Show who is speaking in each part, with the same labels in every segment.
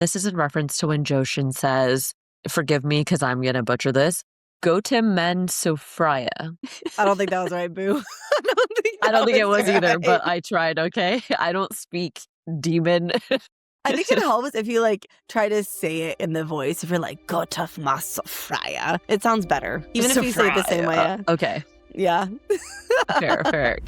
Speaker 1: This is in reference to when Joshin says, forgive me because I'm going to butcher this, Gotemen Sofraya.
Speaker 2: I don't think that was right, boo.
Speaker 1: I don't think it was either,
Speaker 2: right.
Speaker 1: but I tried, okay? I don't speak demon.
Speaker 2: I think it helps if you try to say it in the voice. If you're like, Gotafma Sofraya. It sounds better. Even if you say it the same way.
Speaker 1: Okay.
Speaker 2: Yeah.
Speaker 1: Fair.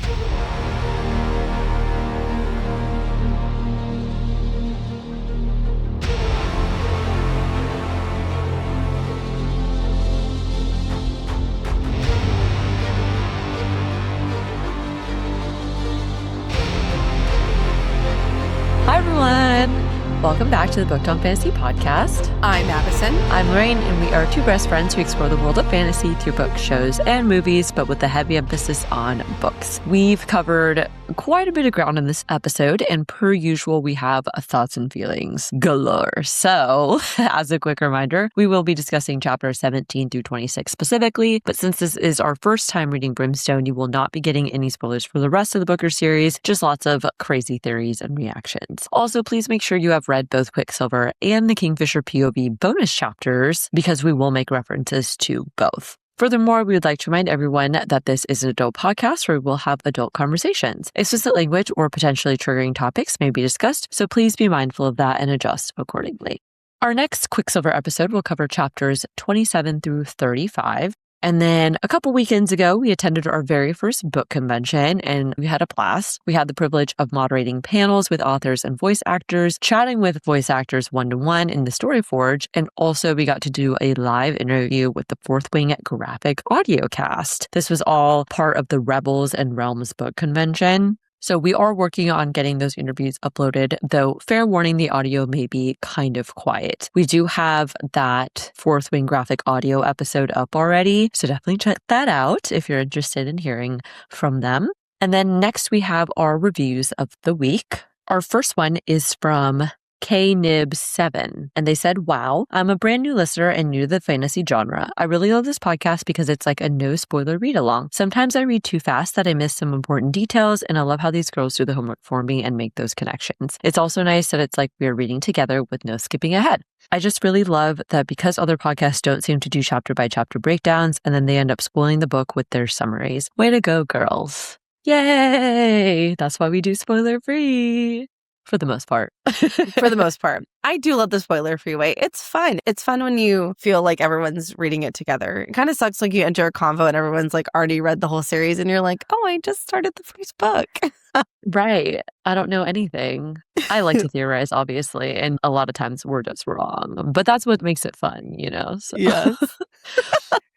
Speaker 1: Hi, everyone. Welcome back to the Booked on Fantasy podcast.
Speaker 2: I'm Madison.
Speaker 1: I'm Lorraine, and we are two best friends who explore the world of fantasy through books, shows, and movies, but with a heavy emphasis on books. We've covered quite a bit of ground in this episode, and per usual, we have thoughts and feelings galore. So, as a quick reminder, we will be discussing chapters 17 through 26 specifically, but since this is our first time reading Brimstone, you will not be getting any spoilers for the rest of the Booker series, just lots of crazy theories and reactions. Also, please make sure you have read both Quicksilver and the Kingfisher POV bonus chapters because we will make references to both. Furthermore, we would like to remind everyone that this is an adult podcast where we will have adult conversations. Explicit language or potentially triggering topics may be discussed, so please be mindful of that and adjust accordingly. Our next Quicksilver episode will cover chapters 27 through 35. And then a couple weekends ago, we attended our very first book convention and we had a blast. We had the privilege of moderating panels with authors and voice actors, chatting with voice actors one-to-one in the Story Forge, and also we got to do a live interview with the Fourth Wing graphic audio cast. This was all part of the Rebels and Realms book convention. So we are working on getting those interviews uploaded, though fair warning, the audio may be kind of quiet. We do have that Fourth Wing graphic audio episode up already, so definitely check that out if you're interested in hearing from them. And then next we have our reviews of the week. Our first one is from KNIB7, and they said, wow, I'm a brand new listener and new to the fantasy genre. I really love this podcast because it's like a no spoiler read along. Sometimes I read too fast that I miss some important details, and I love how these girls do the homework for me and make those connections. It's also nice that it's like we're reading together with no skipping ahead. I just really love that because other podcasts don't seem to do chapter by chapter breakdowns, and then they end up spoiling the book with their summaries. Way to go, girls. Yay! That's why we do spoiler free. For the most part.
Speaker 2: For the most part. I do love the spoiler-free way. It's fun. It's fun when you feel like everyone's reading it together. It kind of sucks like you enter a convo and everyone's like already read the whole series and you're like, oh, I just started the first book.
Speaker 1: Right. I don't know anything. I like to theorize, obviously, and a lot of times we're just wrong. But that's what makes it fun, you know? So.
Speaker 2: Yes.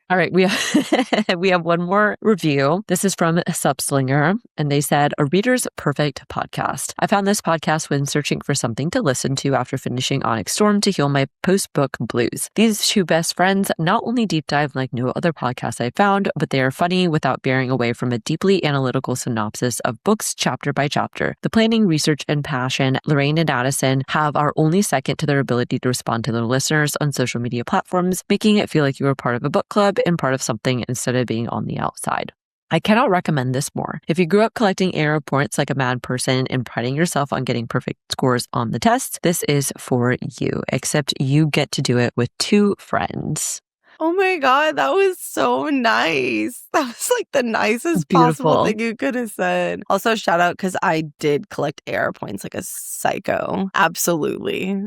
Speaker 1: All right, we have one more review. This is from Subslinger, and they said, a reader's perfect podcast. I found this podcast when searching for something to listen to after finishing Onyx Storm to heal my post-book blues. These two best friends not only deep dive like no other podcast I found, but they are funny without veering away from a deeply analytical synopsis of books chapter by chapter. The planning, research, and passion Lorraine and Addison have are only second to their ability to respond to their listeners on social media platforms, making it feel like you are part of a book club and part of something instead of being on the outside. I cannot recommend this more. If you grew up collecting arrow points like a mad person and priding yourself on getting perfect scores on the tests, this is for you, except you get to do it with two friends.
Speaker 2: Oh my God, that was so nice. That was like the nicest possible thing you could have said. Also, shout out because I did collect arrow points like a psycho. Absolutely.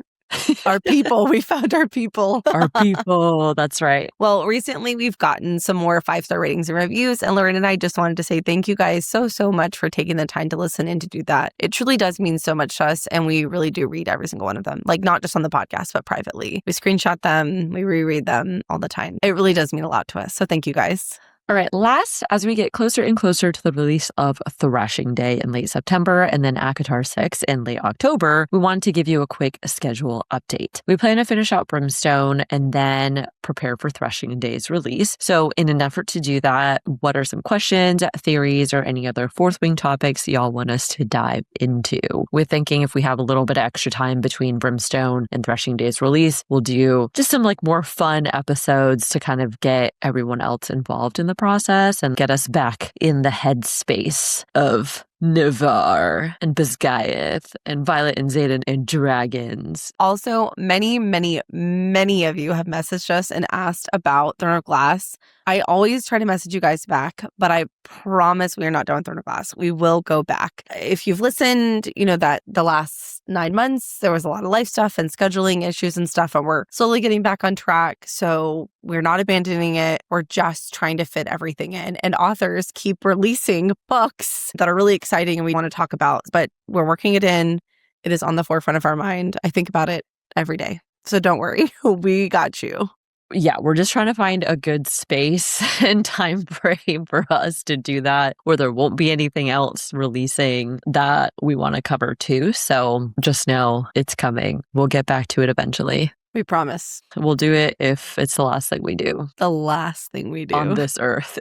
Speaker 2: Our people. We found our people.
Speaker 1: Our people. That's right.
Speaker 2: Well, recently we've gotten some more 5-star ratings and reviews, and Lauren and I just wanted to say thank you guys so much for taking the time to listen and to do that. It truly does mean so much to us, and we really do read every single one of them. Like, not just on the podcast, but privately. We screenshot them, we reread them all the time. It really does mean a lot to us, so thank you guys.
Speaker 1: All right, last, as we get closer and closer to the release of Thrashing Day in late September and then ACOTAR 6 in late October, we wanted to give you a quick schedule update. We plan to finish out Brimstone and then prepare for Thrashing Day's release. So in an effort to do that, what are some questions, theories, or any other Fourth Wing topics y'all want us to dive into? We're thinking if we have a little bit of extra time between Brimstone and Thrashing Day's release, we'll do just some like more fun episodes to kind of get everyone else involved in the process and get us back in the headspace of Navarre and Bisgayeth and Violet and Zayden and dragons.
Speaker 2: Also, many of you have messaged us and asked about Throne of Glass. I always try to message you guys back, but I promise we are not done with Throne of Glass. We will go back. If you've listened, you know that the last 9 months, there was a lot of life stuff and scheduling issues and stuff, and we're slowly getting back on track. So we're not abandoning it. We're just trying to fit everything in. And authors keep releasing books that are really exciting and we want to talk about, but we're working it in. It is on the forefront of our mind. I think about it every day. So don't worry. We got you.
Speaker 1: Yeah, we're just trying to find a good space and time frame for us to do that, where there won't be anything else releasing that we want to cover too. So just know it's coming. We'll get back to it eventually.
Speaker 2: We promise.
Speaker 1: We'll do it if it's the last thing we do.
Speaker 2: The last thing we do.
Speaker 1: On this earth.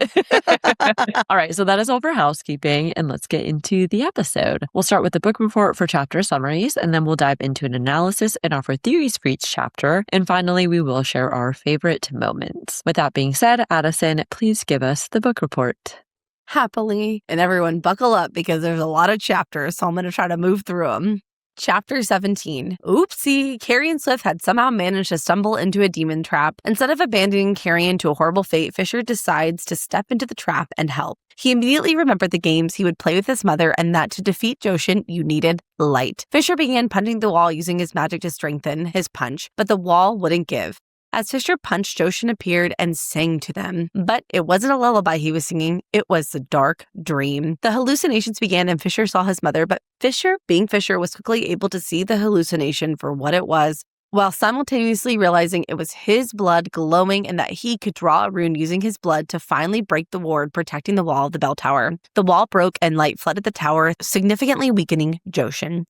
Speaker 1: All right, so that is all for housekeeping, and let's get into the episode. We'll start with the book report for chapter summaries, and then we'll dive into an analysis and offer theories for each chapter. And finally, we will share our favorite moments. With that being said, Addison, please give us the book report.
Speaker 2: Happily. And everyone buckle up because there's a lot of chapters, so I'm going to try to move through them. Chapter 17. Oopsie! Carrion Swift had somehow managed to stumble into a demon trap. Instead of abandoning Carrion to a horrible fate, Fisher decides to step into the trap and help. He immediately remembered the games he would play with his mother and that to defeat Joshin, you needed light. Fisher began punching the wall using his magic to strengthen his punch, but the wall wouldn't give. As Fisher punched, Joshin appeared and sang to them. But it wasn't a lullaby he was singing, it was the dark dream. The hallucinations began and Fisher saw his mother, but Fisher, being Fisher, was quickly able to see the hallucination for what it was, while simultaneously realizing it was his blood glowing and that he could draw a rune using his blood to finally break the ward protecting the wall of the bell tower. The wall broke and light flooded the tower, significantly weakening Joshin.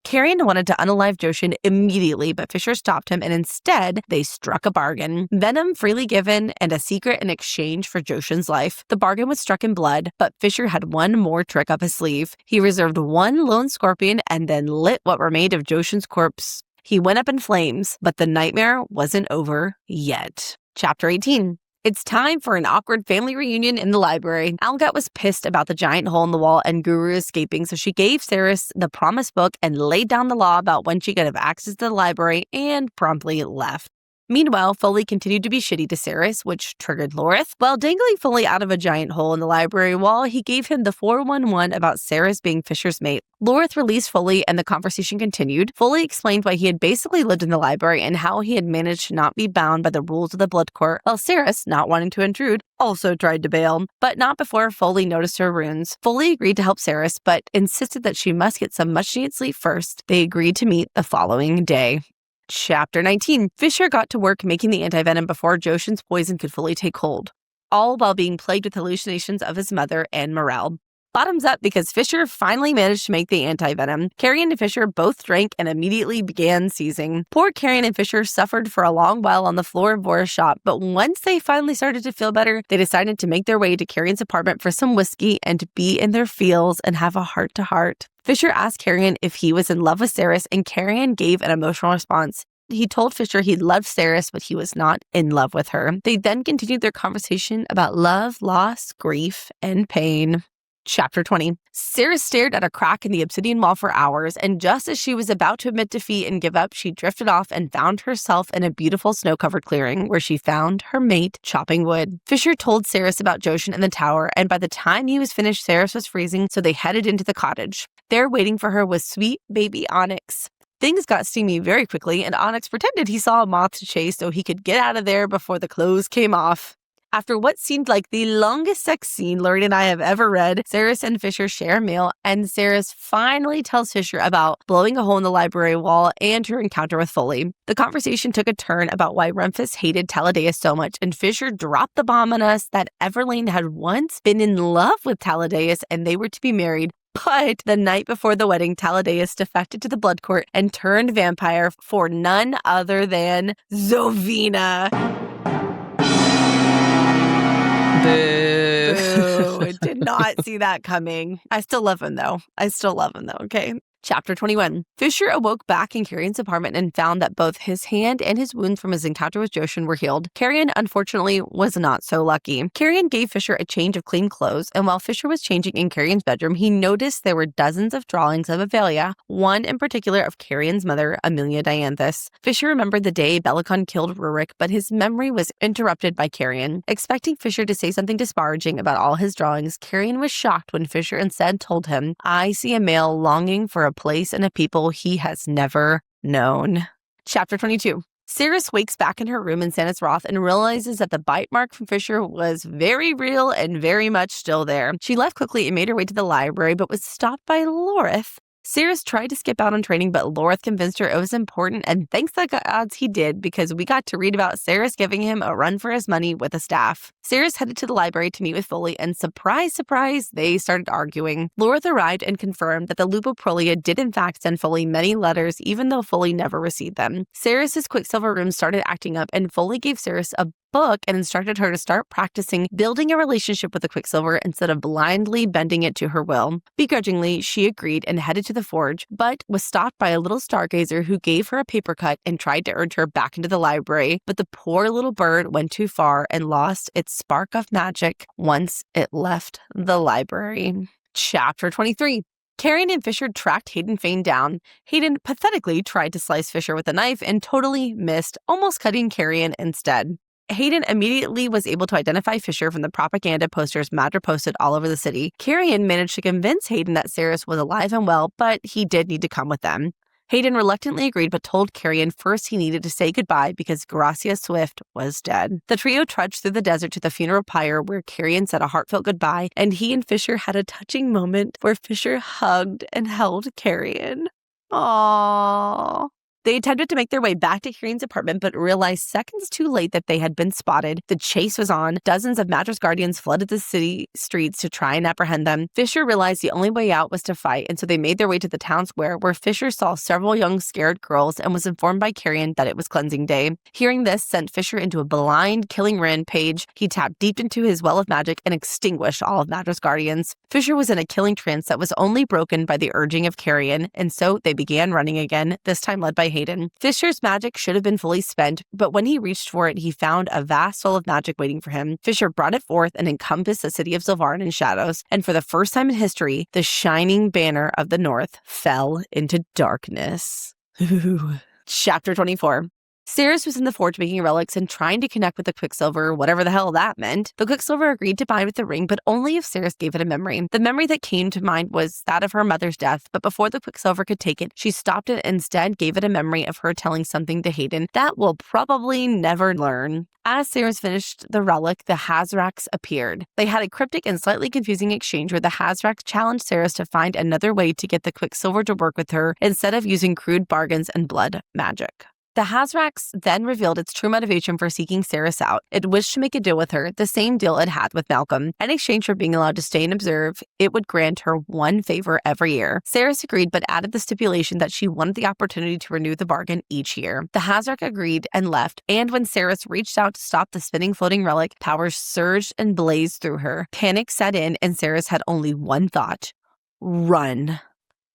Speaker 2: Carrion wanted to unalive Joshin immediately, but Fisher stopped him, and instead, they struck a bargain. Venom freely given and a secret in exchange for Joshin's life. The bargain was struck in blood, but Fisher had one more trick up his sleeve. He reserved one lone scorpion and then lit what remained of Joshin's corpse. He went up in flames, but the nightmare wasn't over yet. Chapter 18. It's time for an awkward family reunion in the library. Algat was pissed about the giant hole in the wall and Guru escaping, so she gave Saris the promised book and laid down the law about when she could have access to the library and promptly left. Meanwhile, Foley continued to be shitty to Saris, which triggered Lorith, while dangling Foley out of a giant hole in the library while he gave him the 411 about Saris being Fisher's mate. Lorith released Foley and the conversation continued. Foley explained why he had basically lived in the library and how he had managed to not be bound by the rules of the Blood Court, while Saris, not wanting to intrude, also tried to bail, but not before Foley noticed her runes. Foley agreed to help Saris, but insisted that she must get some much-needed sleep first. They agreed to meet the following day. Chapter 19. Fisher got to work making the antivenom before Joshin's poison could fully take hold, all while being plagued with hallucinations of his mother and Morel. Bottoms up because Fisher finally managed to make the antivenom. Carrion and Fisher both drank and immediately began seizing. Poor Carrion and Fisher suffered for a long while on the floor of Vora's shop, but once they finally started to feel better, they decided to make their way to Carrion's apartment for some whiskey and to be in their feels and have a heart-to-heart. Fisher asked Carrion if he was in love with Saris, and Carrion gave an emotional response. He told Fisher he loved Saris, but he was not in love with her. They then continued their conversation about love, loss, grief, and pain. Chapter 20. Saris stared at a crack in the obsidian wall for hours, and just as she was about to admit defeat and give up, she drifted off and found herself in a beautiful snow-covered clearing where she found her mate chopping wood. Fisher told Saris about Joshin and the tower, and by the time he was finished, Saris was freezing, so they headed into the cottage. There waiting for her was sweet baby Onyx. Things got steamy very quickly, and Onyx pretended he saw a moth to chase so he could get out of there before the clothes came off. After what seemed like the longest sex scene Lauren and I have ever read, Saris and Fisher share a meal, and Saris finally tells Fisher about blowing a hole in the library wall and her encounter with Foley. The conversation took a turn about why Rumpus hated Taladeus so much, and Fisher dropped the bomb on us that Everlane had once been in love with Taladeus and they were to be married. But the night before the wedding, Taladeus defected to the Blood Court and turned vampire for none other than Zovina. Boo. Did not see that coming. I still love him though. Okay. Chapter 21. Fisher awoke back in Carrion's apartment and found that both his hand and his wounds from his encounter with Joshin were healed. Carrion, unfortunately, was not so lucky. Carrion gave Fisher a change of clean clothes, and while Fisher was changing in Carrion's bedroom, he noticed there were dozens of drawings of Avelia, one in particular of Carrion's mother, Amelia Dianthus. Fisher remembered the day Bellicon killed Rurik, but his memory was interrupted by Carrion. Expecting Fisher to say something disparaging about all his drawings, Carrion was shocked when Fisher instead told him, "I see a male longing for a place and a people he has never known." Chapter 22. Sirius wakes back in her room in Santa's Roth and realizes that the bite mark from Fisher was very real and very much still there. She left quickly and made her way to the library, but was stopped by Lorith. Sirius tried to skip out on training, but Lorith convinced her it was important, and thanks to the gods he did, because we got to read about Sirius giving him a run for his money with a staff. Sirius headed to the library to meet with Foley, and surprise, surprise, they started arguing. Lorith arrived and confirmed that the Lupoprolia did in fact send Foley many letters, even though Foley never received them. Sirius's Quicksilver room started acting up, and Foley gave Sirius a book and instructed her to start practicing building a relationship with the Quicksilver instead of blindly bending it to her will. Begrudgingly, she agreed and headed to the forge, but was stopped by a little stargazer who gave her a paper cut and tried to urge her back into the library, but the poor little bird went too far and lost its spark of magic once it left the library. Chapter 23. Carrion and Fisher tracked Hayden Fane down. Hayden pathetically tried to slice Fisher with a knife and totally missed, almost cutting Carrion instead. Hayden immediately was able to identify Fisher from the propaganda posters Madra posted all over the city. Carrion managed to convince Hayden that Sirius was alive and well, but he did need to come with them. Hayden reluctantly agreed, but told Carrion first he needed to say goodbye because Gracia Swift was dead. The trio trudged through the desert to the funeral pyre where Carrion said a heartfelt goodbye, and he and Fisher had a touching moment where Fisher hugged and held Carrion. Aww. They attempted to make their way back to Carrion's apartment, but realized seconds too late that they had been spotted. The chase was on. Dozens of Madras guardians flooded the city streets to try and apprehend them. Fisher realized the only way out was to fight, and so they made their way to the town square, where Fisher saw several young scared girls and was informed by Carrion that it was cleansing day. Hearing this sent Fisher into a blind killing rampage. He tapped deep into his well of magic and extinguished all of Madras guardians. Fisher was in a killing trance that was only broken by the urging of Carrion, and so they began running again, this time led by Hayden. Fisher's magic should have been fully spent, but when he reached for it, he found a vast well of magic waiting for him. Fisher brought it forth and encompassed the city of Zilvarn in shadows, and for the first time in history, the shining banner of the North fell into darkness. Chapter 24. Sirius was in the forge making relics and trying to connect with the Quicksilver, whatever the hell that meant. The Quicksilver agreed to bind with the ring, but only if Sirius gave it a memory. The memory that came to mind was that of her mother's death, but before the Quicksilver could take it, she stopped it and instead gave it a memory of her telling something to Hayden that we'll probably never learn. As Sirius finished the relic, the Hazraks appeared. They had a cryptic and slightly confusing exchange where the Hazraks challenged Sirius to find another way to get the Quicksilver to work with her instead of using crude bargains and blood magic. The Hazraks then revealed its true motivation for seeking Sirius out. It wished to make a deal with her, the same deal it had with Malcolm. In exchange for being allowed to stay and observe, it would grant her one favor every year. Sirius agreed, but added the stipulation that she wanted the opportunity to renew the bargain each year. The Hazrak agreed and left, and when Sirius reached out to stop the spinning floating relic, powers surged and blazed through her. Panic set in, and Sirius had only one thought: run.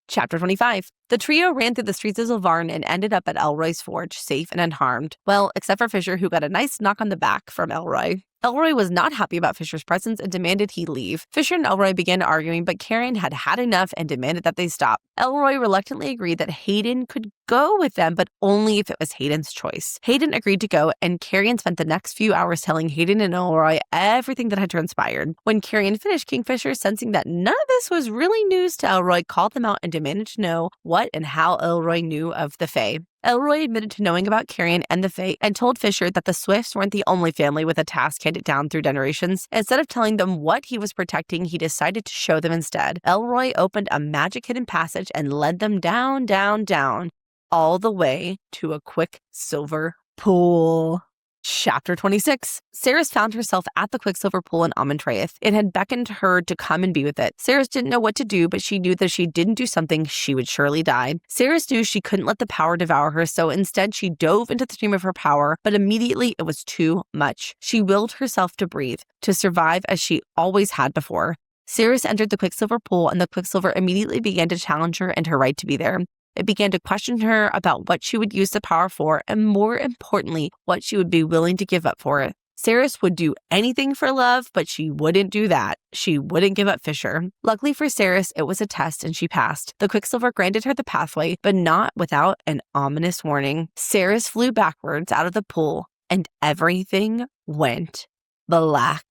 Speaker 2: Chapter 25. The trio ran through the streets of Zilvarn and ended up at Elroy's forge, safe and unharmed. Well, except for Fisher, who got a nice knock on the back from Elroy. Elroy was not happy about Fisher's presence and demanded he leave. Fisher and Elroy began arguing, but Carrion had had enough and demanded that they stop. Elroy reluctantly agreed that Hayden could go with them, but only if it was Hayden's choice. Hayden agreed to go, and Carrion spent the next few hours telling Hayden and Elroy everything that had transpired. When Carrion finished, Kingfisher, sensing that none of this was really news to Elroy, called them out and demanded to know what and how Elroy knew of the Fae. Elroy admitted to knowing about Carrion and the Fae and told Fisher that the Swifts weren't the only family with a task handed down through generations. Instead of telling them what he was protecting, he decided to show them instead. Elroy opened a magic hidden passage and led them down, down, down, all the way to a Quicksilver pool. Chapter 26. Sirius found herself at the Quicksilver pool in Amontraeth. It had beckoned her to come and be with it. Sirius didn't know what to do, but she knew that if she didn't do something, she would surely die. Sirius knew she couldn't let the power devour her, so instead she dove into the stream of her power, but immediately it was too much. She willed herself to breathe, to survive as she always had before. Sirius entered the Quicksilver pool, and the Quicksilver immediately began to challenge her and her right to be there. It began to question her about what she would use the power for, and more importantly, what she would be willing to give up for it. Sirius would do anything for love, but she wouldn't do that. She wouldn't give up Fisher. Luckily for Sirius, it was a test and she passed. The Quicksilver granted her the pathway, but not without an ominous warning. Sirius flew backwards out of the pool, and everything went black.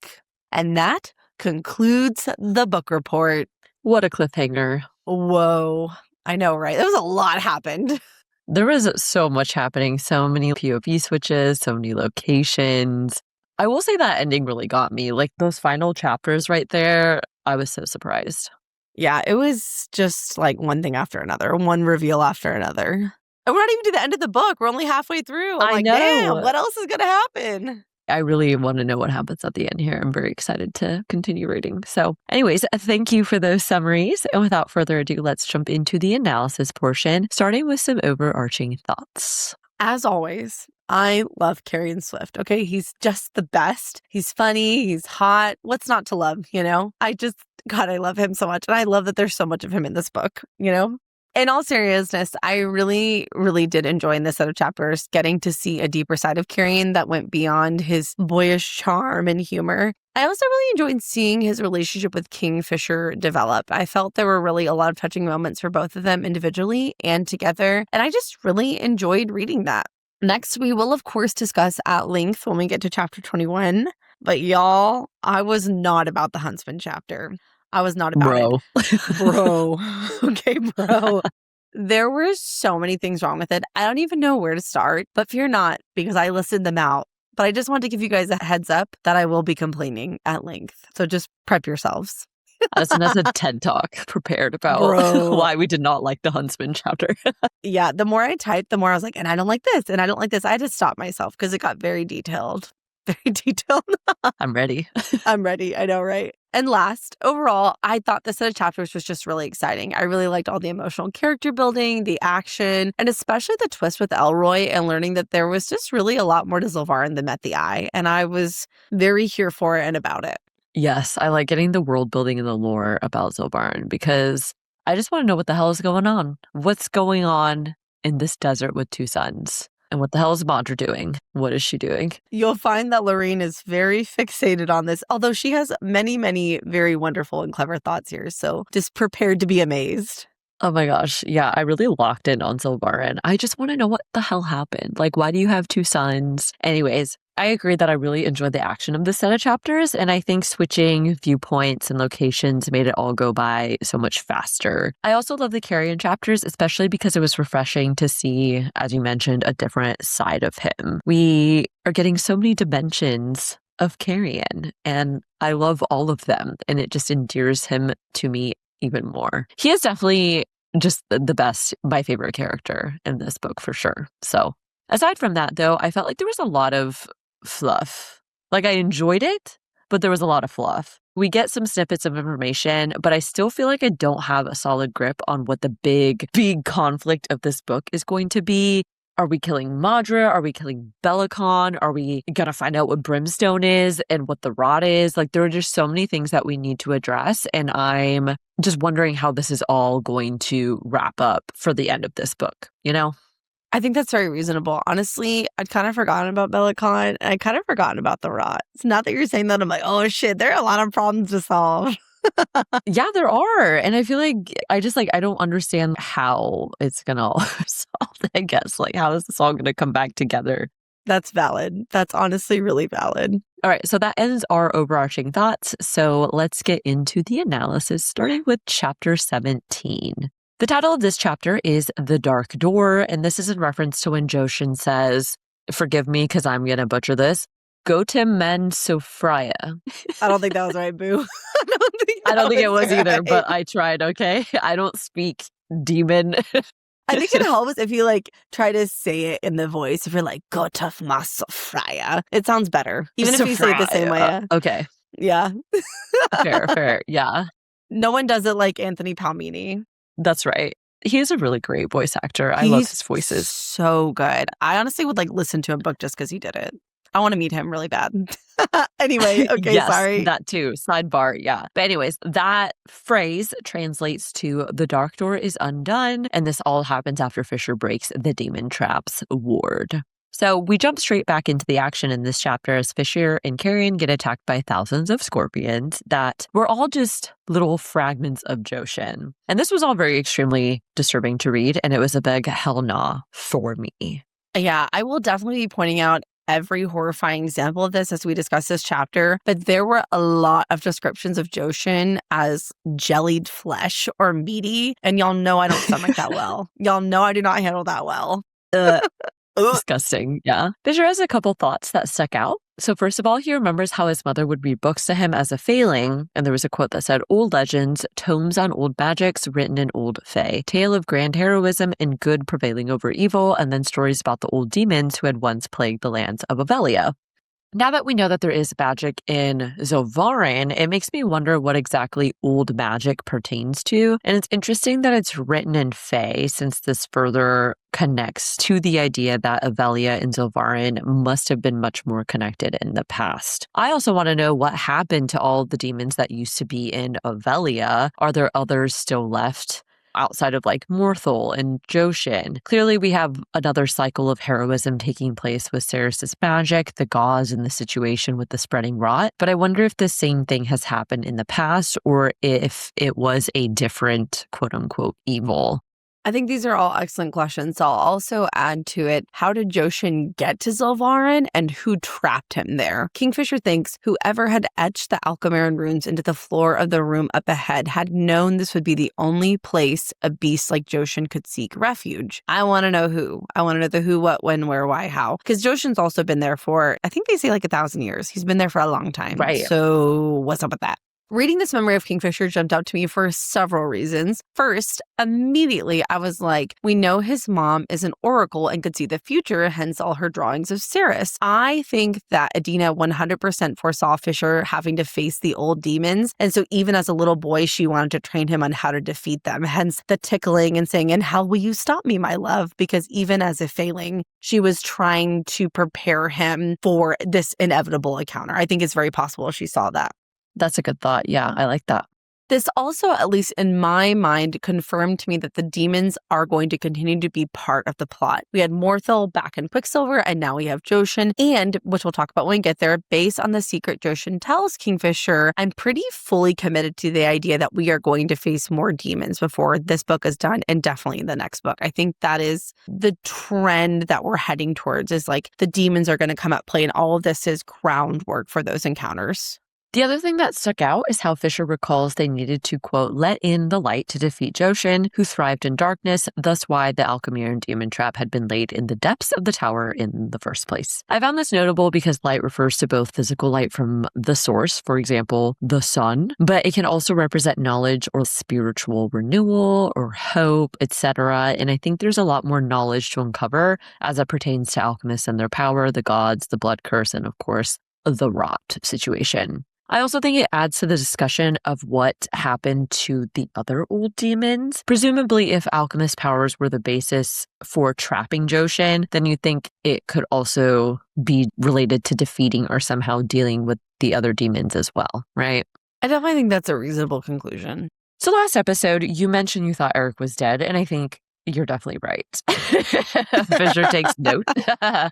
Speaker 2: And that concludes the book report.
Speaker 1: What a cliffhanger.
Speaker 2: Whoa. I know, right? There was a lot happened.
Speaker 1: There was so much happening, so many POV switches, so many locations. I will say that ending really got me. Like those final chapters right there, I was so surprised.
Speaker 2: Yeah, it was just like one thing after another, one reveal after another. And we're not even to the end of the book. We're only halfway through. I'm like,
Speaker 1: know.
Speaker 2: Damn, what else is going to happen?
Speaker 1: I really want to know what happens at the end here. I'm very excited to continue reading. So anyways, thank you for those summaries. And without further ado, let's jump into the analysis portion, starting with some overarching thoughts.
Speaker 2: As always, I love Carrion Swift, okay? He's just the best. He's funny. He's hot. What's not to love, you know? God, I love him so much. And I love that there's so much of him in this book, you know? In all seriousness, I really, really did enjoy in this set of chapters getting to see a deeper side of Carrion that went beyond his boyish charm and humor. I also really enjoyed seeing his relationship with Kingfisher develop. I felt there were really a lot of touching moments for both of them individually and together, and I just really enjoyed reading that. Next, we will, of course, discuss at length when we get to chapter 21. But y'all, I was not about the Huntsman chapter. I was not about it. Bro. Okay, bro. There were so many things wrong with it. I don't even know where to start, but fear not, because I listed them out. But I just want to give you guys a heads up that I will be complaining at length. So just prep yourselves.
Speaker 1: That's a TED Talk prepared about why we did not like the Huntsman chapter.
Speaker 2: Yeah, the more I typed, the more I was like, and I don't like this, and I don't like this. I had to stop myself because it got very detailed. Very detailed.
Speaker 1: I'm ready.
Speaker 2: I'm ready. I know, right? And last, overall, I thought this set of chapters was just really exciting. I really liked all the emotional character building, the action, and especially the twist with Elroy and learning that there was just really a lot more to Zilvarin than met the eye. And I was very here for it and about it.
Speaker 1: Yes, I like getting the world building and the lore about Zilvarin because I just want to know what the hell is going on. What's going on in this desert with two suns? And what the hell is Madra doing? What is she doing?
Speaker 2: You'll find that Lorene is very fixated on this, although she has many, many very wonderful and clever thoughts here. So just prepared to be amazed.
Speaker 1: Oh my gosh. Yeah, I really locked in on Zilvarin. I just want to know what the hell happened. Like, why do you have two sons? Anyways, I agree that I really enjoyed the action of this set of chapters. And I think switching viewpoints and locations made it all go by so much faster. I also love the Carrion chapters, especially because it was refreshing to see, as you mentioned, a different side of him. We are getting so many dimensions of Carrion, and I love all of them. And it just endears him to me even more. He is definitely just the best, my favorite character in this book for sure. So aside from that, though, I felt like there was a lot of fluff. Like I enjoyed it, but there was a lot of fluff. We get some snippets of information, but I still feel like I don't have a solid grip on what the big conflict of this book is going to be. Are we killing Madra? Are we killing Belicon? Are we going to find out what Brimstone is and what the rod is? Like, there are just so many things that we need to address. And I'm just wondering how this is all going to wrap up for the end of this book, you know?
Speaker 2: I think that's very reasonable. Honestly, I'd kind of forgotten about Belicon, and I'd kind of forgotten about the rod. It's not that you're saying that, I'm like, oh shit, there are a lot of problems to solve.
Speaker 1: Yeah, there are. And I feel like I don't understand how it's going to all solve, I guess. Like, how is this all going to come back together?
Speaker 2: That's valid. That's honestly really valid.
Speaker 1: All right, so that ends our overarching thoughts. So let's get into the analysis, starting with chapter 17. The title of this chapter is The Dark Door, and this is in reference to when Joshin says, forgive me because I'm going to butcher this, Gotem Men Sofraya.
Speaker 2: I don't think that was right, boo.
Speaker 1: I don't think it was either, but I tried, okay? I don't speak demon.
Speaker 2: I think it helps if you like try to say it in the voice. If you're like, Gotem Ma Sofraya. It sounds better. Even if you say it the same way.
Speaker 1: Okay.
Speaker 2: Yeah.
Speaker 1: Fair. Yeah.
Speaker 2: No one does it like Anthony Palmini.
Speaker 1: That's right. He is a really great voice actor. I love his voices.
Speaker 2: So good. I honestly would like listen to a book just because he did it. I want to meet him really bad. Anyway, okay,
Speaker 1: yes,
Speaker 2: sorry.
Speaker 1: that too. Sidebar, yeah. But anyways, that phrase translates to the dark door is undone, and this all happens after Fisher breaks the demon trap's ward. So we jump straight back into the action in this chapter as Fisher and Carrion get attacked by thousands of scorpions that were all just little fragments of Joshin. And this was all very extremely disturbing to read, and it was a big hell nah for me.
Speaker 2: Yeah, I will definitely be pointing out every horrifying example of this as we discuss this chapter, but there were a lot of descriptions of Joshin as jellied flesh or meaty, and y'all know I don't stomach that well. Y'all know I do not handle that well.
Speaker 1: Disgusting, yeah. Fisher has a couple thoughts that stuck out. So first of all, he remembers how his mother would read books to him as a failing, and there was a quote that said, "Old legends, tomes on old magics written in old fae, tale of grand heroism and good prevailing over evil, and then stories about the old demons who had once plagued the lands of Avelia." Now that we know that there is magic in Zolvarin, it makes me wonder what exactly old magic pertains to. And it's interesting that it's written in Fae, since this further connects to the idea that Avelia and Zolvarin must have been much more connected in the past. I also want to know what happened to all the demons that used to be in Avelia. Are there others still left? Outside of like Morthul and Joshin. Clearly, we have another cycle of heroism taking place with Ceres's magic, the gauze, and the situation with the spreading rot. But I wonder if the same thing has happened in the past or if it was a different quote unquote evil.
Speaker 2: I think these are all excellent questions. I'll also add to it, how did Joshin get to Zolvarin and who trapped him there? Kingfisher thinks whoever had etched the Alchemarin runes into the floor of the room up ahead had known this would be the only place a beast like Joshin could seek refuge. I want to know who. I want to know the who, what, when, where, why, how. Because Joshin's also been there for, I think they say like 1,000 years. He's been there for a long time.
Speaker 1: Right.
Speaker 2: So what's up with that? Reading this memory of Kingfisher jumped out to me for several reasons. First, immediately I was like, we know his mom is an oracle and could see the future, hence all her drawings of Ceres. I think that Adina 100% foresaw Fisher having to face the old demons. And so even as a little boy, she wanted to train him on how to defeat them. Hence the tickling and saying, "And how will you stop me, my love?" Because even as a failing, she was trying to prepare him for this inevitable encounter. I think it's very possible she saw that.
Speaker 1: That's a good thought. Yeah, I like that.
Speaker 2: This also, at least in my mind, confirmed to me that the demons are going to continue to be part of the plot. We had Morthul back in Quicksilver, and now we have Joshin, and, which we'll talk about when we get there, based on the secret Joshin tells Kingfisher, I'm pretty fully committed to the idea that we are going to face more demons before this book is done, and definitely the next book. I think that is the trend that we're heading towards, is like the demons are going to come at play, and all of this is groundwork for those encounters.
Speaker 1: The other thing that stuck out is how Fisher recalls they needed to, quote, let in the light to defeat Joshin, who thrived in darkness, thus why the Alchemarin demon trap had been laid in the depths of the tower in the first place. I found this notable because light refers to both physical light from the source, for example, the sun, but it can also represent knowledge or spiritual renewal or hope, etc. And I think there's a lot more knowledge to uncover as it pertains to alchemists and their power, the gods, the blood curse, and of course, the rot situation. I also think it adds to the discussion of what happened to the other old demons. Presumably, if alchemist powers were the basis for trapping Joshin, then you think it could also be related to defeating or somehow dealing with the other demons as well, right?
Speaker 2: I definitely think that's a reasonable conclusion.
Speaker 1: So last episode, you mentioned you thought Eric was dead, and I think you're definitely right. Fisher takes note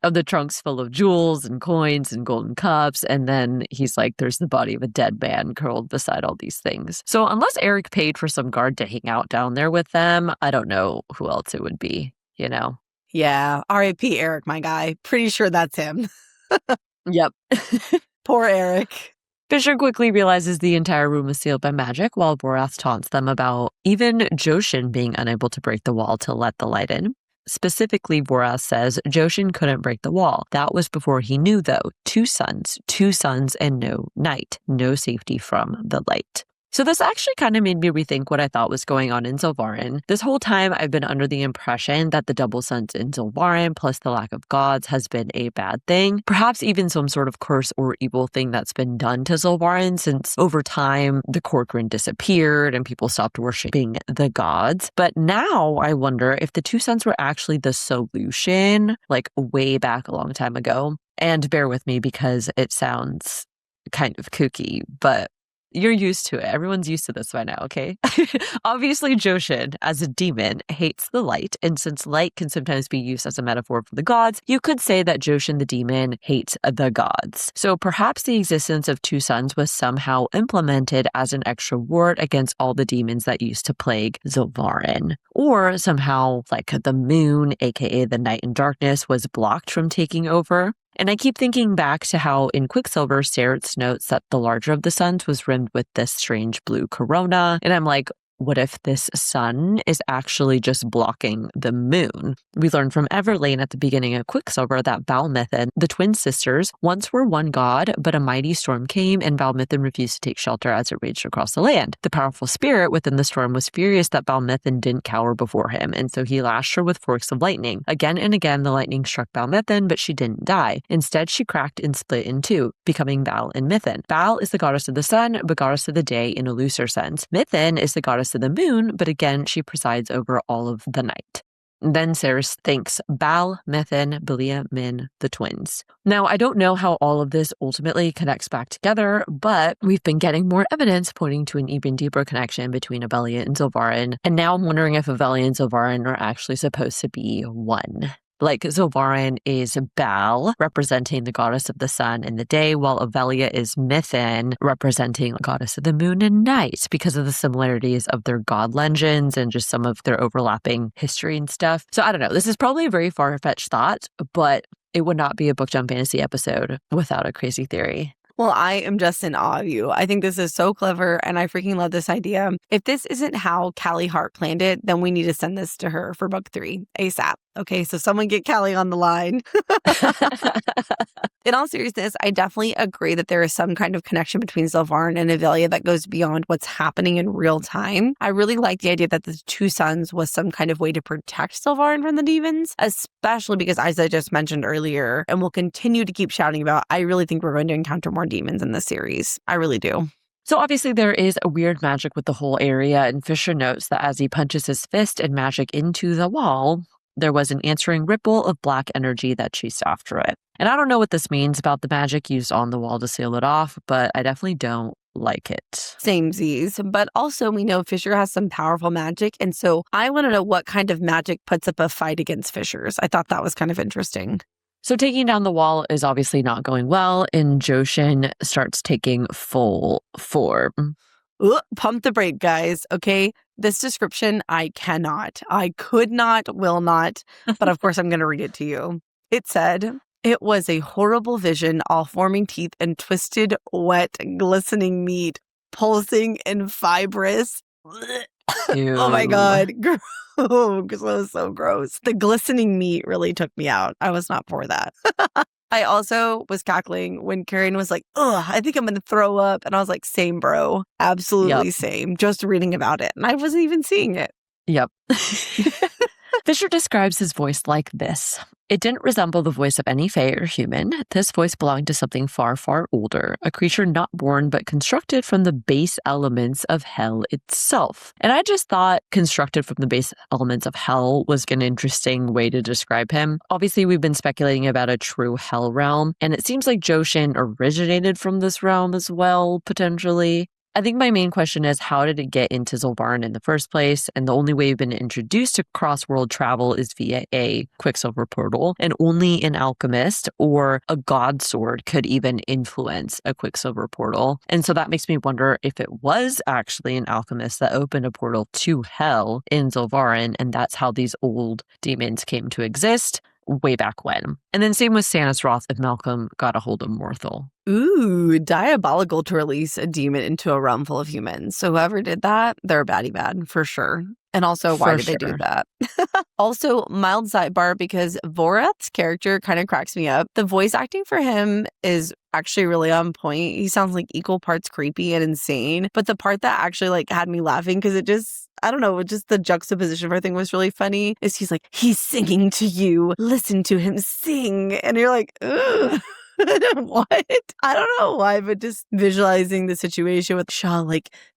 Speaker 1: of the trunks full of jewels and coins and golden cups. And then he's like, there's the body of a dead man curled beside all these things. So unless Eric paid for some guard to hang out down there with them, I don't know who else it would be, you know?
Speaker 2: Yeah. R.I.P. Eric, my guy. Pretty sure that's him.
Speaker 1: Yep.
Speaker 2: Poor Eric.
Speaker 1: Fisher quickly realizes the entire room is sealed by magic, while Borath taunts them about even Joshin being unable to break the wall to let the light in. Specifically, Borath says Joshin couldn't break the wall. That was before he knew, though. Two suns and no night. No safety from the light. So this actually kind of made me rethink what I thought was going on in Zolvarin. This whole time, I've been under the impression that the double suns in Zolvarin plus the lack of gods has been a bad thing. Perhaps even some sort of curse or evil thing that's been done to Zolvarin, since over time, the Corcoran disappeared and people stopped worshiping the gods. But now I wonder if the two suns were actually the solution, like way back a long time ago. And bear with me because it sounds kind of kooky, but you're used to it. Everyone's used to this by now, okay? Obviously, Joshin, as a demon, hates the light. And since light can sometimes be used as a metaphor for the gods, you could say that Joshin the demon hates the gods. So perhaps the existence of two suns was somehow implemented as an extra ward against all the demons that used to plague Zilvarin. Or somehow, like the moon, aka the night and darkness, was blocked from taking over. And I keep thinking back to how in Quicksilver, Serets notes that the larger of the suns was rimmed with this strange blue corona. And I'm like, what if this sun is actually just blocking the moon? We learned from Everlane at the beginning of Quicksilver that Valmithyn, the twin sisters, once were one god, but a mighty storm came and Valmithyn refused to take shelter as it raged across the land. The powerful spirit within the storm was furious that Valmithyn didn't cower before him, and so he lashed her with forks of lightning. Again and again, the lightning struck Valmithyn, but she didn't die. Instead, she cracked and split in two, becoming Val and Mithyn. Val is the goddess of the sun, but goddess of the day in a looser sense. Mithyn is the goddess of the moon, but again, she presides over all of the night. Then Ceres thanks Bal, Mithyn, Belia, Min, the twins. Now, I don't know how all of this ultimately connects back together, but we've been getting more evidence pointing to an even deeper connection between Avelia and Zilvarin, and now I'm wondering if Avelia and Zilvarin are actually supposed to be one. Like Zilvarin is Bal, representing the goddess of the sun and the day, while Avelia is Mithyn, representing the goddess of the moon and night, because of the similarities of their god legends and just some of their overlapping history and stuff. So I don't know. This is probably a very far-fetched thought, but it would not be a Book Jump Fantasy episode without a crazy theory.
Speaker 2: Well, I am just in awe of you. I think this is so clever, and I freaking love this idea. If this isn't how Callie Hart planned it, then we need to send this to her for book 3 ASAP. Okay, so someone get Callie on the line. In all seriousness, I definitely agree that there is some kind of connection between Zilvarin and Avelia that goes beyond what's happening in real time. I really like the idea that the two suns was some kind of way to protect Zilvarin from the demons, especially because, as I just mentioned earlier, and we'll continue to keep shouting about, I really think we're going to encounter more demons in this series. I really do.
Speaker 1: So obviously there is a weird magic with the whole area, and Fisher notes that as he punches his fist and magic into the wall, there was an answering ripple of black energy that chased after it. And I don't know what this means about the magic used on the wall to seal it off, but I definitely don't like it.
Speaker 2: Same Z's. But also we know Fisher has some powerful magic. And so I want to know what kind of magic puts up a fight against Fisher's. I thought that was kind of interesting.
Speaker 1: So taking down the wall is obviously not going well, and Joshin starts taking full form.
Speaker 2: Pump the brake, guys. Okay. This description, I could not, will not, but of course I'm going to read it to you. It said, it was a horrible vision, all forming teeth and twisted, wet, glistening meat, pulsing and fibrous. Oh my God. Oh, that was so gross. The glistening meat really took me out. I was not for that. I also was cackling when Carrion was like, ugh, I think I'm going to throw up. And I was like, same, bro. Absolutely same. Just reading about it. And I wasn't even seeing it.
Speaker 1: Yep. Fisher describes his voice like this. It didn't resemble the voice of any fae or human. This voice belonged to something far, far older, a creature not born but constructed from the base elements of hell itself. And I just thought constructed from the base elements of hell was an interesting way to describe him. Obviously, we've been speculating about a true hell realm, and it seems like Joshin originated from this realm as well, potentially. I think my main question is, how did it get into Zilvarin in the first place? And the only way we've been introduced to cross-world travel is via a Quicksilver portal, and only an alchemist or a god sword could even influence a Quicksilver portal. And so that makes me wonder if it was actually an alchemist that opened a portal to hell in Zilvarin, and that's how these old demons came to exist way back when. And then same with Sanus Roth if Malcolm got a hold of Morthal.
Speaker 2: Ooh, diabolical to release a demon into a realm full of humans. So whoever did that, they're baddie bad, for sure. And also, why did they do that? Also, mild sidebar, because Vorath's character kind of cracks me up. The voice acting for him is actually really on point. He sounds like equal parts creepy and insane. But the part that actually had me laughing, because it just, I don't know, just the juxtaposition for everything was really funny, is he's like, he's singing to you. Listen to him sing. And you're like, ugh. What? I don't know why, but just visualizing the situation with Shaw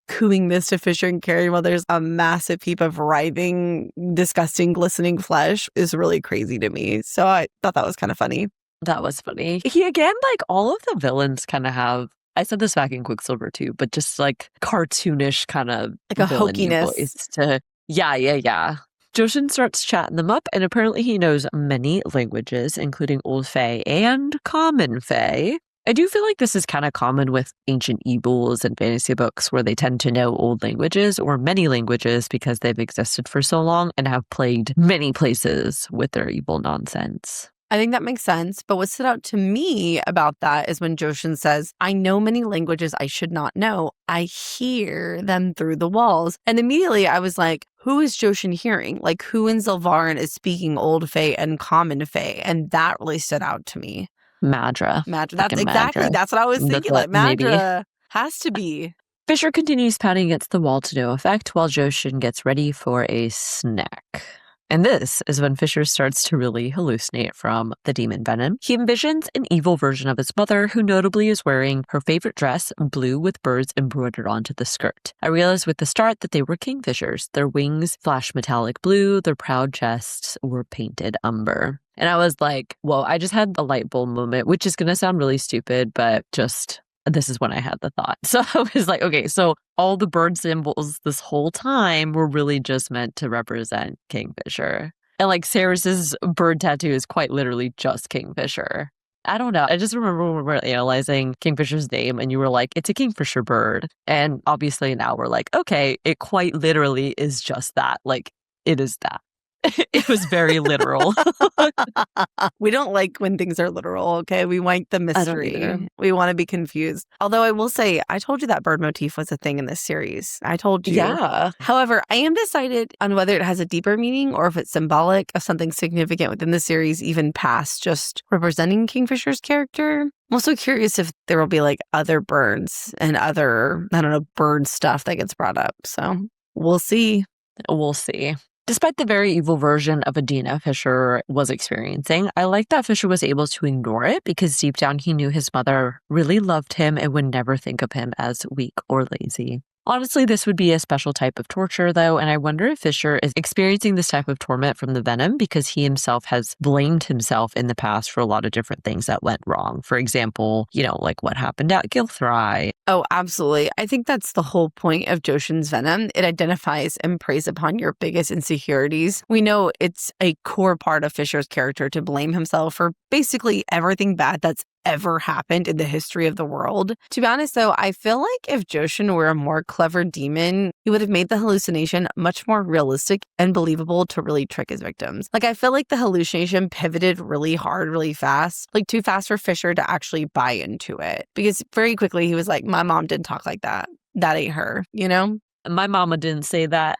Speaker 2: cooing this to Fisher and Carrion while there's a massive heap of writhing, disgusting, glistening flesh is really crazy to me. So I thought that was kind of funny.
Speaker 1: That was funny. He again, like all of the villains kind of have, I said this back in Quicksilver too, but just like cartoonish kind of
Speaker 2: Like a
Speaker 1: villainy
Speaker 2: hokiness.
Speaker 1: voice to, yeah. Joshin starts chatting them up, and apparently he knows many languages, including Old Fae and Common Fae. I do feel like this is kind of common with ancient evils and fantasy books where they tend to know old languages or many languages because they've existed for so long and have plagued many places with their evil nonsense.
Speaker 2: I think that makes sense. But what stood out to me about that is when Joshin says, I know many languages I should not know. I hear them through the walls. And immediately I was like, who is Joshin hearing? Like, who in Zilvarin is speaking Old Fae and Common Fae? And that really stood out to me.
Speaker 1: Madra.
Speaker 2: That's exactly.
Speaker 1: Madra.
Speaker 2: That's what I was thinking. Like, Madra has to be.
Speaker 1: Fisher continues pounding against the wall to no effect while Joshin gets ready for a snack. And this is when Fisher starts to really hallucinate from the demon venom. He envisions an evil version of his mother, who notably is wearing her favorite dress, blue with birds embroidered onto the skirt. I realized with the start that they were kingfishers. Their wings flashed metallic blue, their proud chests were painted umber. And I was like, whoa, I just had a light bulb moment, which is going to sound really stupid, but just... this is when I had the thought. So I was like, okay, so all the bird symbols this whole time were really just meant to represent Kingfisher. And like Sarah's bird tattoo is quite literally just Kingfisher. I don't know. I just remember when we were analyzing Kingfisher's name and you were like, it's a Kingfisher bird. And obviously now we're like, okay, it quite literally is just that. Like, it is that. It was very literal.
Speaker 2: We don't like when things are literal, okay? We want the mystery. We want to be confused. Although I will say, I told you that bird motif was a thing in this series. I told you.
Speaker 1: Yeah.
Speaker 2: However, I am decided on whether it has a deeper meaning or if it's symbolic of something significant within the series, even past just representing Kingfisher's character. I'm also curious if there will be like other birds and other, I don't know, bird stuff that gets brought up. So we'll see.
Speaker 1: We'll see. Despite the very evil version of Adina Fisher was experiencing, I like that Fisher was able to ignore it because deep down he knew his mother really loved him and would never think of him as weak or lazy. Honestly, this would be a special type of torture, though, and I wonder if Fisher is experiencing this type of torment from the venom because he himself has blamed himself in the past for a lot of different things that went wrong. For example, like what happened at Gilthry.
Speaker 2: Oh, absolutely. I think that's the whole point of Joshin's venom. It identifies and preys upon your biggest insecurities. We know it's a core part of Fisher's character to blame himself for basically everything bad that's ever happened in the history of the world. To be honest, though, I feel like if Joshin were a more clever demon, he would have made the hallucination much more realistic and believable to really trick his victims. Like, I feel like the hallucination pivoted really hard, really fast, like too fast for Fisher to actually buy into it. Because very quickly he was like, my mom didn't talk like that. That ain't her,
Speaker 1: My mama didn't say that.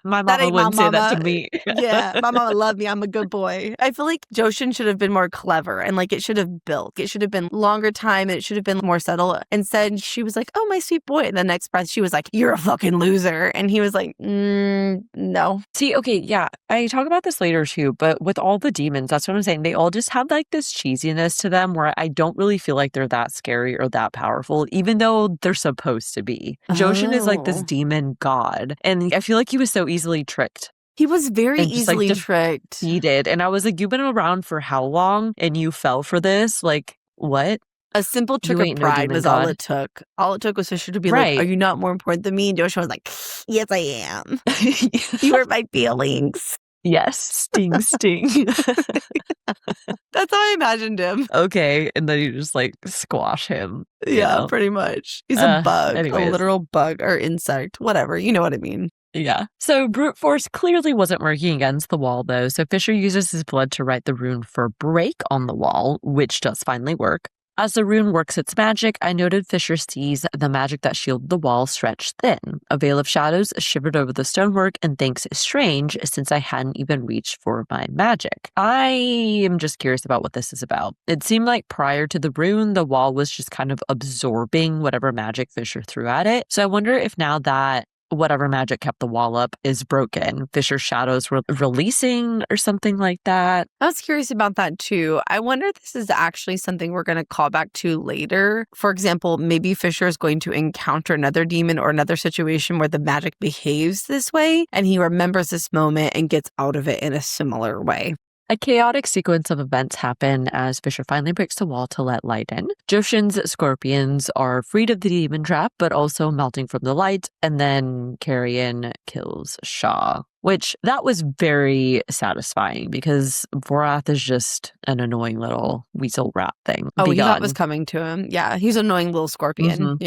Speaker 1: My mama wouldn't say that to me.
Speaker 2: Yeah, my mama loved me. I'm a good boy. I feel like Joshin should have been more clever and like it should have built. It should have been longer time and it should have been more subtle. Instead, she was like, oh, my sweet boy. And the next breath, she was like, you're a fucking loser. And he was like, no.
Speaker 1: See, okay, yeah, I talk about this later too, but with all the demons, that's what I'm saying. They all just have like this cheesiness to them where I don't really feel like they're that scary or that powerful, even though they're supposed to be. Joshin is like this demon god. And I feel like he was so easily tricked.
Speaker 2: He was very easily tricked.
Speaker 1: He did. And I was like, you've been around for how long? And you fell for this? Like, what?
Speaker 2: A simple trick of pride was all it took. All it took was Fisher to be like, are you not more important than me? And Joshin was like, yes, I am. You hurt my feelings.
Speaker 1: Yes, sting.
Speaker 2: That's how I imagined him.
Speaker 1: Okay, and then you just like squash him.
Speaker 2: Yeah, pretty much. He's a bug,
Speaker 1: anyways.
Speaker 2: a literal bug or insect, whatever. You know what I mean.
Speaker 1: Yeah. So brute force clearly wasn't working against the wall, though. So Fisher uses his blood to write the rune for break on the wall, which does finally work. As the rune works its magic, I noted Fisher sees the magic that shielded the wall stretched thin. A veil of shadows shivered over the stonework and thinks strange since I hadn't even reached for my magic. I am just curious about what this is about. It seemed like prior to the rune, the wall was just kind of absorbing whatever magic Fisher threw at it. So I wonder if now that whatever magic kept the wall up is broken, Fisher's shadows were releasing or something like that.
Speaker 2: I was curious about that too. I wonder if this is actually something we're going to call back to later. For example, maybe Fisher is going to encounter another demon or another situation where the magic behaves this way and he remembers this moment and gets out of it in a similar way.
Speaker 1: A chaotic sequence of events happen as Fisher finally breaks the wall to let light in. Joshin's scorpions are freed of the demon trap, but also melting from the light, and then Carrion kills Shaw. Which, that was very satisfying because Vorath is just an annoying little weasel rat thing.
Speaker 2: Oh,
Speaker 1: Be
Speaker 2: he thought
Speaker 1: gone.
Speaker 2: was coming to him. Yeah, he's an annoying little scorpion,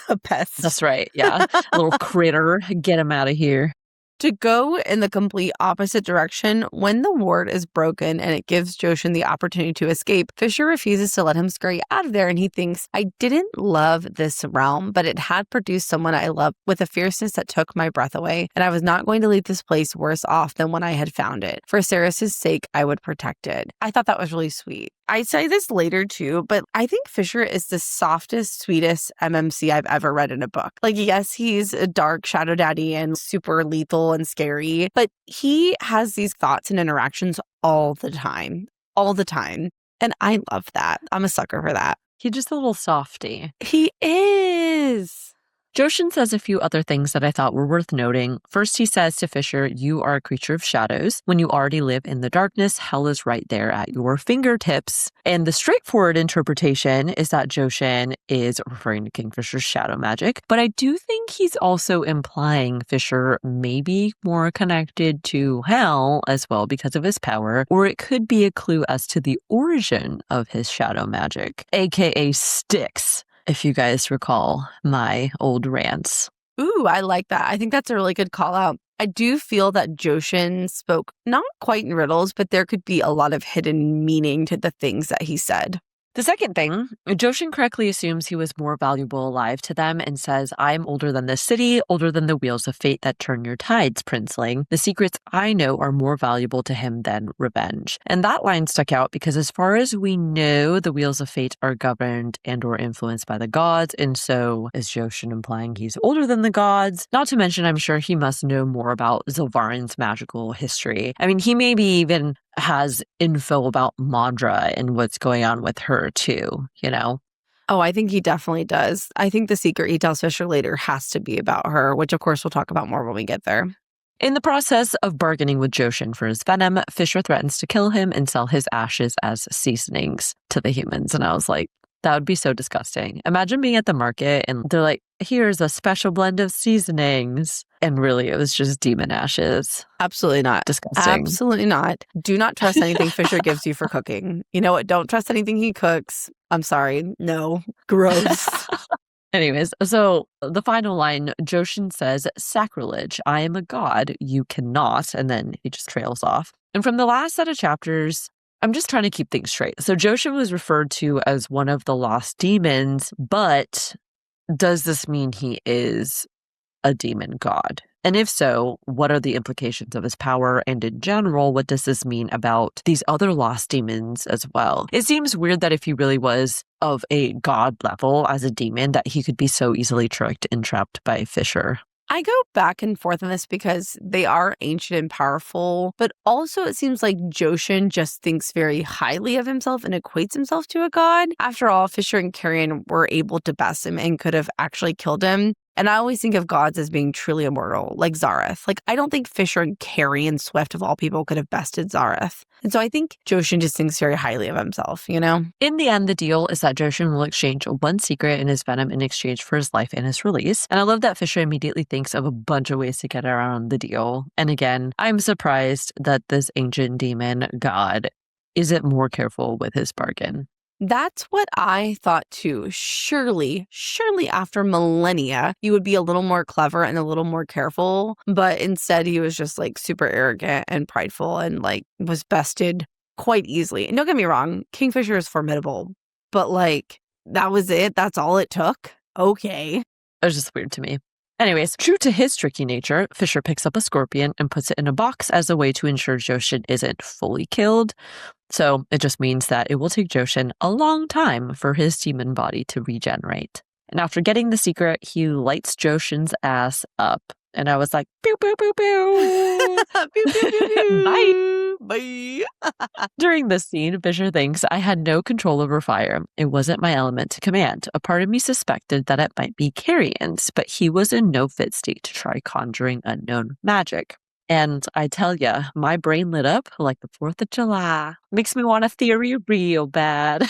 Speaker 2: a pest.
Speaker 1: That's right, yeah. A little critter. Get him out of here.
Speaker 2: To go in the complete opposite direction, when the ward is broken and it gives Joshin the opportunity to escape, Fisher refuses to let him scurry out of there, and he thinks, I didn't love this realm, but it had produced someone I loved with a fierceness that took my breath away, and I was not going to leave this place worse off than when I had found it. For Saris's sake, I would protect it. I thought that was really sweet. I'd say this later too, but I think Fisher is the softest, sweetest MMC I've ever read in a book. Like, yes, he's a dark shadow daddy and super lethal and scary, but he has these thoughts and interactions all the time. And I love that. I'm a sucker for that.
Speaker 1: He's just a little softy.
Speaker 2: He is.
Speaker 1: Joshin says a few other things that I thought were worth noting. First, he says to Fisher, you are a creature of shadows. When you already live in the darkness, hell is right there at your fingertips. And the straightforward interpretation is that Joshin is referring to Kingfisher's shadow magic. But I do think he's also implying Fisher may be more connected to hell as well because of his power, or it could be a clue as to the origin of his shadow magic, aka Styx, if you guys recall my old rants.
Speaker 2: Ooh, I like that. I think that's a really good call out. I do feel that Joshin spoke not quite in riddles, but there could be a lot of hidden meaning to the things that he said.
Speaker 1: The second thing, Joshin correctly assumes he was more valuable alive to them and says, I'm older than this city, older than the wheels of fate that turn your tides, princeling. The secrets I know are more valuable to him than revenge. And that line stuck out because as far as we know, the wheels of fate are governed and or influenced by the gods. And so is Joshin implying he's older than the gods? Not to mention, I'm sure he must know more about Zilvarin's magical history. I mean, he maybe even has info about Mandra and what's going on with her too,
Speaker 2: Oh, I think he definitely does. I think the secret he tells Fisher later has to be about her, which of course we'll talk about more when we get there.
Speaker 1: In the process of bargaining with Joshin for his venom, Fisher threatens to kill him and sell his ashes as seasonings to the humans. And I was like, that would be so disgusting. Imagine being at the market and they're like, here's a special blend of seasonings. And really, it was just demon ashes.
Speaker 2: Absolutely not.
Speaker 1: Disgusting.
Speaker 2: Absolutely not. Do not trust anything Fisher gives you for cooking. You know what? Don't trust anything he cooks. I'm sorry. No. Gross.
Speaker 1: Anyways, so the final line, Joshin says, sacrilege, I am a god, you cannot. And then he just trails off. And from the last set of chapters, I'm just trying to keep things straight. So Joshin was referred to as one of the lost demons, but does this mean he is a demon god? And if so, what are the implications of his power? And in general, what does this mean about these other lost demons as well? It seems weird that if he really was of a god level as a demon, that he could be so easily tricked and trapped by Fisher.
Speaker 2: I go back and forth on this because they are ancient and powerful, but also it seems like Joshin just thinks very highly of himself and equates himself to a god. After all, Fisher and Carrion were able to best him and could have actually killed him. And I always think of gods as being truly immortal, like Zareth. Like, I don't think Fisher and Carrion Swift, of all people, could have bested Zareth. And so I think Joshin just thinks very highly of himself,
Speaker 1: In the end, the deal is that Joshin will exchange one secret in his venom in exchange for his life and his release. And I love that Fisher immediately thinks of a bunch of ways to get around the deal. And again, I'm surprised that this ancient demon god isn't more careful with his bargain.
Speaker 2: That's what I thought too. Surely after millennia, you would be a little more clever and a little more careful. But instead, he was just like super arrogant and prideful and like was bested quite easily. And don't get me wrong, Kingfisher is formidable, but like that was it. That's all it took. Okay.
Speaker 1: It was just weird to me. Anyways, true to his tricky nature, Fisher picks up a scorpion and puts it in a box as a way to ensure Joshin isn't fully killed. So it just means that it will take Joshin a long time for his demon body to regenerate. And after getting the secret, he lights Joshin's ass up. And I was like, pew, pew, pew, pew.
Speaker 2: Pew, pew, pew, pew.
Speaker 1: Bye.
Speaker 2: Bye.
Speaker 1: During this scene, Fisher thinks, I had no control over fire. It wasn't my element to command. A part of me suspected that it might be Carrion's, but he was in no fit state to try conjuring unknown magic. And I tell ya, my brain lit up like the 4th of July. Makes me want a theory real bad.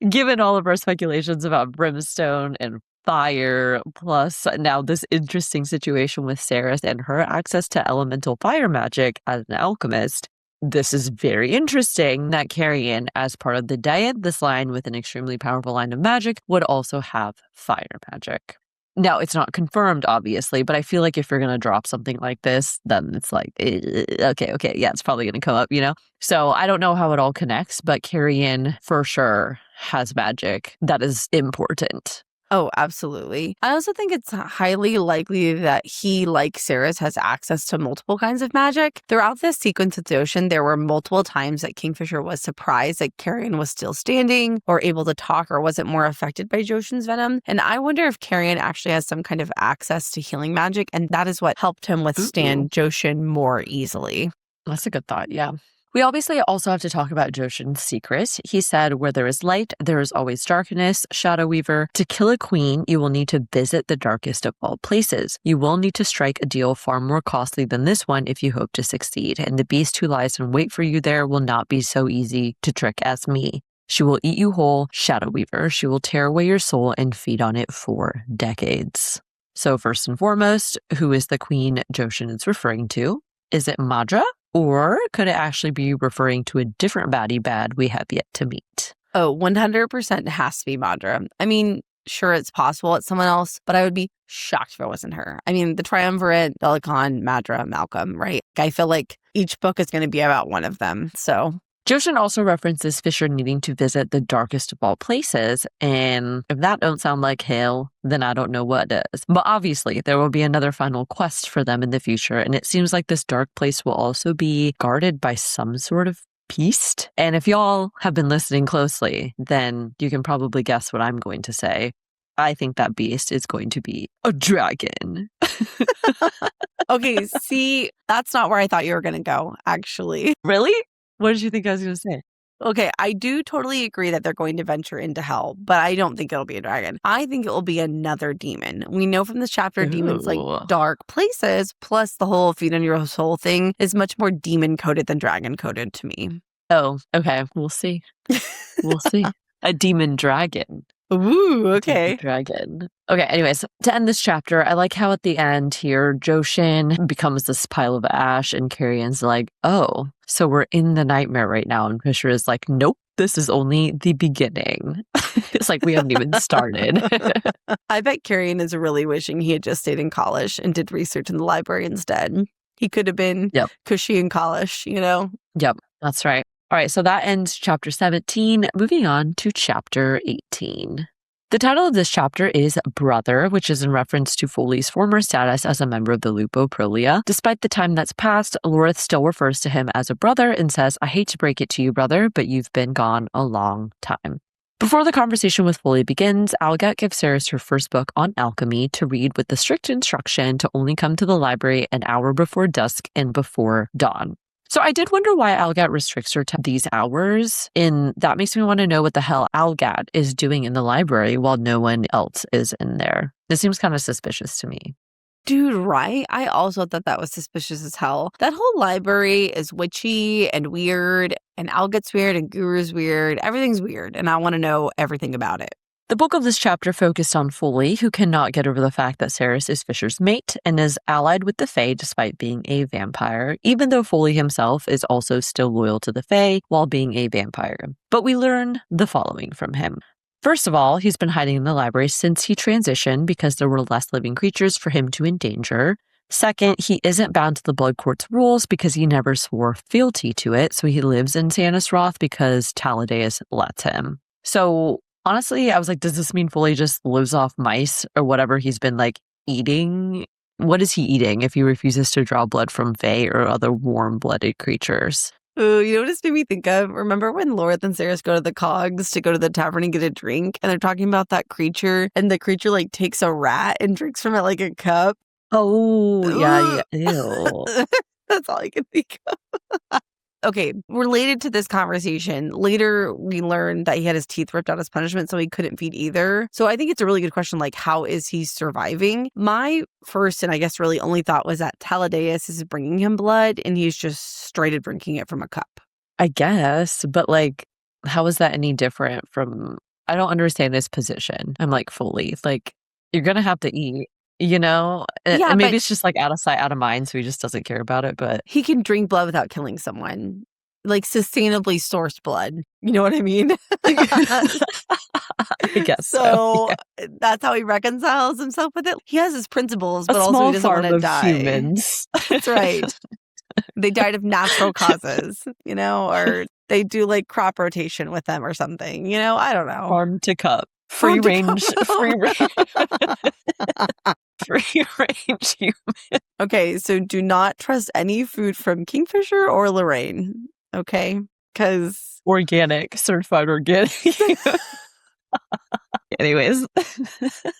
Speaker 1: Given all of our speculations about Brimstone and fire, plus now this interesting situation with Sarah and her access to elemental fire magic as an alchemist, this is very interesting that Carrion, as part of the diet, this line with an extremely powerful line of magic, would also have fire magic. Now, it's not confirmed, obviously, but I feel like if you're going to drop something like this, then it's like, okay, yeah, it's probably going to come up, you know? So I don't know how it all connects, but Carrion for sure has magic that is important.
Speaker 2: Oh, absolutely. I also think it's highly likely that he, like Sarah's, has access to multiple kinds of magic. Throughout this sequence with Joshin, there were multiple times that Kingfisher was surprised that Carrion was still standing or able to talk or wasn't more affected by Joshin's venom. And I wonder if Carrion actually has some kind of access to healing magic, and that is what helped him withstand Joshin more easily.
Speaker 1: That's a good thought, yeah. We obviously also have to talk about Joshin's secret. He said, where there is light, there is always darkness. Shadow Weaver, to kill a queen, you will need to visit the darkest of all places. You will need to strike a deal far more costly than this one if you hope to succeed. And the beast who lies in wait for you there will not be so easy to trick as me. She will eat you whole, Shadow Weaver. She will tear away your soul and feed on it for decades. So first and foremost, who is the queen Joshin is referring to? Is it Madra? Or could it actually be referring to a different baddie bad we have yet to meet?
Speaker 2: Oh, 100% has to be Madra. I mean, sure, it's possible it's someone else, but I would be shocked if it wasn't her. I mean, the triumvirate, Belicon, Madra, Malcolm, right? I feel like each book is going to be about one of them, so...
Speaker 1: Joshin also references Fisher needing to visit the darkest of all places, and if that don't sound like hell, then I don't know what does. But obviously, there will be another final quest for them in the future, and it seems like this dark place will also be guarded by some sort of beast. And if y'all have been listening closely, then you can probably guess what I'm going to say. I think that beast is going to be a dragon.
Speaker 2: Okay, see, that's not where I thought you were going to go, actually.
Speaker 1: Really? What did you think I was going to say?
Speaker 2: Okay, I do totally agree that they're going to venture into hell, but I don't think it'll be a dragon. I think it will be another demon. We know from this chapter, demons like dark places, plus the whole feed on your soul thing is much more demon-coded than dragon-coded to me.
Speaker 1: Oh, okay. We'll see. We'll see. A demon dragon.
Speaker 2: Ooh, okay.
Speaker 1: Dragon. Okay, anyways, to end this chapter, I like how at the end here, Joshin becomes this pile of ash and Carrion's like, oh, so we're in the nightmare right now. And Fisher is like, nope, this is only the beginning. It's like we haven't even started.
Speaker 2: I bet Carrion is really wishing he had just stayed in college and did research in the library instead. He could have been cushy in college, you know?
Speaker 1: Yep, that's right. All right, so that ends chapter 17. Moving on to chapter 18. The title of this chapter is Brother, which is in reference to Foley's former status as a member of the Lupo Prolia. Despite the time that's passed, Lorith still refers to him as a brother and says, I hate to break it to you, brother, but you've been gone a long time. Before the conversation with Foley begins, Algat gives Ceres her first book on alchemy to read with the strict instruction to only come to the library an hour before dusk and before dawn. So I did wonder why Algat restricts her to these hours, and that makes me want to know what the hell Algat is doing in the library while no one else is in there. This seems kind of suspicious to me.
Speaker 2: Dude, right? I also thought that was suspicious as hell. That whole library is witchy and weird, and Algat's weird and Guru's weird. Everything's weird, and I want to know everything about it.
Speaker 1: The bulk of this chapter focused on Foley, who cannot get over the fact that Ceres is Fisher's mate and is allied with the Fae despite being a vampire, even though Foley himself is also still loyal to the Fae while being a vampire. But we learn the following from him. First of all, he's been hiding in the library since he transitioned because there were less living creatures for him to endanger. Second, he isn't bound to the Blood Court's rules because he never swore fealty to it, so he lives in Sanisroth because Taladeus lets him. So honestly, I was like, does this mean Foley just lives off mice or whatever he's been like eating? What is he eating if he refuses to draw blood from Fae or other warm-blooded creatures?
Speaker 2: Ooh, you know what this made me think of? Remember when Lorith and Ceres go to the Cogs to go to the tavern and get a drink? And they're talking about that creature, and the creature like takes a rat and drinks from it like a cup.
Speaker 1: Oh, yeah. Ew.
Speaker 2: That's all I can think of. Okay, related to this conversation, later we learned that he had his teeth ripped out as punishment, so he couldn't feed either. So I think it's a really good question, like, how is he surviving? My first and I guess really only thought was that Taladeus is bringing him blood and he's just straight up drinking it from a cup.
Speaker 1: I guess, but like, how is that any different from, I don't understand his position. I'm like, fully, like, you're going to have to eat.
Speaker 2: Yeah,
Speaker 1: And maybe
Speaker 2: but
Speaker 1: it's just like out of sight, out of mind, so he just doesn't care about it. But
Speaker 2: he can drink blood without killing someone. Like sustainably sourced blood. You know what I mean?
Speaker 1: I guess so. Yeah.
Speaker 2: That's how he reconciles himself with it. He has his principles,
Speaker 1: A
Speaker 2: but also
Speaker 1: small
Speaker 2: he doesn't want
Speaker 1: farm
Speaker 2: to
Speaker 1: of
Speaker 2: die.
Speaker 1: humans.
Speaker 2: That's right. They died of natural causes, or they do like crop rotation with them or something. I don't know.
Speaker 1: Farm to cup. Free range human.
Speaker 2: Okay, so do not trust any food from Kingfisher or Lorraine. Okay, because
Speaker 1: organic, certified organic. Anyways.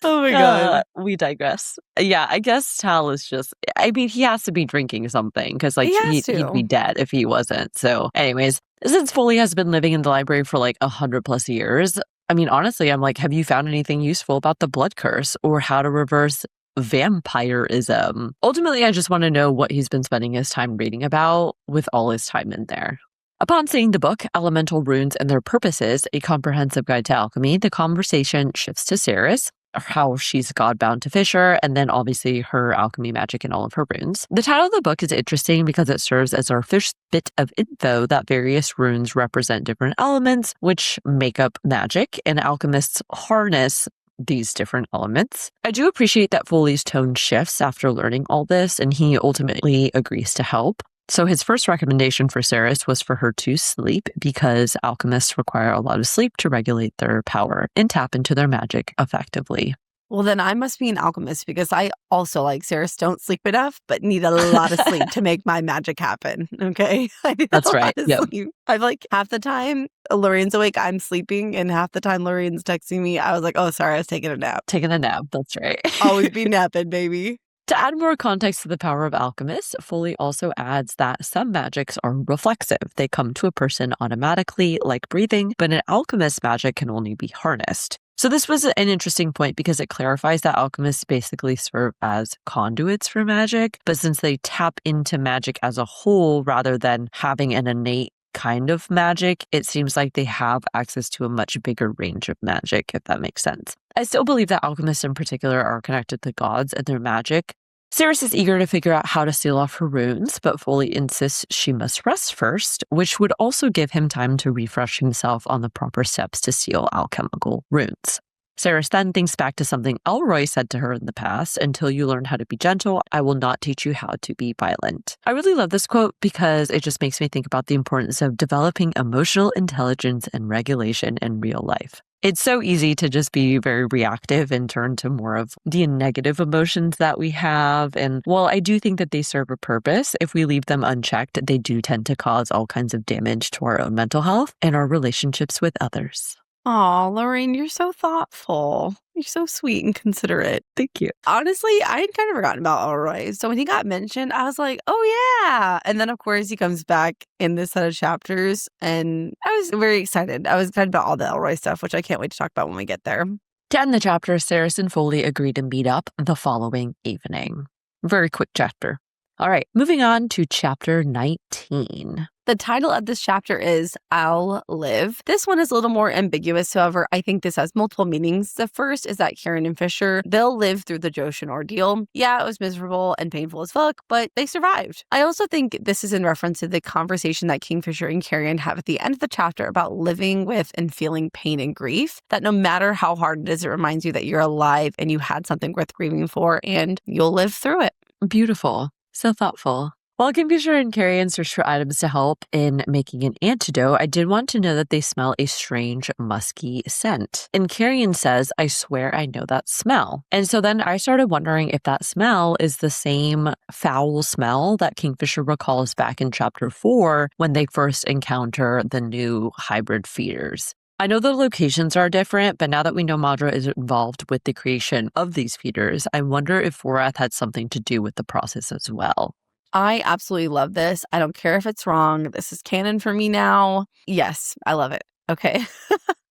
Speaker 2: Oh my God.
Speaker 1: We digress. Yeah, I guess Tal is just, I mean, he has to be drinking something because like he'd be dead if he wasn't. So anyways, since Foley has been living in the library for like 100+ years, I mean, honestly, I'm like, have you found anything useful about the blood curse or how to reverse vampirism? Ultimately, I just want to know what he's been spending his time reading about with all his time in there. Upon seeing the book, Elemental Runes and Their Purposes, A Comprehensive Guide to Alchemy, the conversation shifts to Ceres, how she's godbound to Fisher, and then obviously her alchemy magic and all of her runes. The title of the book is interesting because it serves as our first bit of info that various runes represent different elements which make up magic, and alchemists harness these different elements. I do appreciate that Foley's tone shifts after learning all this, and he ultimately agrees to help. So his first recommendation for Ceres was for her to sleep because alchemists require a lot of sleep to regulate their power and tap into their magic effectively.
Speaker 2: Well, then I must be an alchemist because I also, like Ceres, don't sleep enough, but need a lot of sleep to make my magic happen. Okay? I need
Speaker 1: That's right. Yep.
Speaker 2: Sleep. I've like half the time Lorraine's awake, I'm sleeping, and half the time Lorraine's texting me, I was like, oh, sorry, I was taking a nap.
Speaker 1: Taking a nap. That's right.
Speaker 2: Always be napping, baby.
Speaker 1: To add more context to the power of alchemists, Foley also adds that some magics are reflexive. They come to a person automatically, like breathing, but an alchemist's magic can only be harnessed. So this was an interesting point because it clarifies that alchemists basically serve as conduits for magic, but since they tap into magic as a whole rather than having an innate kind of magic, it seems like they have access to a much bigger range of magic, if that makes sense. I still believe that alchemists in particular are connected to gods and their magic. Ceres is eager to figure out how to seal off her runes, but Foley insists she must rest first, which would also give him time to refresh himself on the proper steps to seal alchemical runes. Ceres then thinks back to something Elroy said to her in the past, "Until you learn how to be gentle, I will not teach you how to be violent." I really love this quote because it just makes me think about the importance of developing emotional intelligence and regulation in real life. It's so easy to just be very reactive and turn to more of the negative emotions that we have. And while I do think that they serve a purpose, if we leave them unchecked, they do tend to cause all kinds of damage to our own mental health and our relationships with others.
Speaker 2: Aw, Lorraine, you're so thoughtful. You're so sweet and considerate.
Speaker 1: Thank you.
Speaker 2: Honestly, I had kind of forgotten about Elroy. So when he got mentioned, I was like, oh yeah. And then of course he comes back in this set of chapters and I was very excited. I was excited about all the Elroy stuff, which I can't wait to talk about when we get there.
Speaker 1: To end the chapter, Ceres and Foley agree to meet up the following evening. Very quick chapter. All right, moving on to chapter 19.
Speaker 2: The title of this chapter is I'll Live. This one is a little more ambiguous. However, I think this has multiple meanings. The first is that Carrion and Fisher, they'll live through the Joshin ordeal. Yeah, it was miserable and painful as fuck, but they survived. I also think this is in reference to the conversation that Kingfisher and Carrion have at the end of the chapter about living with and feeling pain and grief, that no matter how hard it is, it reminds you that you're alive and you had something worth grieving for and you'll live through it.
Speaker 1: Beautiful. So thoughtful. While Kingfisher and Carrion search for items to help in making an antidote, I did want to know that they smell a strange, musky scent. And Carrion says, "I swear I know that smell." And so then I started wondering if that smell is the same foul smell that Kingfisher recalls back in chapter 4 when they first encounter the new hybrid feeders. I know the locations are different, but now that we know Madra is involved with the creation of these feeders, I wonder if Vorath had something to do with the process as well.
Speaker 2: I absolutely love this. I don't care if it's wrong. This is canon for me now. Yes, I love it. Okay.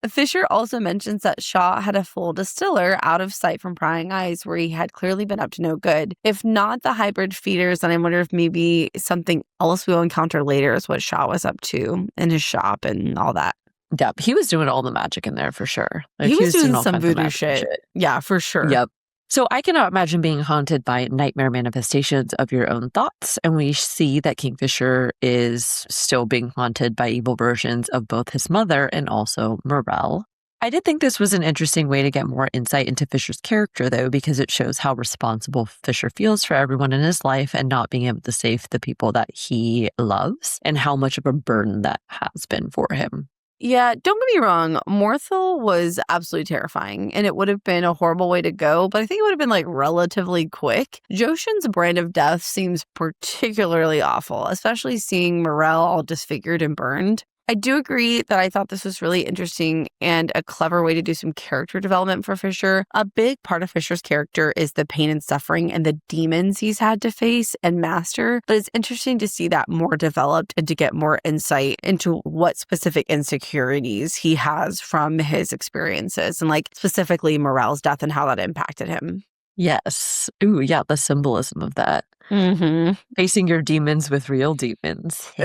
Speaker 2: Fisher also mentions that Shaw had a full distiller out of sight from prying eyes where he had clearly been up to no good. If not the hybrid feeders, then I wonder if maybe something else we'll encounter later is what Shaw was up to in his shop and all that.
Speaker 1: Yep, he was doing all the magic in there for sure.
Speaker 2: He was doing
Speaker 1: all
Speaker 2: some
Speaker 1: kinds of
Speaker 2: voodoo
Speaker 1: magic and
Speaker 2: shit. Yeah, for sure.
Speaker 1: Yep. So I cannot imagine being haunted by nightmare manifestations of your own thoughts. And we see that Kingfisher is still being haunted by evil versions of both his mother and also Morel. I did think this was an interesting way to get more insight into Fisher's character, though, because it shows how responsible Fisher feels for everyone in his life and not being able to save the people that he loves, and how much of a burden that has been for him.
Speaker 2: Yeah, don't get me wrong. Morthel was absolutely terrifying, and it would have been a horrible way to go, but I think it would have been like relatively quick. Joshin's brand of death seems particularly awful, especially seeing Morel all disfigured and burned. I do agree that I thought this was really interesting and a clever way to do some character development for Fisher. A big part of Fisher's character is the pain and suffering and the demons he's had to face and master. But it's interesting to see that more developed and to get more insight into what specific insecurities he has from his experiences and like specifically Morel's death and how that impacted him.
Speaker 1: Yes. Ooh, yeah, the symbolism of that.
Speaker 2: Mm-hmm.
Speaker 1: Facing your demons with real demons. In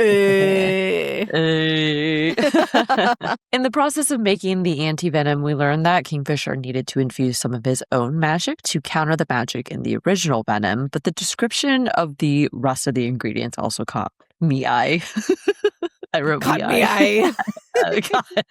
Speaker 1: the process of making the anti-venom, we learned that Kingfisher needed to infuse some of his own magic to counter the magic in the original venom, but the description of the rest of the ingredients also caught me eye. I wrote
Speaker 2: Caught
Speaker 1: me eye.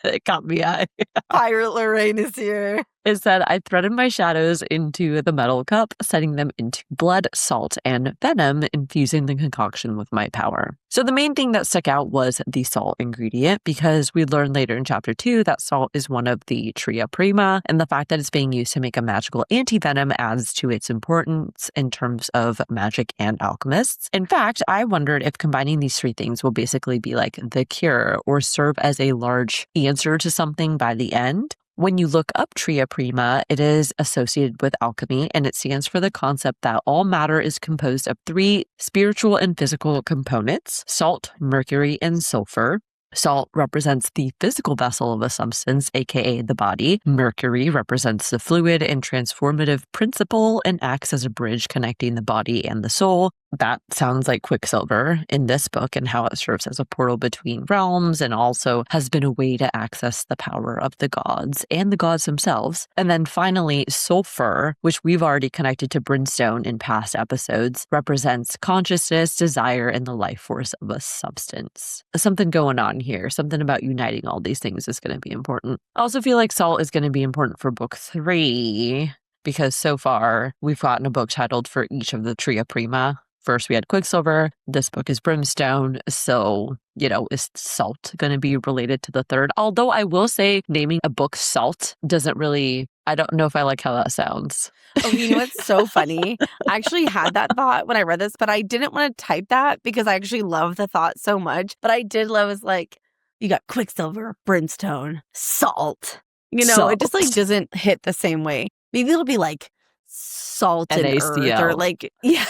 Speaker 1: It caught me eye.
Speaker 2: Pirate Lorraine is here.
Speaker 1: It said, I threaded my shadows into the metal cup, setting them into blood, salt, and venom, infusing the concoction with my power. So the main thing that stuck out was the salt ingredient, because we learned later in chapter 2 that salt is one of the tria prima, and the fact that it's being used to make a magical anti-venom adds to its importance in terms of magic and alchemists. In fact, I wondered if combining these three things will basically be like the cure or serve as a large answer to something by the end. When you look up tria prima, it is associated with alchemy, and it stands for the concept that all matter is composed of three spiritual and physical components: salt, mercury, and sulfur. Salt represents the physical vessel of a substance, aka the body. Mercury represents the fluid and transformative principle and acts as a bridge connecting the body and the soul. That sounds like Quicksilver in this book and how it serves as a portal between realms and also has been a way to access the power of the gods and the gods themselves. And then finally, sulfur, which we've already connected to Brimstone in past episodes, represents consciousness, desire, and the life force of a substance. Something going on here. Something about uniting all these things is going to be important. I also feel like salt is going to be important for book 3 because so far we've gotten a book titled for each of the tria prima. First, we had Quicksilver. This book is Brimstone. So, is salt going to be related to the third? Although I will say naming a book Salt doesn't really, I don't know if I like how that sounds.
Speaker 2: Oh, you know what's so funny? I actually had that thought when I read this, but I didn't want to type that because I actually love the thought so much. But I did love is like, you got Quicksilver, Brimstone, Salt.
Speaker 1: Salt.
Speaker 2: It just like doesn't hit the same way. Maybe it'll be like salt and earth or like, yeah.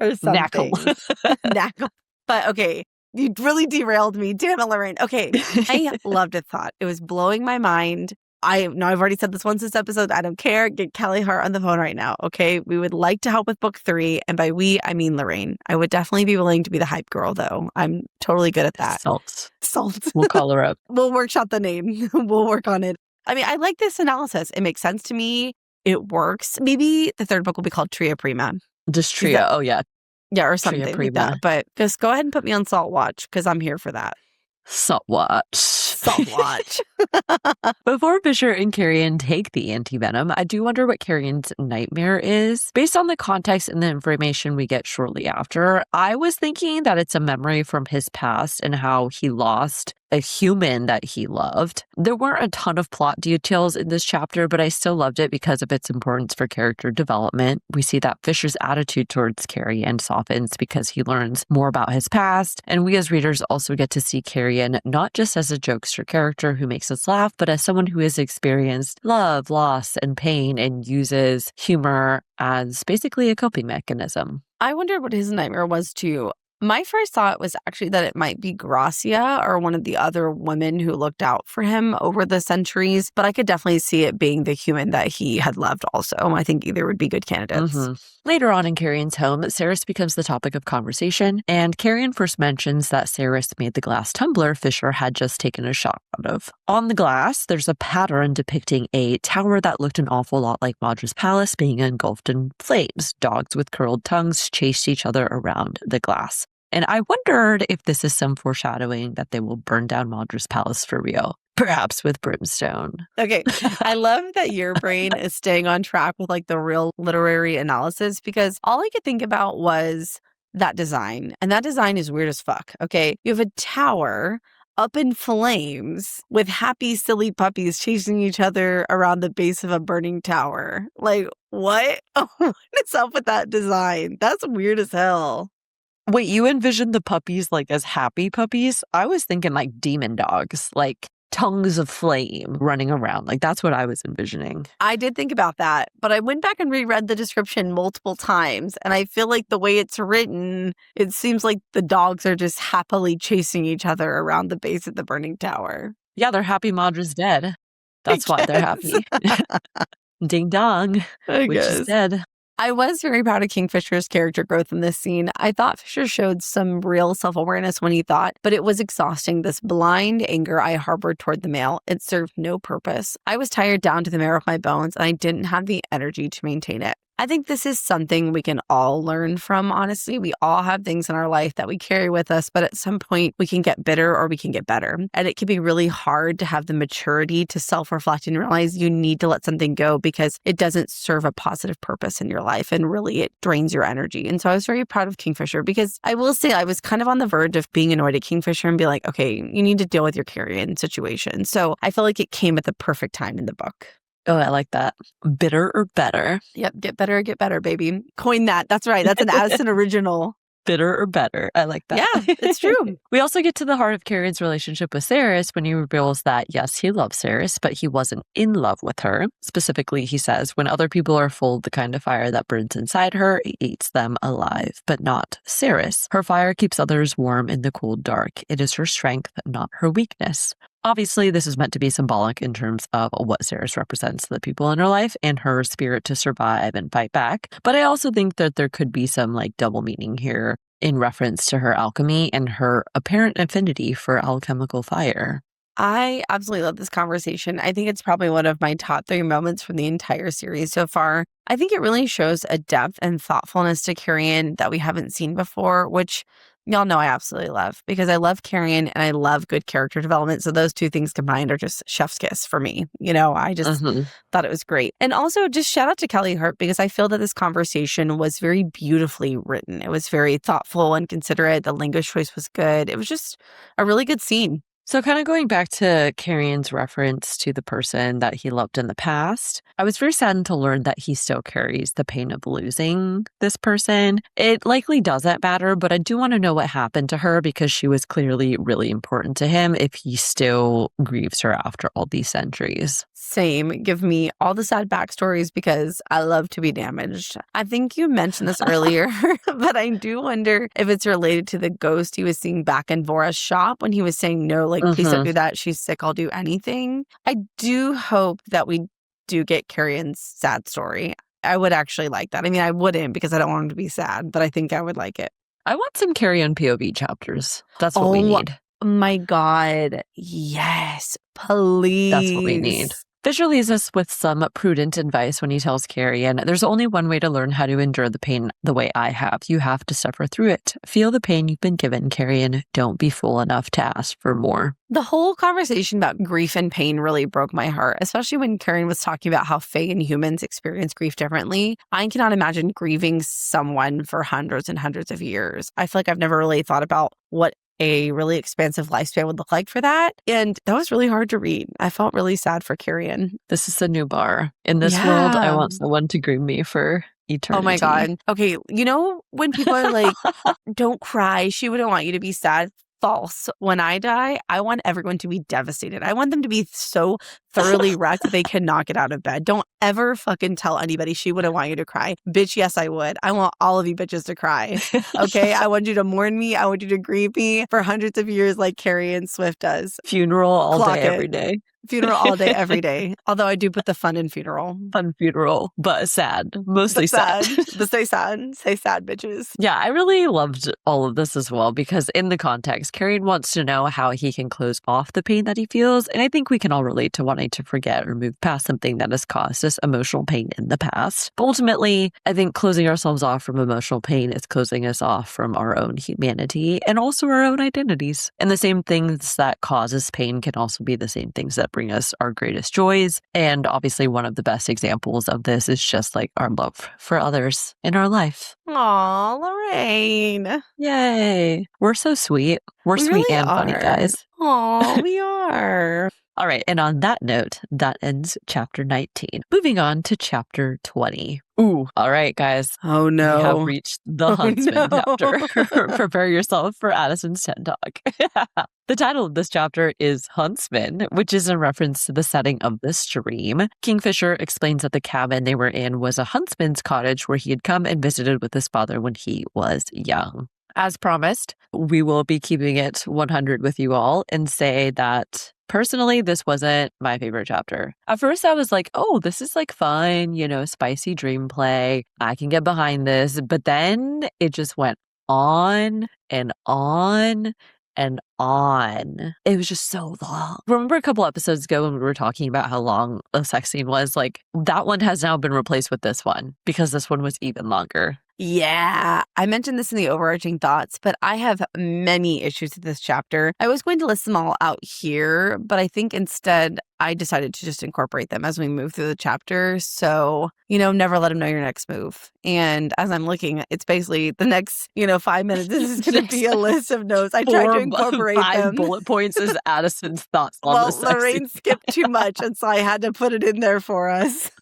Speaker 2: Or something. Knackle. But okay, you really derailed me. Damn it, Lorraine. Okay, I loved the thought. It was blowing my mind. I've already said this once this episode. I don't care. Get Callie Hart on the phone right now. Okay. We would like to help with book 3. And by we, I mean Lorraine. I would definitely be willing to be the hype girl, though. I'm totally good at that.
Speaker 1: Salt.
Speaker 2: We'll
Speaker 1: call her up.
Speaker 2: We'll workshop the name. We'll work on it. I mean, I like this analysis. It makes sense to me. It works. Maybe the third book will be called Tria Prima.
Speaker 1: Just Tria. Oh, yeah.
Speaker 2: Yeah, or something like that. But just go ahead and put me on Salt Watch because I'm here for that.
Speaker 1: Salt Watch.
Speaker 2: Salt Watch.
Speaker 1: Before Fisher and Carrion take the anti-venom, I do wonder what Carrion's nightmare is. Based on the context and the information we get shortly after, I was thinking that it's a memory from his past and how he lost a human that he loved. There weren't a ton of plot details in this chapter, but I still loved it because of its importance for character development. We see that Fisher's attitude towards Carrion softens because he learns more about his past, and we as readers also get to see Carrion not just as a jokester character who makes us laugh, but as someone who has experienced love, loss, and pain and uses humor as basically a coping mechanism.
Speaker 2: I wondered what his nightmare was too. My first thought was actually that it might be Gracia or one of the other women who looked out for him over the centuries, but I could definitely see it being the human that he had loved also. I think either would be good candidates.
Speaker 1: Later on in Carrion's home, Ceres becomes the topic of conversation, and Carrion first mentions that Ceres made the glass tumbler Fisher had just taken a shot out of. On the glass, there's a pattern depicting a tower that looked an awful lot like Maudra's palace being engulfed in flames. Dogs with curled tongues chased each other around the glass. And I wondered if this is some foreshadowing that they will burn down Maudra's palace for real, perhaps with Brimstone.
Speaker 2: Okay. I love that your brain is staying on track with like the real literary analysis, because all I could think about was that design. And that design is weird as fuck. Okay. You have a tower up in flames with happy, silly puppies chasing each other around the base of a burning tower. Like, what? What is up with that design? That's weird as hell.
Speaker 1: Wait, you envisioned the puppies like as happy puppies? I was thinking like demon dogs, like tongues of flame running around. Like that's what I was envisioning.
Speaker 2: I did think about that, but I went back and reread the description multiple times, and I feel like the way it's written, it seems like the dogs are just happily chasing each other around the base of the burning tower.
Speaker 1: Yeah, they're happy Maudra's dead. That's why they're happy. Ding dong, which is dead.
Speaker 2: I was very proud of Kingfisher's character growth in this scene. I thought Fisher showed some real self-awareness when he thought, but it was exhausting. This blind anger I harbored toward the male, it served no purpose. I was tired down to the marrow of my bones, and I didn't have the energy to maintain it. I think this is something we can all learn from, honestly. We all have things in our life that we carry with us, but at some point we can get bitter or we can get better. And it can be really hard to have the maturity to self-reflect and realize you need to let something go because it doesn't serve a positive purpose in your life, and really it drains your energy. And so I was very proud of Kingfisher, because I will say I was kind of on the verge of being annoyed at Kingfisher and be like, okay, you need to deal with your Carrion situation. So I feel like it came at the perfect time in the book.
Speaker 1: Oh, I like that. Bitter or better.
Speaker 2: Yep. Get better, baby. Coin that. That's right. That's an Addison original.
Speaker 1: Bitter or better. I like that.
Speaker 2: Yeah, it's true.
Speaker 1: We also get to the heart of Carrion's relationship with Ceres when he reveals that, yes, he loves Ceres, but he wasn't in love with her. Specifically, he says, when other people are full of the kind of fire that burns inside her, it eats them alive, but not Ceres. Her fire keeps others warm in the cold dark. It is her strength, not her weakness. Obviously, this is meant to be symbolic in terms of what Ceres represents to the people in her life and her spirit to survive and fight back. But I also think that there could be some like double meaning here in reference to her alchemy and her apparent affinity for alchemical fire.
Speaker 2: I absolutely love this conversation. I think it's probably one of my top 3 moments from the entire series so far. I think it really shows a depth and thoughtfulness to Carrion that we haven't seen before, which y'all know I absolutely love, because I love Carrion and I love good character development. So those two things combined are just chef's kiss for me. You know, I just thought it was great. And also just shout out to Callie Hart, because I feel that this conversation was very beautifully written. It was very thoughtful and considerate. The language choice was good. It was just a really good scene.
Speaker 1: So kind of going back to Carrion's reference to the person that he loved in the past, I was very saddened to learn that he still carries the pain of losing this person. It likely doesn't matter, but I do want to know what happened to her, because she was clearly really important to him if he still grieves her after all these centuries.
Speaker 2: Same. Give me all the sad backstories, because I love to be damaged. I think you mentioned this earlier, but I do wonder if it's related to the ghost he was seeing back in Vora's shop when he was saying, no, like, please don't do that. She's sick. I'll do anything. I do hope that we do get Carrion's sad story. I would actually like that. I mean, I wouldn't, because I don't want him to be sad, but I think I would like it.
Speaker 1: I want some Carrion POV chapters. That's what we need.
Speaker 2: My God. Yes, please.
Speaker 1: That's what we need. Fisher leaves us with some prudent advice when he tells Carrion, there's only one way to learn how to endure the pain the way I have. You have to suffer through it. Feel the pain you've been given, Carrion. Don't be fool enough to ask for more.
Speaker 2: The whole conversation about grief and pain really broke my heart, especially when Carrion was talking about how Fae and humans experience grief differently. I cannot imagine grieving someone for hundreds and hundreds of years. I feel like I've never really thought about what a really expansive lifespan would look like for that. And that was really hard to read. I felt really sad for Carrion.
Speaker 1: This is a new bar. In this world, I want someone to groom me for eternity.
Speaker 2: Oh my God. Okay. You know, when people are like, don't cry, she wouldn't want you to be sad. False. When I die, I want everyone to be devastated. I want them to be so thoroughly wrecked that they cannot get out of bed. Don't ever fucking tell anybody she wouldn't want you to cry. Bitch, yes, I would. I want all of you bitches to cry. Okay? I want you to mourn me. I want you to grieve me for hundreds of years like Carrion Swift does.
Speaker 1: Funeral all day, every day.
Speaker 2: Funeral all day, every day. Although I do put the fun in funeral.
Speaker 1: Fun funeral, but sad. Mostly sad.
Speaker 2: But stay sad. Stay sad, bitches.
Speaker 1: Yeah, I really loved all of this as well because in the context, Carrion wants to know how he can close off the pain that he feels. And I think we can all relate to wanting to forget or move past something that has caused us emotional pain in the past. But ultimately, I think closing ourselves off from emotional pain is closing us off from our own humanity and also our own identities. And the same things that cause us pain can also be the same things that bring us our greatest joys. And obviously, one of the best examples of this is just like our love for others in our life.
Speaker 2: Aw, Lorraine.
Speaker 1: Yay. We're so sweet. We're
Speaker 2: We
Speaker 1: sweet
Speaker 2: really
Speaker 1: and funny,
Speaker 2: are.
Speaker 1: guys.
Speaker 2: Aw, we are.
Speaker 1: All right. And on that note, that ends chapter 19. Moving on to chapter 20. Ooh. All right, guys.
Speaker 2: Oh, no.
Speaker 1: We have reached the Huntsman chapter. Prepare yourself for Addison's TED Talk. The title of this chapter is Huntsman, which is in reference to the setting of the stream. Kingfisher explains that the cabin they were in was a huntsman's cottage where he had come and visited with his father when he was young. As promised, we will be keeping it 100 with you all and say that personally, this wasn't my favorite chapter. At first, I was like, oh, this is like fun, spicy dream play. I can get behind this. But then it just went on and on and on. It was just so long. Remember a couple episodes ago when we were talking about how long a sex scene was? Like, that one has now been replaced with this one because this one was even longer.
Speaker 2: Yeah, I mentioned this in the overarching thoughts, but I have many issues with this chapter. I was going to list them all out here, but I think instead I decided to just incorporate them as we move through the chapter. So, never let them know your next move. And as I'm looking, it's basically the next, 5 minutes. This is going to be a list of notes. I tried to incorporate
Speaker 1: 5 bullet points as Addison's thoughts on the sex
Speaker 2: Lorraine skipped too much, and so I had to put it in there for us.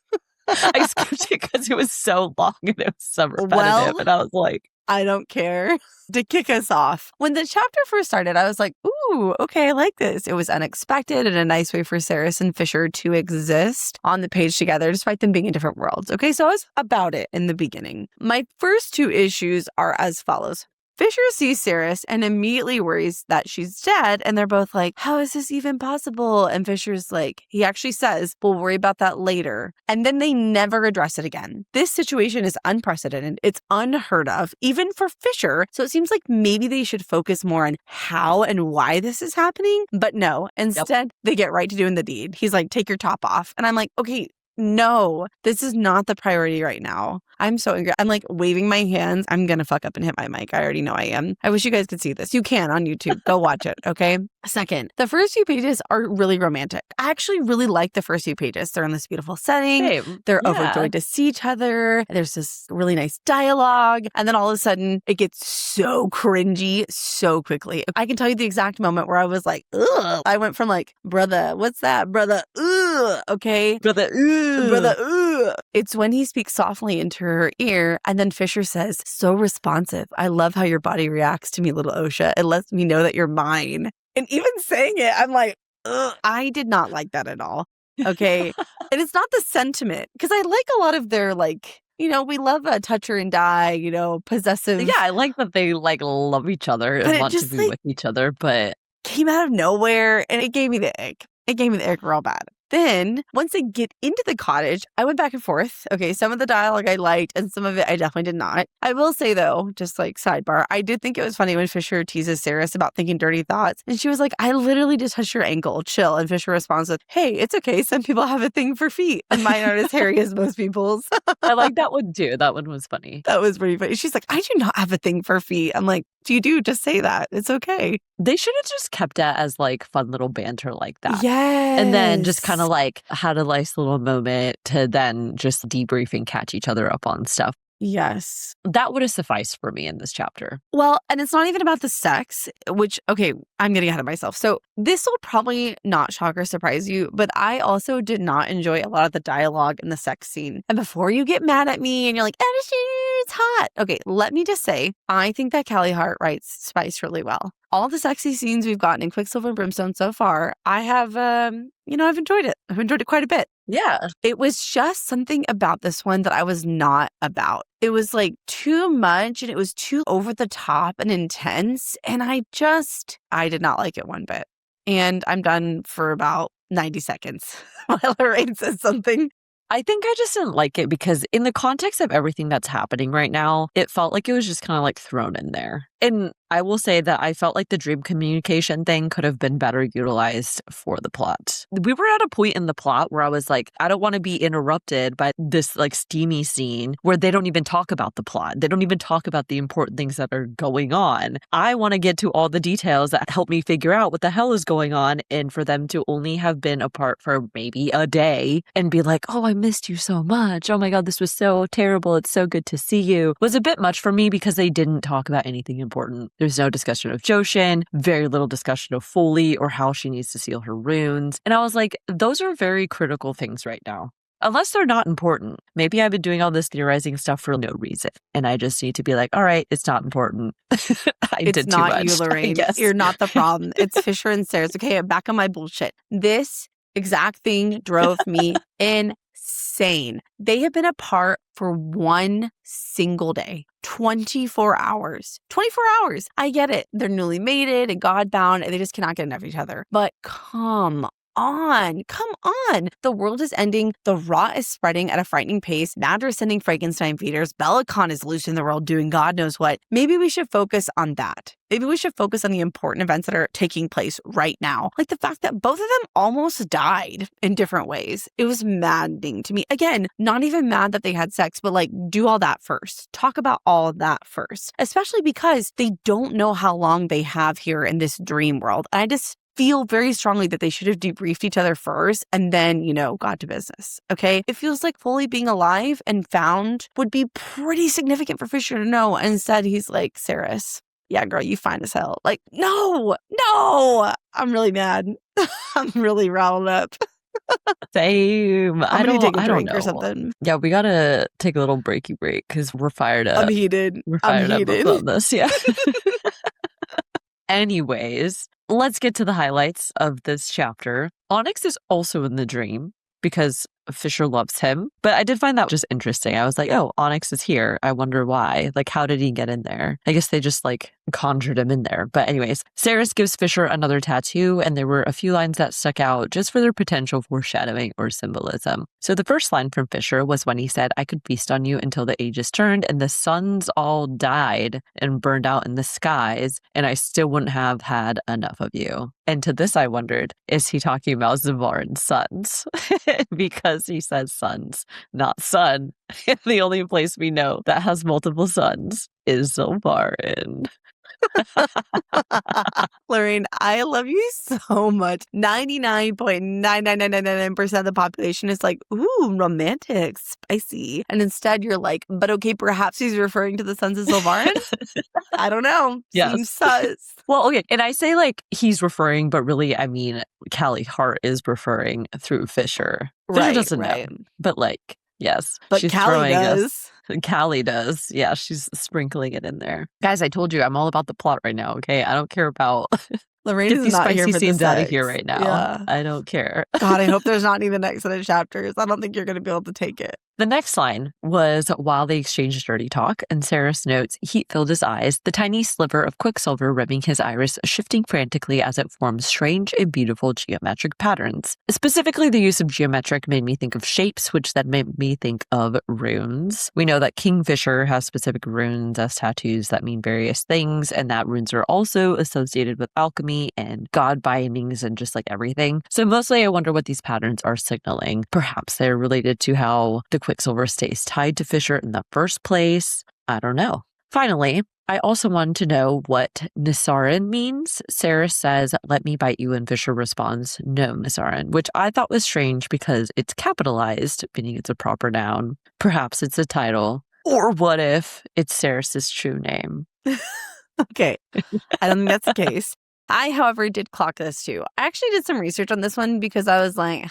Speaker 1: I skipped it because it was so long and it was so repetitive. And I was like,
Speaker 2: I don't care. To kick us off, when the chapter first started, I was like, ooh, okay, I like this. It was unexpected and a nice way for Saris and Fisher to exist on the page together, despite them being in different worlds. Okay, so I was about it in the beginning. My first two issues are as follows. Fisher sees Saris and immediately worries that she's dead. And they're both like, how is this even possible? And Fisher's like, he actually says, we'll worry about that later. And then they never address it again. This situation is unprecedented. It's unheard of, even for Fisher. So it seems like maybe they should focus more on how and why this is happening. But no, instead, they get right to doing the deed. He's like, take your top off. And I'm like, okay, no, this is not the priority right now. I'm so angry. I'm like waving my hands. I'm going to fuck up and hit my mic. I already know I am. I wish you guys could see this. You can on YouTube. Go watch it. Okay. Second, the first few pages are really romantic. I actually really like the first few pages. They're in this beautiful setting.
Speaker 1: Same.
Speaker 2: They're overjoyed to see each other. There's this really nice dialogue. And then all of a sudden it gets so cringy so quickly. I can tell you the exact moment where I was like, ugh. I went from like, brother, what's that? Brother, ugh. Okay.
Speaker 1: Brother, ugh.
Speaker 2: Brother, ugh. It's when he speaks softly into her ear. And then Fisher says, so responsive. I love how your body reacts to me, little Osha. It lets me know that you're mine. And even saying it, I'm like, ugh. I did not like that at all. Okay. And it's not the sentiment, because I like a lot of their like, we love a touch her and die, possessive.
Speaker 1: Yeah, I like that they like love each other and want to be with each other, but
Speaker 2: came out of nowhere and it gave me the ick. It gave me the ick real bad. Then, once they get into the cottage, I went back and forth. Okay, some of the dialogue I liked, and some of it I definitely did not. I will say, though, just like sidebar, I did think it was funny when Fisher teases Saris about thinking dirty thoughts. And she was like, I literally just touched your ankle. Chill. And Fisher responds with, hey, it's okay. Some people have a thing for feet. And mine aren't as hairy as most people's.
Speaker 1: I like that one, too. That one was funny.
Speaker 2: That was pretty funny. She's like, I do not have a thing for feet. I'm like, you do, just say that. It's okay.
Speaker 1: They should have just kept it as like fun little banter like that.
Speaker 2: Yes.
Speaker 1: And then just kind of like had a nice little moment to then just debrief and catch each other up on stuff.
Speaker 2: Yes.
Speaker 1: That would have sufficed for me in this chapter.
Speaker 2: Well, and it's not even about the sex, which, okay, I'm getting ahead of myself. So this will probably not shock or surprise you, but I also did not enjoy a lot of the dialogue in the sex scene. And before you get mad at me and you're like, it's hot. Okay, let me just say, I think that Callie Hart writes Spice really well. All the sexy scenes we've gotten in Quicksilver and Brimstone so far, I have, I've enjoyed it. I've enjoyed it quite a bit.
Speaker 1: Yeah.
Speaker 2: It was just something about this one that I was not about. It was like too much and it was too over the top and intense. And I did not like it one bit. And I'm done for about 90 seconds while Lorraine says something.
Speaker 1: I think I just didn't like it because in the context of everything that's happening right now, it felt like it was just kind of like thrown in there. And I will say that I felt like the dream communication thing could have been better utilized for the plot. We were at a point in the plot where I was like, I don't want to be interrupted by this like steamy scene where they don't even talk about the plot. They don't even talk about the important things that are going on. I want to get to all the details that help me figure out what the hell is going on. And for them to only have been apart for maybe a day and be like, oh, I missed you so much. Oh my God, this was so terrible. It's so good to see you. Was a bit much for me because they didn't talk about anything important. There's no discussion of Joshin, very little discussion of Foley or how she needs to seal her runes. And I was like, those are very critical things right now. Unless they're not important. Maybe I've been doing all this theorizing stuff for no reason. And I just need to be like, all right, it's not important.
Speaker 2: It's not you, Lorraine.
Speaker 1: Yes.
Speaker 2: You're not the problem. It's Fisher and Sarah's. Okay, back on my bullshit. This exact thing drove me insane. They have been apart for one single day. 24 hours. 24 hours. I get it. They're newly mated and godbound and they just cannot get enough of each other. But come on. The world is ending. The rot is spreading at a frightening pace. Nadra is sending Frankenstein feeders. Bellicon is loose in the world doing God knows what. Maybe we should focus on that. Maybe we should focus on the important events that are taking place right now. Like the fact that both of them almost died in different ways. It was maddening to me. Again, not even mad that they had sex, but like do all that first. Talk about all of that first. Especially because they don't know how long they have here in this dream world. I just feel very strongly that they should have debriefed each other first and then, got to business. Okay. It feels like Foley being alive and found would be pretty significant for Fisher to know. And instead, he's like, Saris, yeah, girl, you fine as hell. Like, no, I'm really mad. I'm really riled up.
Speaker 1: Same.
Speaker 2: I don't take a
Speaker 1: I don't
Speaker 2: drink
Speaker 1: know.
Speaker 2: or something.
Speaker 1: Yeah, we gotta take a little breaky break because we're fired up.
Speaker 2: I'm heated.
Speaker 1: We're fired up
Speaker 2: heated.
Speaker 1: about this. Yeah. Anyways, let's get to the highlights of this chapter. Onyx is also in the dream because Fisher loves him. But I did find that just interesting. I was like, oh, Onyx is here. I wonder why. Like, how did he get in there? I guess they just conjured him in there. But anyways, Saris gives Fisher another tattoo, and there were a few lines that stuck out just for their potential foreshadowing or symbolism. So the first line from Fisher was when he said, I could feast on you until the ages turned and the suns all died and burned out in the skies, and I still wouldn't have had enough of you. And to this, I wondered, is he talking about Zavarin's sons? Because he says sons, not son. And the only place we know that has multiple sons is Zavarin.
Speaker 2: Lorraine, I love you so much. 99.99999% of the population is like, ooh, romantic, spicy. And instead you're like, but okay, perhaps he's referring to the sons of Zavarin? I don't know.
Speaker 1: Yes.
Speaker 2: Seems sus.
Speaker 1: Well, okay. And I say he's referring, but really, I mean, Callie Hart is referring through Fisher. Fisher doesn't know. But yes.
Speaker 2: But
Speaker 1: she's
Speaker 2: Callie does.
Speaker 1: Callie does. Yeah, she's sprinkling it in there. Guys, I told you I'm all about the plot right now, okay? I don't care about
Speaker 2: Lorraine
Speaker 1: get
Speaker 2: is
Speaker 1: these
Speaker 2: not
Speaker 1: spicy
Speaker 2: here for
Speaker 1: scenes
Speaker 2: the
Speaker 1: out of
Speaker 2: sex.
Speaker 1: here right now.
Speaker 2: Yeah.
Speaker 1: I don't care.
Speaker 2: God, I hope there's not even next set of chapters. I don't think you're going to be able to take it.
Speaker 1: The next line was while they exchanged dirty talk, and Saris notes heat filled his eyes, the tiny sliver of quicksilver rimming his iris, shifting frantically as it formed strange and beautiful geometric patterns. Specifically, the use of geometric made me think of shapes, which then made me think of runes. We know that Kingfisher has specific runes as tattoos that mean various things, and that runes are also associated with alchemy and god bindings and just everything. So mostly I wonder what these patterns are signaling. Perhaps they're related to how the Quicksilver stays tied to Fisher in the first place. I don't know. Finally, I also wanted to know what Nisarin means. Sarah says, let me bite you, and Fisher responds, no, Nisarin, which I thought was strange because it's capitalized, meaning it's a proper noun. Perhaps it's a title. Or what if it's Ceres's true name?
Speaker 2: Okay. I don't think that's the case. I, however, did clock this too. I actually did some research on this one because I was like,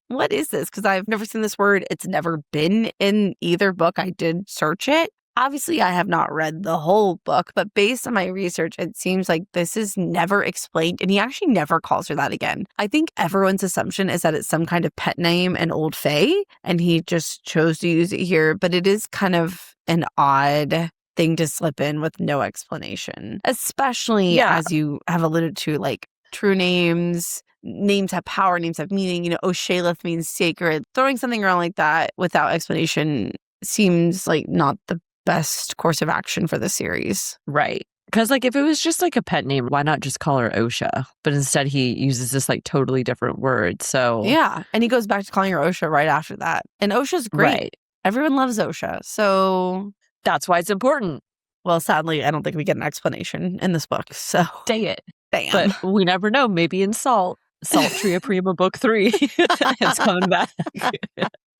Speaker 2: what is this? Because I've never seen this word. It's never been in either book. I did search it. Obviously, I have not read the whole book, but based on my research, it seems like this is never explained, and he actually never calls her that again. I think everyone's assumption is that it's some kind of pet name in Old Fae, and he just chose to use it here, but it is kind of an odd thing to slip in with no explanation, especially as you have alluded to, like true names. Names have power, names have meaning. You know, Oshaleth means sacred. Throwing something around like that without explanation seems like not the best course of action for the series.
Speaker 1: Right. Because like if it was just like a pet name, why not just call her Osha? But instead he uses this like totally different word. So
Speaker 2: yeah. And he goes back to calling her Osha right after that. And Osha's great.
Speaker 1: Right.
Speaker 2: Everyone loves Osha. So
Speaker 1: that's why it's important.
Speaker 2: Well, sadly, I don't think we get an explanation in this book. So
Speaker 1: dang it.
Speaker 2: Damn.
Speaker 1: But we never know. Maybe in Salt Tria Prima Book 3, it's coming back.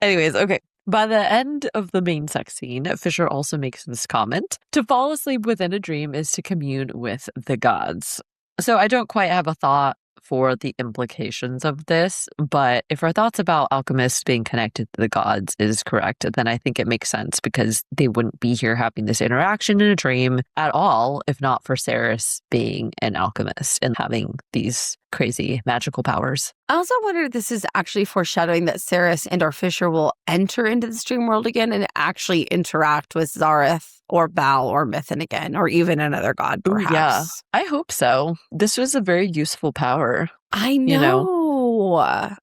Speaker 1: Anyways, okay. By the end of the main sex scene, Fisher also makes this comment: to fall asleep within a dream is to commune with the gods. So I don't quite have a thought for the implications of this, but if our thoughts about alchemists being connected to the gods is correct, then I think it makes sense, because they wouldn't be here having this interaction in a dream at all if not for Ceres being an alchemist and having these crazy magical powers.
Speaker 2: I also wonder if this is actually foreshadowing that Ceres and or Fisher will enter into the dream world again and actually interact with Zareth or Baal or Mython again, or even another god, perhaps.
Speaker 1: Ooh, yeah, I hope so. This was a very useful power.
Speaker 2: I know.
Speaker 1: You know?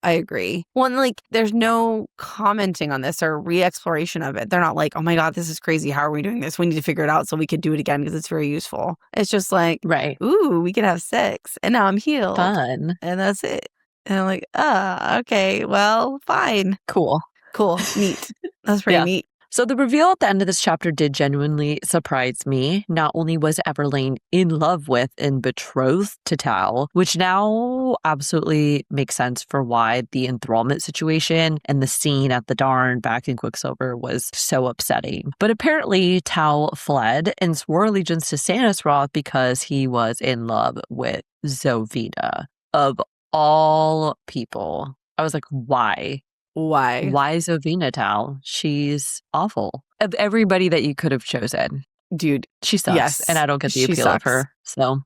Speaker 2: I agree. Well, and like, there's no commenting on this or re-exploration of it. They're not like, oh my God, this is crazy. How are we doing this? We need to figure it out so we could do it again because it's very useful. It's just like,
Speaker 1: right.
Speaker 2: Ooh, we could have sex and now I'm healed.
Speaker 1: Fun.
Speaker 2: And that's it. And I'm like, okay, well, fine.
Speaker 1: Cool.
Speaker 2: Neat. That's pretty neat.
Speaker 1: So the reveal at the end of this chapter did genuinely surprise me. Not only was Everlane in love with and betrothed to Tal, which now absolutely makes sense for why the enthrallment situation and the scene at the Darn back in Quicksilver was so upsetting. But apparently Tal fled and swore allegiance to Sanisroth because he was in love with Zovina. Of all people. I was like, why?
Speaker 2: Why?
Speaker 1: Why Zovina, Tal? She's awful. Of everybody that you could have chosen.
Speaker 2: Dude.
Speaker 1: She sucks.
Speaker 2: Yes,
Speaker 1: and I don't get the appeal of her. So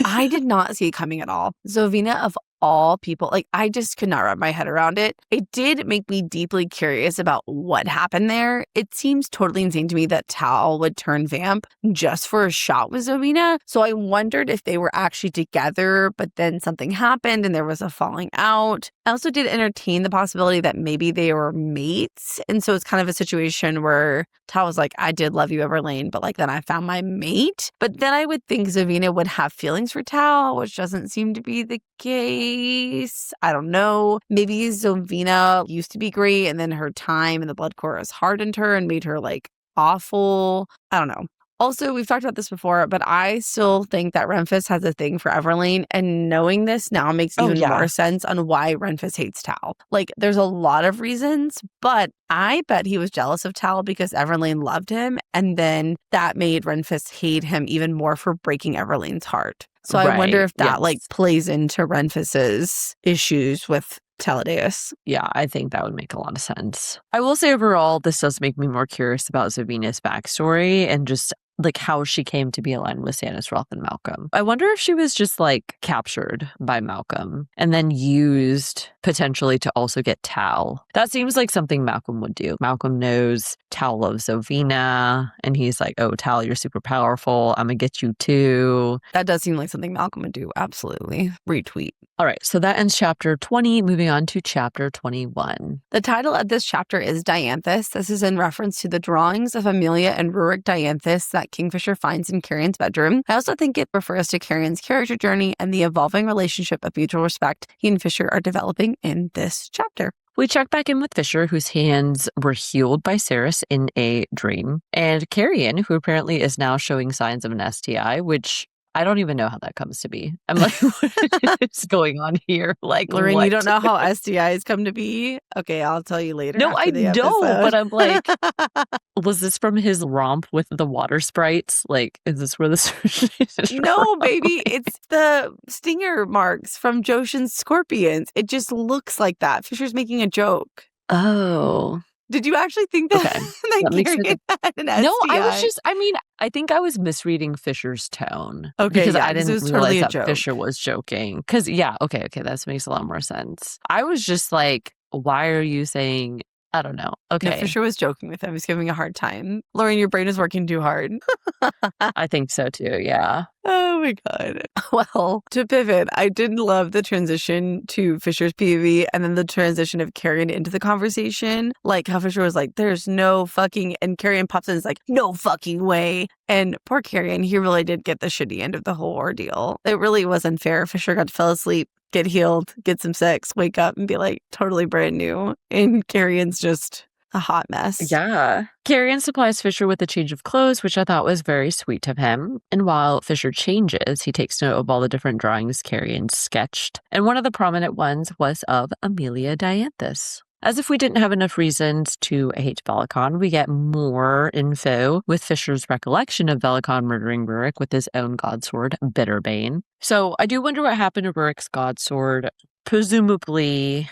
Speaker 2: I did not see it coming at all. Zovina, of all people, like, I just could not wrap my head around it. It did make me deeply curious about what happened there. It seems totally insane to me that Tal would turn vamp just for a shot with Zovina. So I wondered if they were actually together, but then something happened and there was a falling out. I also did entertain the possibility that maybe they were mates. And so it's kind of a situation where Tal was like, I did love you, Everlane, but like then I found my mate. But then I would think Zovina would have feelings for Tal, which doesn't seem to be the case. I don't know. Maybe Zovina used to be great and then her time in the Blood Chorus hardened her and made her like awful. I don't know. Also, we've talked about this before, but I still think that Renfis has a thing for Everlane, and knowing this now makes even more sense on why Renfis hates Tal. Like, there's a lot of reasons, but I bet he was jealous of Tal because Everlane loved him, and then that made Renfis hate him even more for breaking Everlane's heart. So I wonder if that like plays into Renfis's issues with Taladeus.
Speaker 1: Yeah, I think that would make a lot of sense. I will say overall, this does make me more curious about Zovina's backstory and just like how she came to be aligned with Sanisroth and Malcolm. I wonder if she was just like captured by Malcolm and then used potentially to also get Tal. That seems like something Malcolm would do. Malcolm knows Tal loves Zovina and he's like, oh, Tal, you're super powerful. I'm gonna get you too.
Speaker 2: That does seem like something Malcolm would do. Absolutely. Retweet.
Speaker 1: All right, so that ends chapter 20, moving on to chapter 21.
Speaker 2: The title of this chapter is Dianthus. This is in reference to the drawings of Amelia and Rurik Dianthus that Kingfisher finds in Carrion's bedroom. I also think it refers to Carrion's character journey and the evolving relationship of mutual respect he and Fisher are developing in this chapter.
Speaker 1: We check back in with Fisher, whose hands were healed by Ceres in a dream, and Carrion, who apparently is now showing signs of an STI, which I don't even know how that comes to be. I'm like, what is going on here? Like,
Speaker 2: Lauren,
Speaker 1: what?
Speaker 2: you don't know how STIs come to be? Okay, I'll tell you later.
Speaker 1: No,
Speaker 2: after
Speaker 1: I
Speaker 2: the
Speaker 1: don't, but
Speaker 2: episode.
Speaker 1: I'm like, was this from his romp with the water sprites? Like, is this where this is
Speaker 2: No,
Speaker 1: from?
Speaker 2: baby, it's the stinger marks from Joshin's scorpions. It just looks like that. Fisher's making a joke.
Speaker 1: Oh,
Speaker 2: Did you actually think that,
Speaker 1: okay.
Speaker 2: that
Speaker 1: That makes
Speaker 2: Carrion had an STI?
Speaker 1: No, I think I was misreading Fisher's tone.
Speaker 2: Okay,
Speaker 1: because
Speaker 2: yeah,
Speaker 1: I
Speaker 2: 'cause it
Speaker 1: didn't
Speaker 2: was
Speaker 1: realize
Speaker 2: totally a
Speaker 1: that
Speaker 2: joke.
Speaker 1: Fisher was joking. Because, okay, that makes a lot more sense. I was just like, why are you saying, I don't know.
Speaker 2: No,
Speaker 1: Okay,
Speaker 2: Fisher was joking with him. He was giving a hard time. Lauren, your brain is working too hard.
Speaker 1: I think so too, yeah.
Speaker 2: Oh my God. Well, to pivot, I did love the transition to Fisher's POV and then the transition of Carrion into the conversation. Like how Fisher was like, there's no fucking, and Carrion pops in and is like, no fucking way. And poor Carrion, he really did get the shitty end of the whole ordeal. It really was unfair. Fisher got to fall asleep, get healed, get some sex, wake up and be like totally brand new. And Carrion's just a hot mess.
Speaker 1: Yeah. Carrion supplies Fisher with a change of clothes, which I thought was very sweet of him. And while Fisher changes, he takes note of all the different drawings Carrion sketched. And one of the prominent ones was of Amelia Dianthus. As if we didn't have enough reasons to hate Velikon, we get more info with Fisher's recollection of Velikon murdering Rurik with his own godsword, Bitterbane. So I do wonder what happened to Rurik's godsword. Presumably,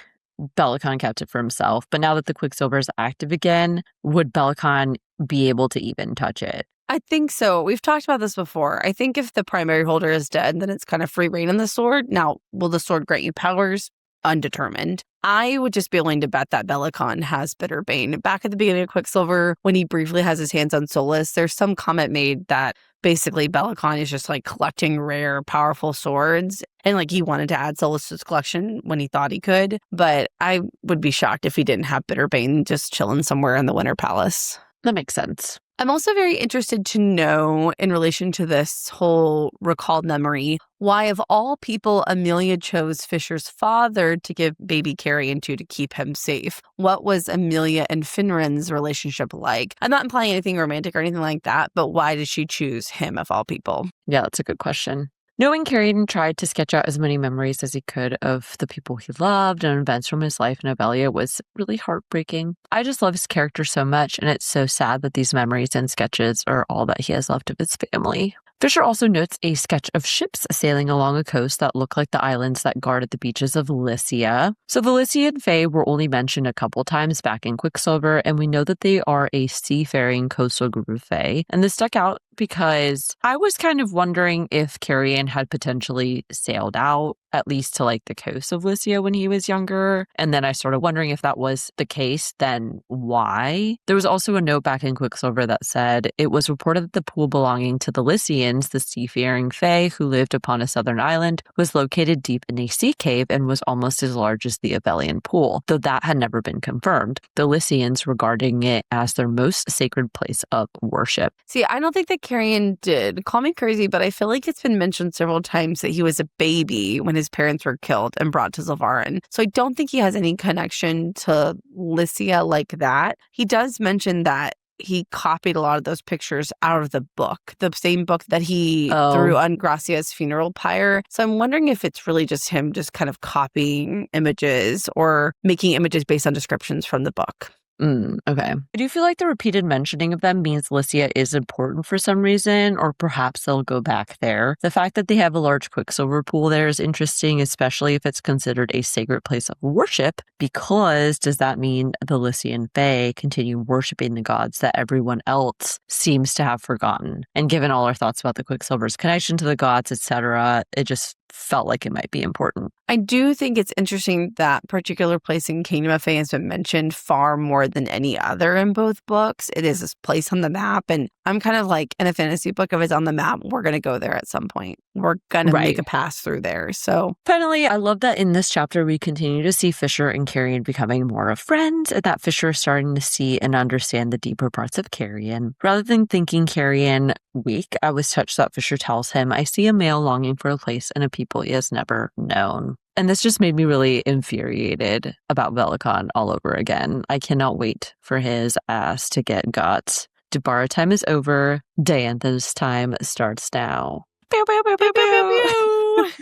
Speaker 1: Velikon kept it for himself, but now that the Quicksilver is active again, would Velikon be able to even touch it?
Speaker 2: I think so. We've talked about this before. I think if the primary holder is dead, then it's kind of free reign on the sword. Now, will the sword grant you powers? Undetermined. I would just be willing to bet that Velikon has Bitterbane. Back at the beginning of Quicksilver, when he briefly has his hands on Solus, there's some comment made that basically Velikon is just like collecting rare, powerful swords. And like he wanted to add Solus to his collection when he thought he could. But I would be shocked if he didn't have Bitterbane just chilling somewhere in the Winter Palace.
Speaker 1: That makes sense.
Speaker 2: I'm also very interested to know, in relation to this whole recalled memory, why of all people Amelia chose Fisher's father to give baby Carrion to keep him safe. What was Amelia and Finran's relationship like? I'm not implying anything romantic or anything like that, but why did she choose him of all people?
Speaker 1: Yeah, that's a good question. Knowing Carrion tried to sketch out as many memories as he could of the people he loved and events from his life in Avelia was really heartbreaking. I just love his character so much, and it's so sad that these memories and sketches are all that he has left of his family. Fisher also notes a sketch of ships sailing along a coast that look like the islands that guarded the beaches of Lycia. So the Lycian Fae were only mentioned a couple times back in Quicksilver, and we know that they are a seafaring coastal group of Fae. And this stuck out because I was kind of wondering if Carrion had potentially sailed out, at least to like the coast of Lycia when he was younger. And then I started wondering if that was the case, then why? There was also a note back in Quicksilver that said, it was reported that the pool belonging to the Lycians, the seafaring Fae who lived upon a southern island, was located deep in a sea cave and was almost as large as the Avelian pool, though that had never been confirmed. The Lycians regarding it as their most sacred place of worship.
Speaker 2: See, I don't think that Carrion did. Call me crazy, but I feel like it's been mentioned several times that he was a baby when his parents were killed and brought to Zilvarin. So I don't think he has any connection to Lycia like that. He does mention that he copied a lot of those pictures out of the book, the same book that he threw on Gracia's funeral pyre. So I'm wondering if it's really just him just kind of copying images or making images based on descriptions from the book.
Speaker 1: Okay. I do feel like the repeated mentioning of them means Lycia is important for some reason, or perhaps they'll go back there. The fact that they have a large Quicksilver pool there is interesting, especially if it's considered a sacred place of worship, because does that mean the Lycian Fae continue worshiping the gods that everyone else seems to have forgotten? And given all our thoughts about the Quicksilver's connection to the gods, etc., it just felt like it might be important.
Speaker 2: I do think it's interesting that particular place in Kingdom of Fae has been mentioned far more than any other in both books. It is this place on the map, and I'm kind of like, in a fantasy book, if it's on the map, we're going to go there at some point. We're going to make a pass through there. So
Speaker 1: finally, I love that in this chapter, we continue to see Fisher and Carrion becoming more of friends, and that Fisher is starting to see and understand the deeper parts of Carrion. Rather than thinking Carrion weak, I was touched that Fisher tells him, I see a male longing for a place and a people he has never known. And this just made me really infuriated about Velikon all over again. I cannot wait for his ass to get got. Dubara time is over. Diantha's time starts now. Pew, pew, pew,
Speaker 2: Pew,
Speaker 1: pew,
Speaker 2: pew,
Speaker 1: pew.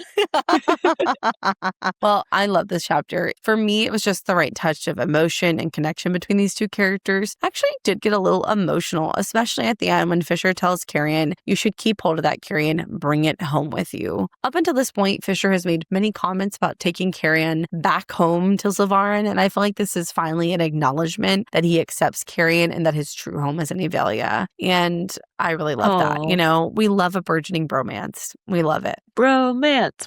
Speaker 2: pew, pew. Well, I love this chapter. For me, it was just the right touch of emotion and connection between these two characters. Actually, I did get a little emotional, especially at the end when Fisher tells Carrion, you should keep hold of that, Carrion, bring it home with you. Up until this point, Fisher has made many comments about taking Carrion back home to Zilvarin, and I feel like this is finally an acknowledgement that he accepts Carrion and that his true home is in Avelia. And I really love that.
Speaker 1: Aw.
Speaker 2: You know, we love a burgeoning bromance. We love it.
Speaker 1: Bromance.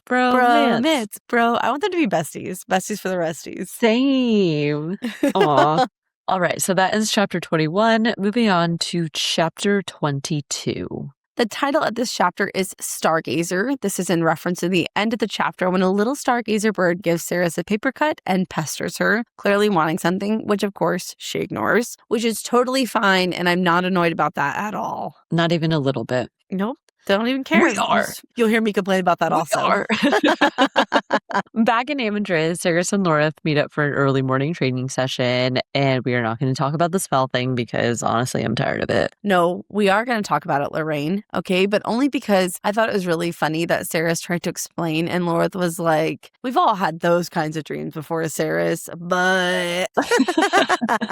Speaker 2: Bromance, bro. I want them to be besties. Besties for the resties.
Speaker 1: Same. Aw. All right, so that ends chapter 21. Moving on to chapter 22.
Speaker 2: The title of this chapter is Stargazer. This is in reference to the end of the chapter when a little stargazer bird gives Ceres a paper cut and pesters her, clearly wanting something, which of course she ignores, which is totally fine, and I'm not annoyed about that at all.
Speaker 1: Not even a little bit.
Speaker 2: Nope. Don't even care.
Speaker 1: We are.
Speaker 2: You'll hear me complain about that also.
Speaker 1: Are. Back in Amandris, Ceres and Lorith meet up for an early morning training session, and we are not going to talk about the spell thing because honestly, I'm tired of it.
Speaker 2: No, we are going to talk about it, Lorraine, okay? But only because I thought it was really funny that Ceres tried to explain, and Lorith was like, we've all had those kinds of dreams before, Ceres, but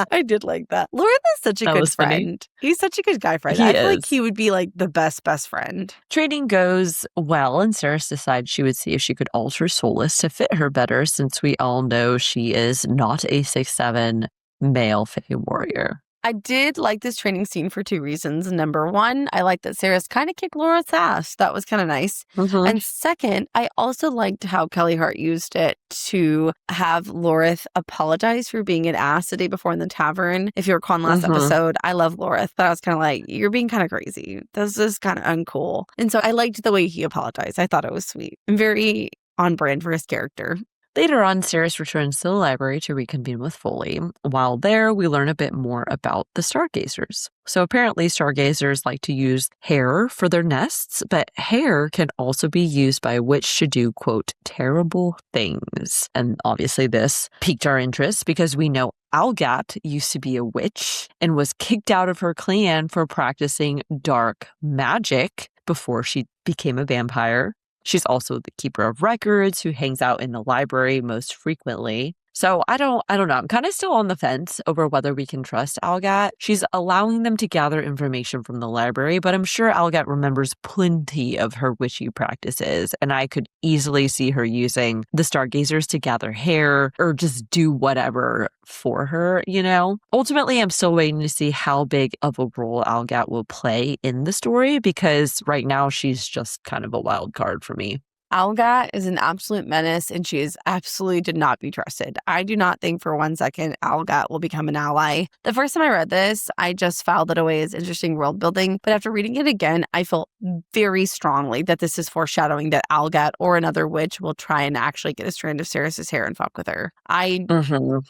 Speaker 2: I did like that. Lorith is such a good friend.
Speaker 1: Funny.
Speaker 2: He's such a good guy friend. I feel like he would be like the best friend.
Speaker 1: Training goes well, and Ceres decides she would see if she could alter Solus to fit her better, since we all know she is not a 6'7" male Fae warrior.
Speaker 2: I did like this training scene for two reasons. Number one, I liked that Ceres kind of kicked Laura's ass. That was kind of nice.
Speaker 1: Mm-hmm.
Speaker 2: And second, I also liked how Kelly Hart used it to have Lorith apologize for being an ass the day before in the tavern. If you recall in last episode, I love Lorith, but I was kind of like, you're being kind of crazy. This is kind of uncool. And so I liked the way he apologized. I thought it was sweet and very on brand for his character.
Speaker 1: Later on, Ceres returns to the library to reconvene with Foley. While there, we learn a bit more about the stargazers. So apparently, stargazers like to use hair for their nests, but hair can also be used by a witch to do, quote, terrible things. And obviously this piqued our interest because we know Algat used to be a witch and was kicked out of her clan for practicing dark magic before she became a vampire. She's also the keeper of records who hangs out in the library most frequently. So I don't know. I'm kind of still on the fence over whether we can trust Algat. She's allowing them to gather information from the library, but I'm sure Algat remembers plenty of her witchy practices, and I could easily see her using the stargazers to gather hair or just do whatever for her, you know? Ultimately, I'm still waiting to see how big of a role Algat will play in the story, because right now she's just kind of a wild card for me.
Speaker 2: Algat is an absolute menace, and she is absolutely did not be trusted. I do not think for 1 second Algat will become an ally. The first time I read this, I just filed it away as interesting world building, but after reading it again, I feel very strongly that this is foreshadowing that Algat or another witch will try and actually get a strand of Ceres's hair and fuck with her. I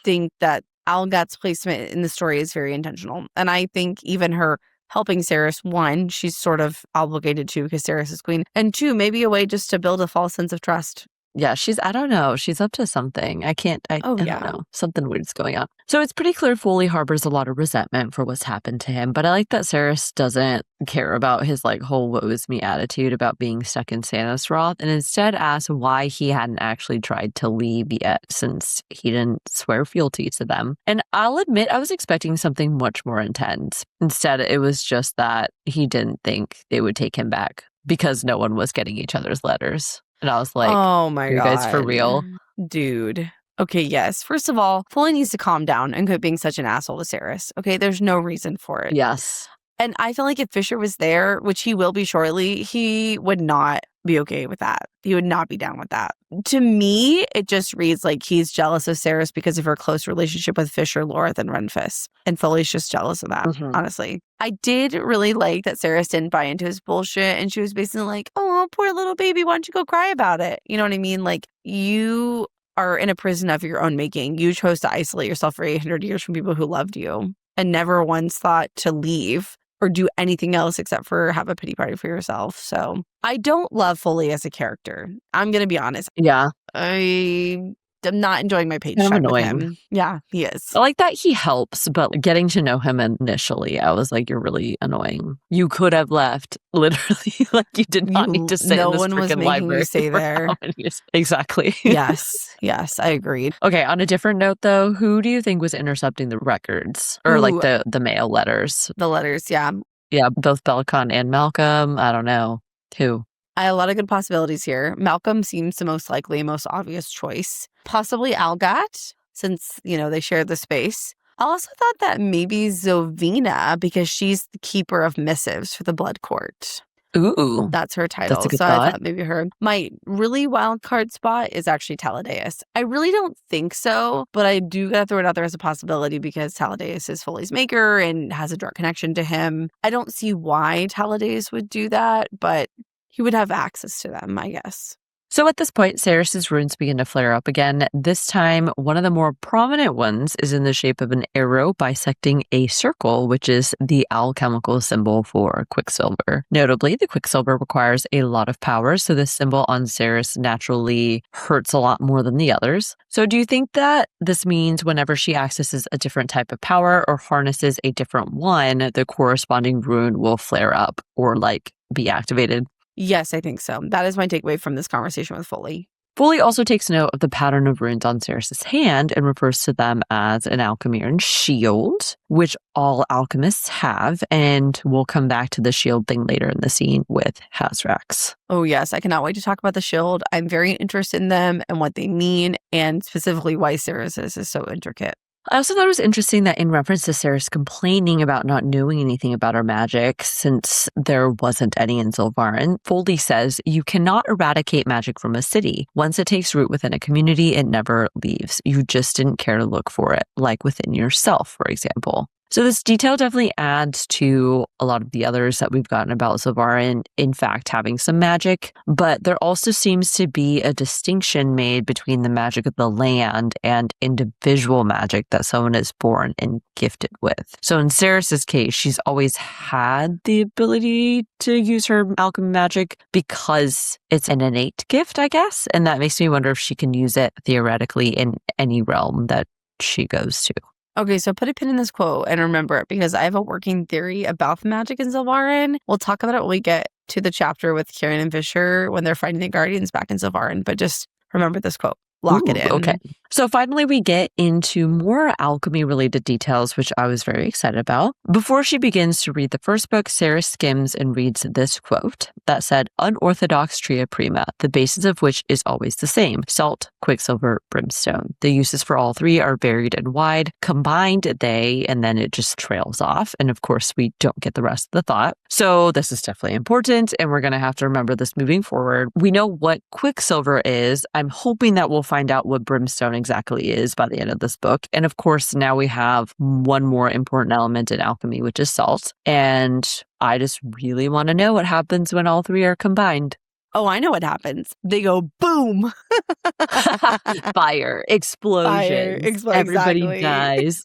Speaker 2: think that Algat's placement in the story is very intentional, and I think even her helping Ceres, one, she's sort of obligated to because Ceres is queen, and two, maybe a way just to build a false sense of trust.
Speaker 1: Yeah, I don't know. She's up to something. I don't know. Something weird's going on. So it's pretty clear Foley harbors a lot of resentment for what's happened to him, but I like that Ceres doesn't care about his whole woe is me attitude about being stuck in Sanosroth, and instead asks why he hadn't actually tried to leave yet since he didn't swear fealty to them. And I'll admit I was expecting something much more intense. Instead, it was just that he didn't think they would take him back because no one was getting each other's letters. And I was like, oh my God. You guys for real?
Speaker 2: Dude. Okay, yes. First of all, Foley needs to calm down and quit being such an asshole to Ceres. Okay, there's no reason for it.
Speaker 1: Yes.
Speaker 2: And I feel like if Fisher was there, which he will be shortly, he would not be okay with that. He would not be down with that. To me, it just reads like he's jealous of Ceres because of her close relationship with Fisher, Lorith, and Renfis. And Foley's just jealous of that, honestly. I did really like that Ceres didn't buy into his bullshit. And she was basically like, oh, poor little baby, why don't you go cry about it? You know what I mean? Like, you are in a prison of your own making. You chose to isolate yourself for 800 years from people who loved you and never once thought to leave or do anything else except for have a pity party for yourself. So I don't love Foley as a character. I'm going to be honest.
Speaker 1: Yeah.
Speaker 2: I I'm not enjoying my page
Speaker 1: Kind of
Speaker 2: time with
Speaker 1: annoying.
Speaker 2: him. Yeah, he is.
Speaker 1: I like that he helps, but getting to know him initially, I was like, you're really annoying. You could have left, literally. Like, you did not need to sit
Speaker 2: No
Speaker 1: in this
Speaker 2: one was
Speaker 1: freaking
Speaker 2: making you
Speaker 1: library
Speaker 2: stay
Speaker 1: for
Speaker 2: there.
Speaker 1: how many years? Exactly.
Speaker 2: Yes, I agreed.
Speaker 1: Okay, on a different note, though, who do you think was intercepting the records? Or, like,
Speaker 2: Ooh,
Speaker 1: the mail letters?
Speaker 2: the letters, yeah.
Speaker 1: Yeah, both Bellicon and Malcolm. I don't know. Who?
Speaker 2: I have a lot of good possibilities here. Malcolm seems the most likely, most obvious choice. Possibly Algat, since, they share the space. I also thought that maybe Zovina, because she's the keeper of missives for the Blood Court.
Speaker 1: Ooh.
Speaker 2: That's her title.
Speaker 1: That's a good
Speaker 2: So
Speaker 1: thought.
Speaker 2: I thought maybe her. My really wild card spot is actually Taladeus. I really don't think so, but I do gotta throw it out there as a possibility because Taladeus is Foley's maker and has a direct connection to him. I don't see why Taladeus would do that, but he would have access to them, I guess.
Speaker 1: So at this point, Ceres's runes begin to flare up again. This time, one of the more prominent ones is in the shape of an arrow bisecting a circle, which is the alchemical symbol for Quicksilver. Notably, the Quicksilver requires a lot of power, so this symbol on Ceres naturally hurts a lot more than the others. So do you think that this means whenever she accesses a different type of power or harnesses a different one, the corresponding rune will flare up or be activated?
Speaker 2: Yes, I think so. That is my takeaway from this conversation with Foley.
Speaker 1: Foley also takes note of the pattern of runes on Ceres's hand and refers to them as an Alchemirian shield, which all alchemists have, and we'll come back to the shield thing later in the scene with Hazrax.
Speaker 2: Oh, yes. I cannot wait to talk about the shield. I'm very interested in them and what they mean, and specifically why Ceres's is so intricate.
Speaker 1: I also thought it was interesting that in reference to Ceres complaining about not knowing anything about her magic, since there wasn't any in Zilvarin, Foley says, you cannot eradicate magic from a city. Once it takes root within a community, it never leaves. You just didn't care to look for it, like within yourself, for example. So this detail definitely adds to a lot of the others that we've gotten about Zilvarin, in fact, having some magic. But there also seems to be a distinction made between the magic of the land and individual magic that someone is born and gifted with. So in Ceres's case, she's always had the ability to use her alchemy magic because it's an innate gift, I guess. And that makes me wonder if she can use it theoretically in any realm that she goes to.
Speaker 2: Okay, so put a pin in this quote and remember it because I have a working theory about the magic in Zilvarin. We'll talk about it when we get to the chapter with Carrion and Fisher when they're fighting the Guardians back in Zilvarin. But just remember this quote. Lock it in.
Speaker 1: Okay. So finally, we get into more alchemy-related details, which I was very excited about. Before she begins to read the first book, Ceres skims and reads this quote that said, unorthodox tria prima, the basis of which is always the same, salt, quicksilver, brimstone. The uses for all three are varied and wide. Combined, they, and then it just trails off. And of course, we don't get the rest of the thought. So this is definitely important, and we're going to have to remember this moving forward. We know what quicksilver is. I'm hoping that we'll find out what brimstone exactly is by the end of this book. And of course, now we have one more important element in alchemy, which is salt. And I just really want to know what happens when all three are combined.
Speaker 2: Oh, I know what happens. They go boom.
Speaker 1: Fire, explosions, everybody dies.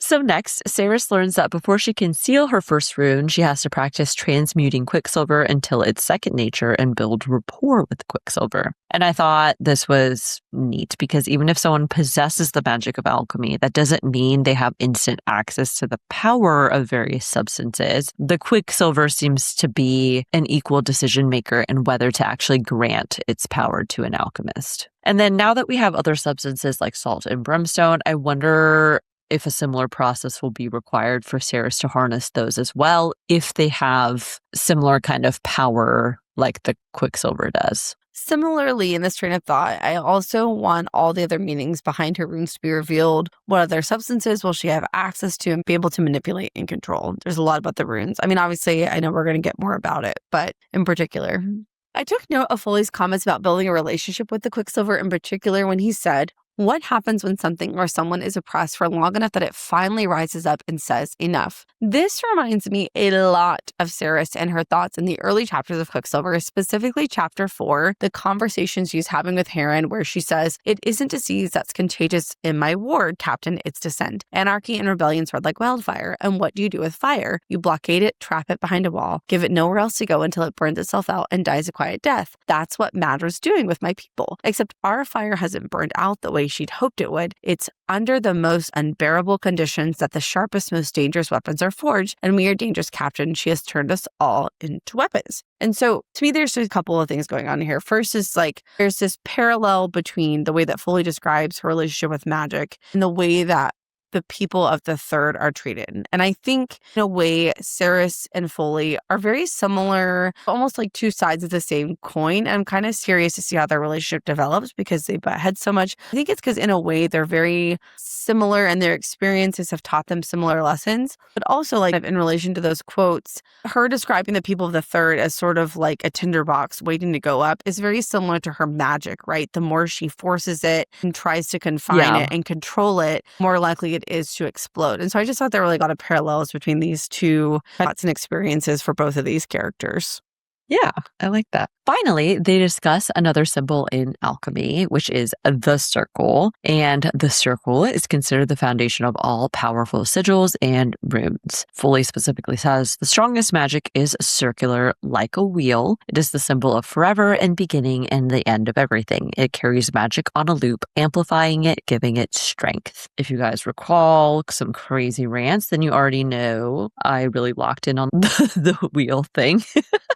Speaker 1: So next, Ceres learns that before she can seal her first rune, she has to practice transmuting Quicksilver until it's second nature and build rapport with Quicksilver. And I thought this was neat because even if someone possesses the magic of alchemy, that doesn't mean they have instant access to the power of various substances. The Quicksilver seems to be an equal decision maker in whether to actually grant its power to an alchemist. And then now that we have other substances like salt and brimstone, I wonder if a similar process will be required for Ceres to harness those as well, if they have similar kind of power like the Quicksilver does.
Speaker 2: Similarly, in this train of thought, I also want all the other meanings behind her runes to be revealed. What other substances will she have access to and be able to manipulate and control? There's a lot about the runes. I mean, obviously, I know we're going to get more about it, but in particular, I took note of Foley's comments about building a relationship with the Quicksilver in particular when he said, What happens when something or someone is oppressed for long enough that it finally rises up and says enough? This reminds me a lot of Saris and her thoughts in the early chapters of Quicksilver, specifically chapter 4, the conversations she's having with Heron, where she says, "It isn't disease that's contagious in my ward, Captain, it's descent. Anarchy and rebellion spread like wildfire. And what do you do with fire? You blockade it, trap it behind a wall, give it nowhere else to go until it burns itself out and dies a quiet death. That's what Madra's doing with my people. Except our fire hasn't burned out the way she'd hoped it would. It's under the most unbearable conditions that the sharpest, most dangerous weapons are forged, and we are dangerous, Captain. She has turned us all into weapons." And so to me, there's a couple of things going on here. First is like, there's this parallel between the way that Foley describes her relationship with magic and the way that the people of the third are treated. And I think in a way, Saris and Foley are very similar, almost like two sides of the same coin. And I'm kind of curious to see how their relationship develops because they butt heads so much. I think it's because in a way, they're very similar and their experiences have taught them similar lessons. But also like in relation to those quotes, her describing the people of the third as sort of like a tinderbox waiting to go up is very similar to her magic, right? The more she forces it and tries to confine it and control it, more likely it is to explode. And so I just thought there were like a lot of parallels between these two thoughts and experiences for both of these characters.
Speaker 1: Yeah, I like that. Finally, they discuss another symbol in alchemy, which is the circle. And the circle is considered the foundation of all powerful sigils and runes. Foley specifically says, the strongest magic is circular, like a wheel. It is the symbol of forever and beginning and the end of everything. It carries magic on a loop, amplifying it, giving it strength. If you guys recall some crazy rants, then you already know I really locked in on the wheel thing.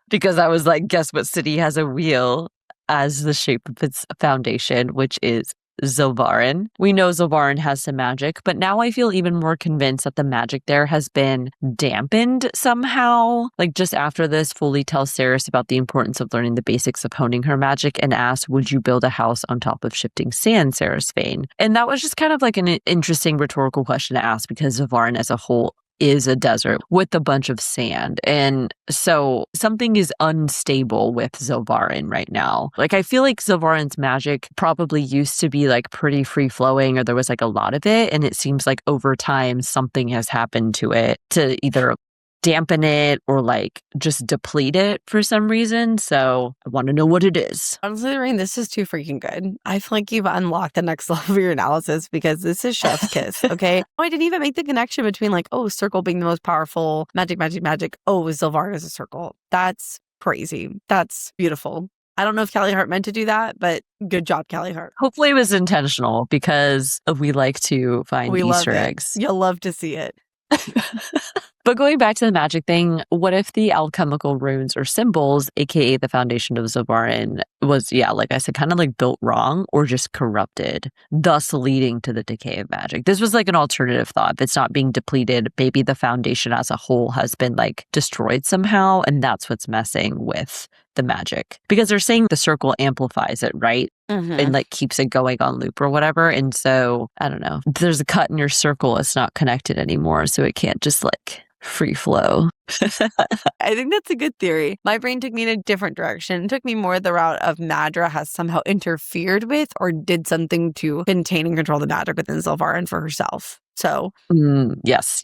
Speaker 1: Because I was like, guess what city has a wheel as the shape of its foundation, which is Zilvarin. We know Zilvarin has some magic, but now I feel even more convinced that the magic there has been dampened somehow. Like just after this, Foley tells Saris about the importance of learning the basics of honing her magic and asks, would you build a house on top of shifting sand, Saris Fane? And that was just kind of like an interesting rhetorical question to ask because Zilvarin as a whole is a desert with a bunch of sand. And so something is unstable with Zilvarin right now. Like I feel like Zilvarin's magic probably used to be like pretty free flowing or there was like a lot of it. And it seems like over time something has happened to it to either dampen it or like just deplete it for some reason. So I want to know what it is.
Speaker 2: Honestly, Rain, this is too freaking good. I feel like you've unlocked the next level of your analysis because this is chef's kiss, okay? I didn't even make the connection between like, oh, circle being the most powerful, magic. Oh, Zilvar is a circle. That's crazy. That's beautiful. I don't know if Callie Hart meant to do that, but good job, Callie Hart.
Speaker 1: Hopefully it was intentional because we like to find Easter eggs.
Speaker 2: You'll love to see it.
Speaker 1: But going back to the magic thing, what if the alchemical runes or symbols, aka the foundation of Zilvarin, was, like I said, kind of like built wrong or just corrupted, thus leading to the decay of magic? This was like an alternative thought. If it's not being depleted, maybe the foundation as a whole has been like destroyed somehow, and that's what's messing with the magic. Because they're saying the circle amplifies it, right?
Speaker 2: Mm-hmm.
Speaker 1: And like keeps it going on loop or whatever. And so, I don't know. There's a cut in your circle. It's not connected anymore. So it can't just like free flow.
Speaker 2: I think that's a good theory. My brain took me in a different direction. It took me more the route of Madra has somehow interfered with or did something to contain and control the magic within Zilvarin for herself. So,
Speaker 1: yes.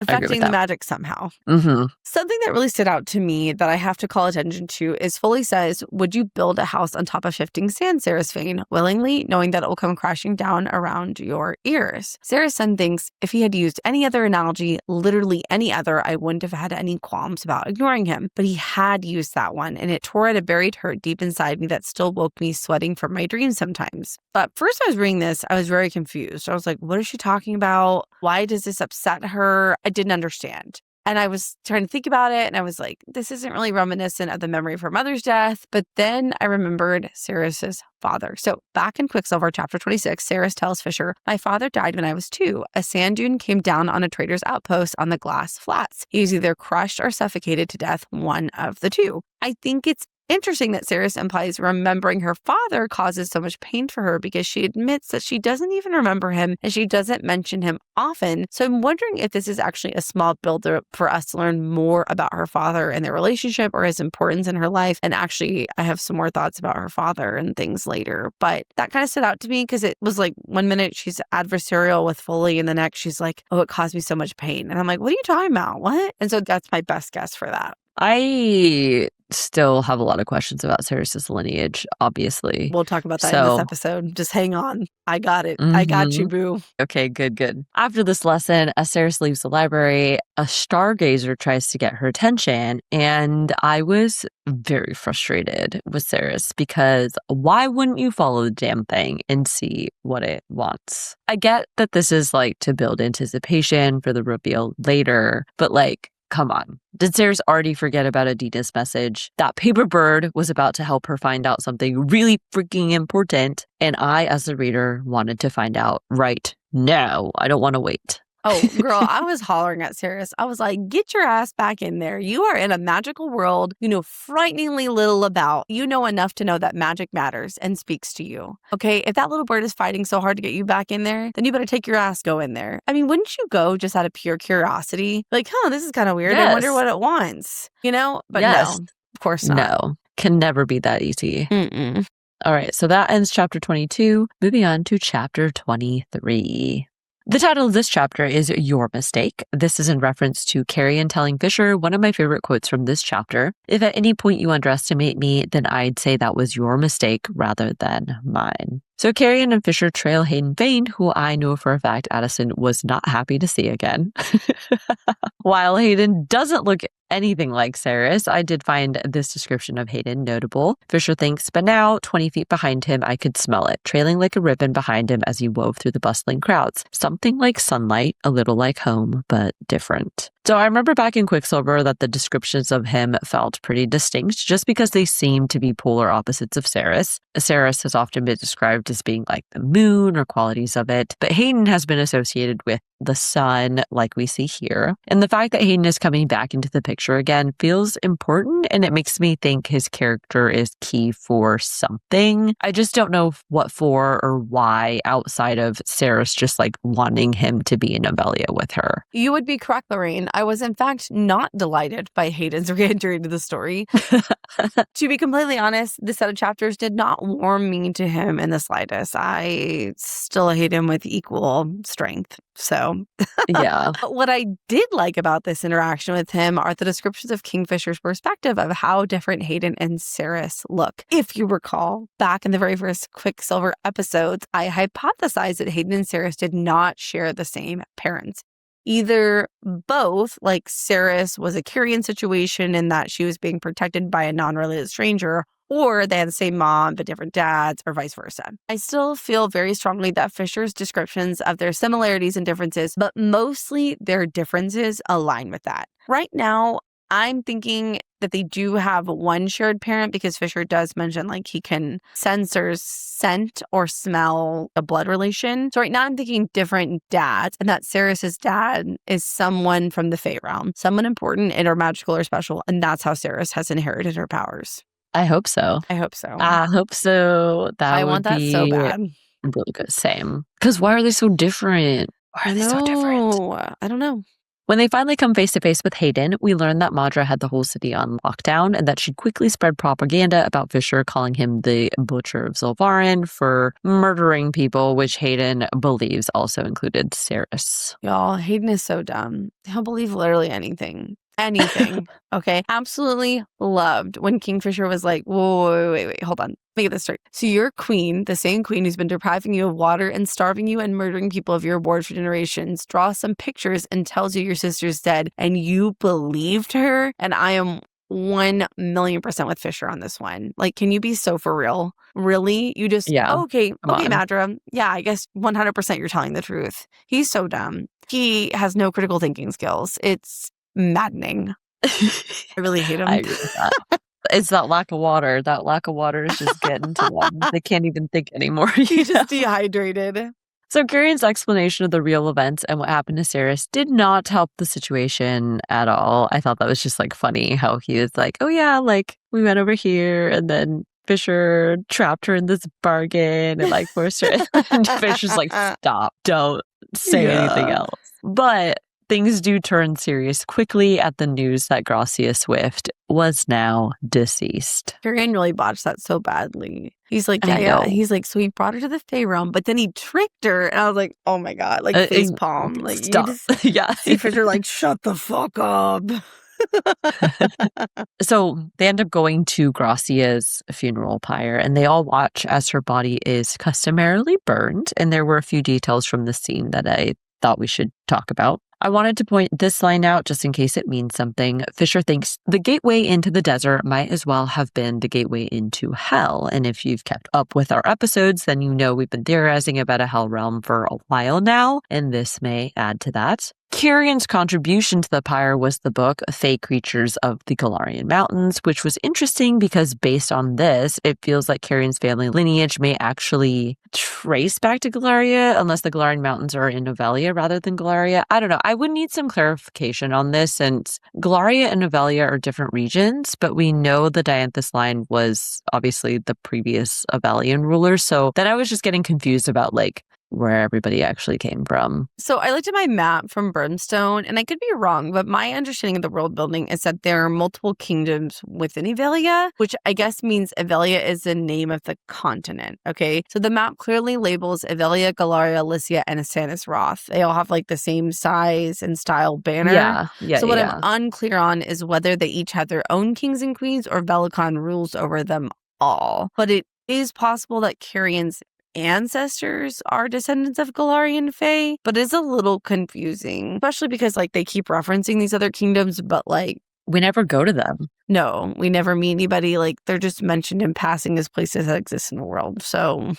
Speaker 2: Affecting the magic somehow.
Speaker 1: Mm-hmm.
Speaker 2: Something that really stood out to me that I have to call attention to is Foley says, would you build a house on top of shifting sand, Saris Fane, willingly, knowing that it will come crashing down around your ears? Saris Sun thinks if he had used any other analogy, literally any other, I wouldn't have had any qualms about ignoring him. But he had used that one, and it tore at a buried hurt deep inside me that still woke me sweating from my dreams sometimes. But first I was reading this, I was very confused. I was like, what is she talking about? Why does this upset her? I didn't understand. And I was trying to think about it, and I was like, this isn't really reminiscent of the memory of her mother's death. But then I remembered Saris's father. So back in Quicksilver, chapter 26, Saris tells Fisher, my father died when I was 2. A sand dune came down on a trader's outpost on the glass flats. He was either crushed or suffocated to death, one of the two. I think it's interesting that Sarah implies remembering her father causes so much pain for her because she admits that she doesn't even remember him and she doesn't mention him often. So I'm wondering if this is actually a small builder for us to learn more about her father and their relationship or his importance in her life. And actually, I have some more thoughts about her father and things later. But that kind of stood out to me because it was like 1 minute she's adversarial with Foley and the next she's like, oh, it caused me so much pain. And I'm like, what are you talking about? What? And so that's my best guess for that.
Speaker 1: I still have a lot of questions about Sarah's lineage, obviously.
Speaker 2: We'll talk about that in this episode. Just hang on. I got it. I got you, boo.
Speaker 1: Okay, good. After this lesson, as Sarah leaves the library, a stargazer tries to get her attention, and I was very frustrated with Sarah because why wouldn't you follow the damn thing and see what it wants? I get that this is like to build anticipation for the reveal later, but like, come on. Did Sarah already forget about Adina's message? That paper bird was about to help her find out something really freaking important. And I, as the reader, wanted to find out right now. I don't want to wait.
Speaker 2: Oh, girl, I was hollering at Sarah. I was like, get your ass back in there. You are in a magical world you know frighteningly little about. You know enough to know that magic matters and speaks to you. Okay, if that little bird is fighting so hard to get you back in there, then you better take your ass, go in there. I mean, wouldn't you go just out of pure curiosity? Like, this is kind of weird.
Speaker 1: Yes.
Speaker 2: I wonder what it wants. You know? But
Speaker 1: yes.
Speaker 2: No, of course not.
Speaker 1: No, can never be that easy.
Speaker 2: Mm-mm.
Speaker 1: All right, so that ends chapter 22. Moving on to chapter 23. The title of this chapter is Your Mistake. This is in reference to Carrion telling Fisher one of my favorite quotes from this chapter. If at any point you underestimate me, then I'd say that was your mistake rather than mine. So Carrion and Fisher trail Hayden Vane, who I know for a fact Addison was not happy to see again. While Hayden doesn't look anything like Saris, I did find this description of Hayden notable. Fisher thinks, but now, 20 feet behind him, I could smell it, trailing like a ribbon behind him as he wove through the bustling crowds. Something like sunlight, a little like home, but different. So I remember back in Quicksilver that the descriptions of him felt pretty distinct just because they seemed to be polar opposites of Saris. Saris has often been described as being like the moon or qualities of it, but Hayden has been associated with the sun like we see here. And the fact that Hayden is coming back into the picture again feels important, and it makes me think his character is key for something. I just don't know what for or why outside of Saris just like wanting him to be in Amelia with her.
Speaker 2: You would be correct, Lorraine. I was in fact not delighted by Hayden's re-entry into the story. To be completely honest, this set of chapters did not warm me to him in the slightest. I still hate him with equal strength. So,
Speaker 1: yeah.
Speaker 2: What I did like about this interaction with him are the descriptions of Kingfisher's perspective of how different Hayden and Saris look. If you recall, back in the very first Quicksilver episodes, I hypothesized that Hayden and Saris did not share the same parents. Either both, like Saris was a Carrion situation in that she was being protected by a non-related stranger, or they had the same mom but different dads, or vice versa. I still feel very strongly that Fisher's descriptions of their similarities and differences, but mostly their differences, align with that. Right now, I'm thinking that they do have one shared parent because Fisher does mention like he can sense or scent or smell a blood relation. So right now I'm thinking different dads, and that Saris's dad is someone from the Fae realm, someone important and or magical or special, and that's how Saris has inherited her powers.
Speaker 1: I hope so.
Speaker 2: I hope so.
Speaker 1: I hope so.
Speaker 2: I want that so bad.
Speaker 1: Really good. Same. Because why are they so different? Why are they so different?
Speaker 2: I don't know.
Speaker 1: When they finally come face to face with Hayden, we learn that Madra had the whole city on lockdown and that she'd quickly spread propaganda about Fisher calling him the Butcher of Zilvarin for murdering people, which Hayden believes also included Saris.
Speaker 2: Y'all, Hayden is so dumb. He'll believe literally anything. Anything. Okay. Absolutely loved when Kingfisher was like, whoa, wait, hold on. Let me get this straight. So your queen, the same queen who's been depriving you of water and starving you and murdering people of your ward for generations, draws some pictures and tells you your sister's dead, and you believed her? And I am 1,000,000% with Fisher on this one. Like, can you be so for real? Really? You just, okay, Madra. Yeah, I guess 100% you're telling the truth. He's so dumb. He has no critical thinking skills. It's maddening. I really hate him.
Speaker 1: I agree with that. It's that lack of water. That lack of water is just getting to them. They can't even think anymore.
Speaker 2: He's just dehydrated.
Speaker 1: So Carrion's explanation of the real events and what happened to Saris did not help the situation at all. I thought that was just like funny how he was like, oh yeah, like we went over here and then Fisher trapped her in this bargain and like forced her. And Fisher's like, stop, don't say anything else. But things do turn serious quickly at the news that Gracia Swift was now deceased.
Speaker 2: Carrion really botched that so badly. He's like, yeah. He's like, so he brought her to the Fae realm, but then he tricked her. And I was like, oh my God, like face palm. Like,
Speaker 1: stop.
Speaker 2: You just see Fisher like, shut the fuck up.
Speaker 1: So they end up going to Gracia's funeral pyre and they all watch as her body is customarily burned. And there were a few details from the scene that I thought we should talk about. I wanted to point this line out just in case it means something. Fisher thinks the gateway into the desert might as well have been the gateway into hell. And if you've kept up with our episodes, then you know we've been theorizing about a hell realm for a while now, and this may add to that. Carrion's contribution to the pyre was the book Fae Creatures of the Galarian Mountains, which was interesting because based on this, it feels like Carrion's family lineage may actually trace back to Galaria, unless the Galarian Mountains are in Novelia rather than Galaria. I don't know. I would need some clarification on this since Galaria and Novelia are different regions, but we know the Dianthus line was obviously the previous Avelian ruler. So then I was just getting confused about like where everybody actually came from.
Speaker 2: So I looked at my map from Brimstone, and I could be wrong, but my understanding of the world building is that there are multiple kingdoms within Avelia, which I guess means Avelia is the name of the continent, okay? So the map clearly labels Avelia, Galaria, Lycia, and Asanis Roth. They all have like the same size and style banner. So what I'm unclear on is whether they each have their own kings and queens or Velicon rules over them all. But it is possible that Carrion's ancestors are descendants of Galarian Fae, but it's a little confusing, especially because like they keep referencing these other kingdoms, but like
Speaker 1: we never go to them.
Speaker 2: No, we never meet anybody. Like they're just mentioned in passing as places that exist in the world. So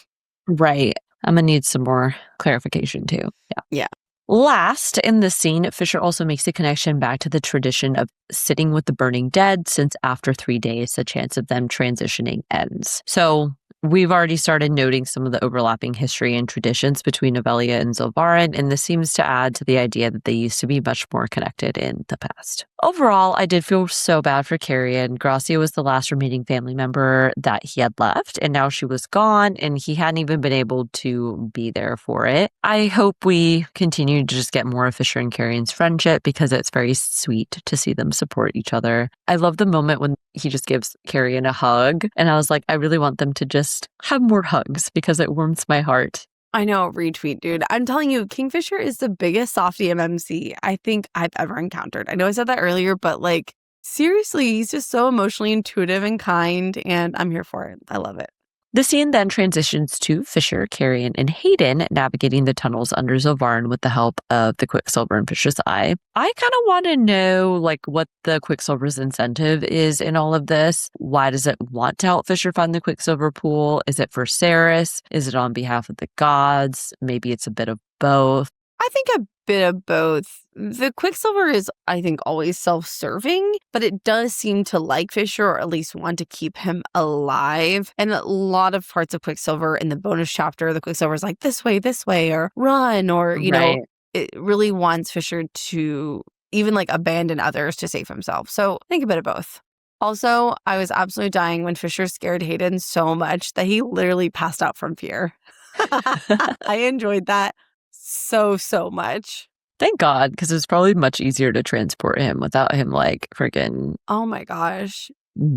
Speaker 1: right. I'm gonna need some more clarification too.
Speaker 2: Yeah.
Speaker 1: Last in the scene, Fisher also makes a connection back to the tradition of sitting with the burning dead, since after 3 days, the chance of them transitioning ends. So we've already started noting some of the overlapping history and traditions between Novelia and Zilvarin, and this seems to add to the idea that they used to be much more connected in the past. Overall, I did feel so bad for Carrion. Gracia was the last remaining family member that he had left, and now she was gone, and he hadn't even been able to be there for it. I hope we continue to just get more of Fisher and Carrion's friendship because it's very sweet to see them support each other. I love the moment when he just gives Carrion a hug, and I was like, I really want them to just have more hugs because it warms my heart.
Speaker 2: I know, retweet, dude. I'm telling you, Kingfisher is the biggest softie MMC I think I've ever encountered. I know I said that earlier, but like, seriously, he's just so emotionally intuitive and kind, and I'm here for it. I love it.
Speaker 1: The scene then transitions to Fisher, Carrion, and Hayden navigating the tunnels under Zilvarin with the help of the Quicksilver and Fisher's Eye. I kind of want to know like what the Quicksilver's incentive is in all of this. Why does it want to help Fisher find the Quicksilver pool? Is it for Saris? Is it on behalf of the gods? Maybe it's a bit of both.
Speaker 2: I think a bit of both. The Quicksilver is, I think, always self-serving, but it does seem to like Fisher or at least want to keep him alive. And a lot of parts of Quicksilver in the bonus chapter, the Quicksilver is like, this way, or run, or, you know, it really wants Fisher to even like abandon others to save himself. So I think a bit of both. Also, I was absolutely dying when Fisher scared Hayden so much that he literally passed out from fear. I enjoyed that so much.
Speaker 1: Thank God, because it was probably much easier to transport him without him like freaking
Speaker 2: oh my gosh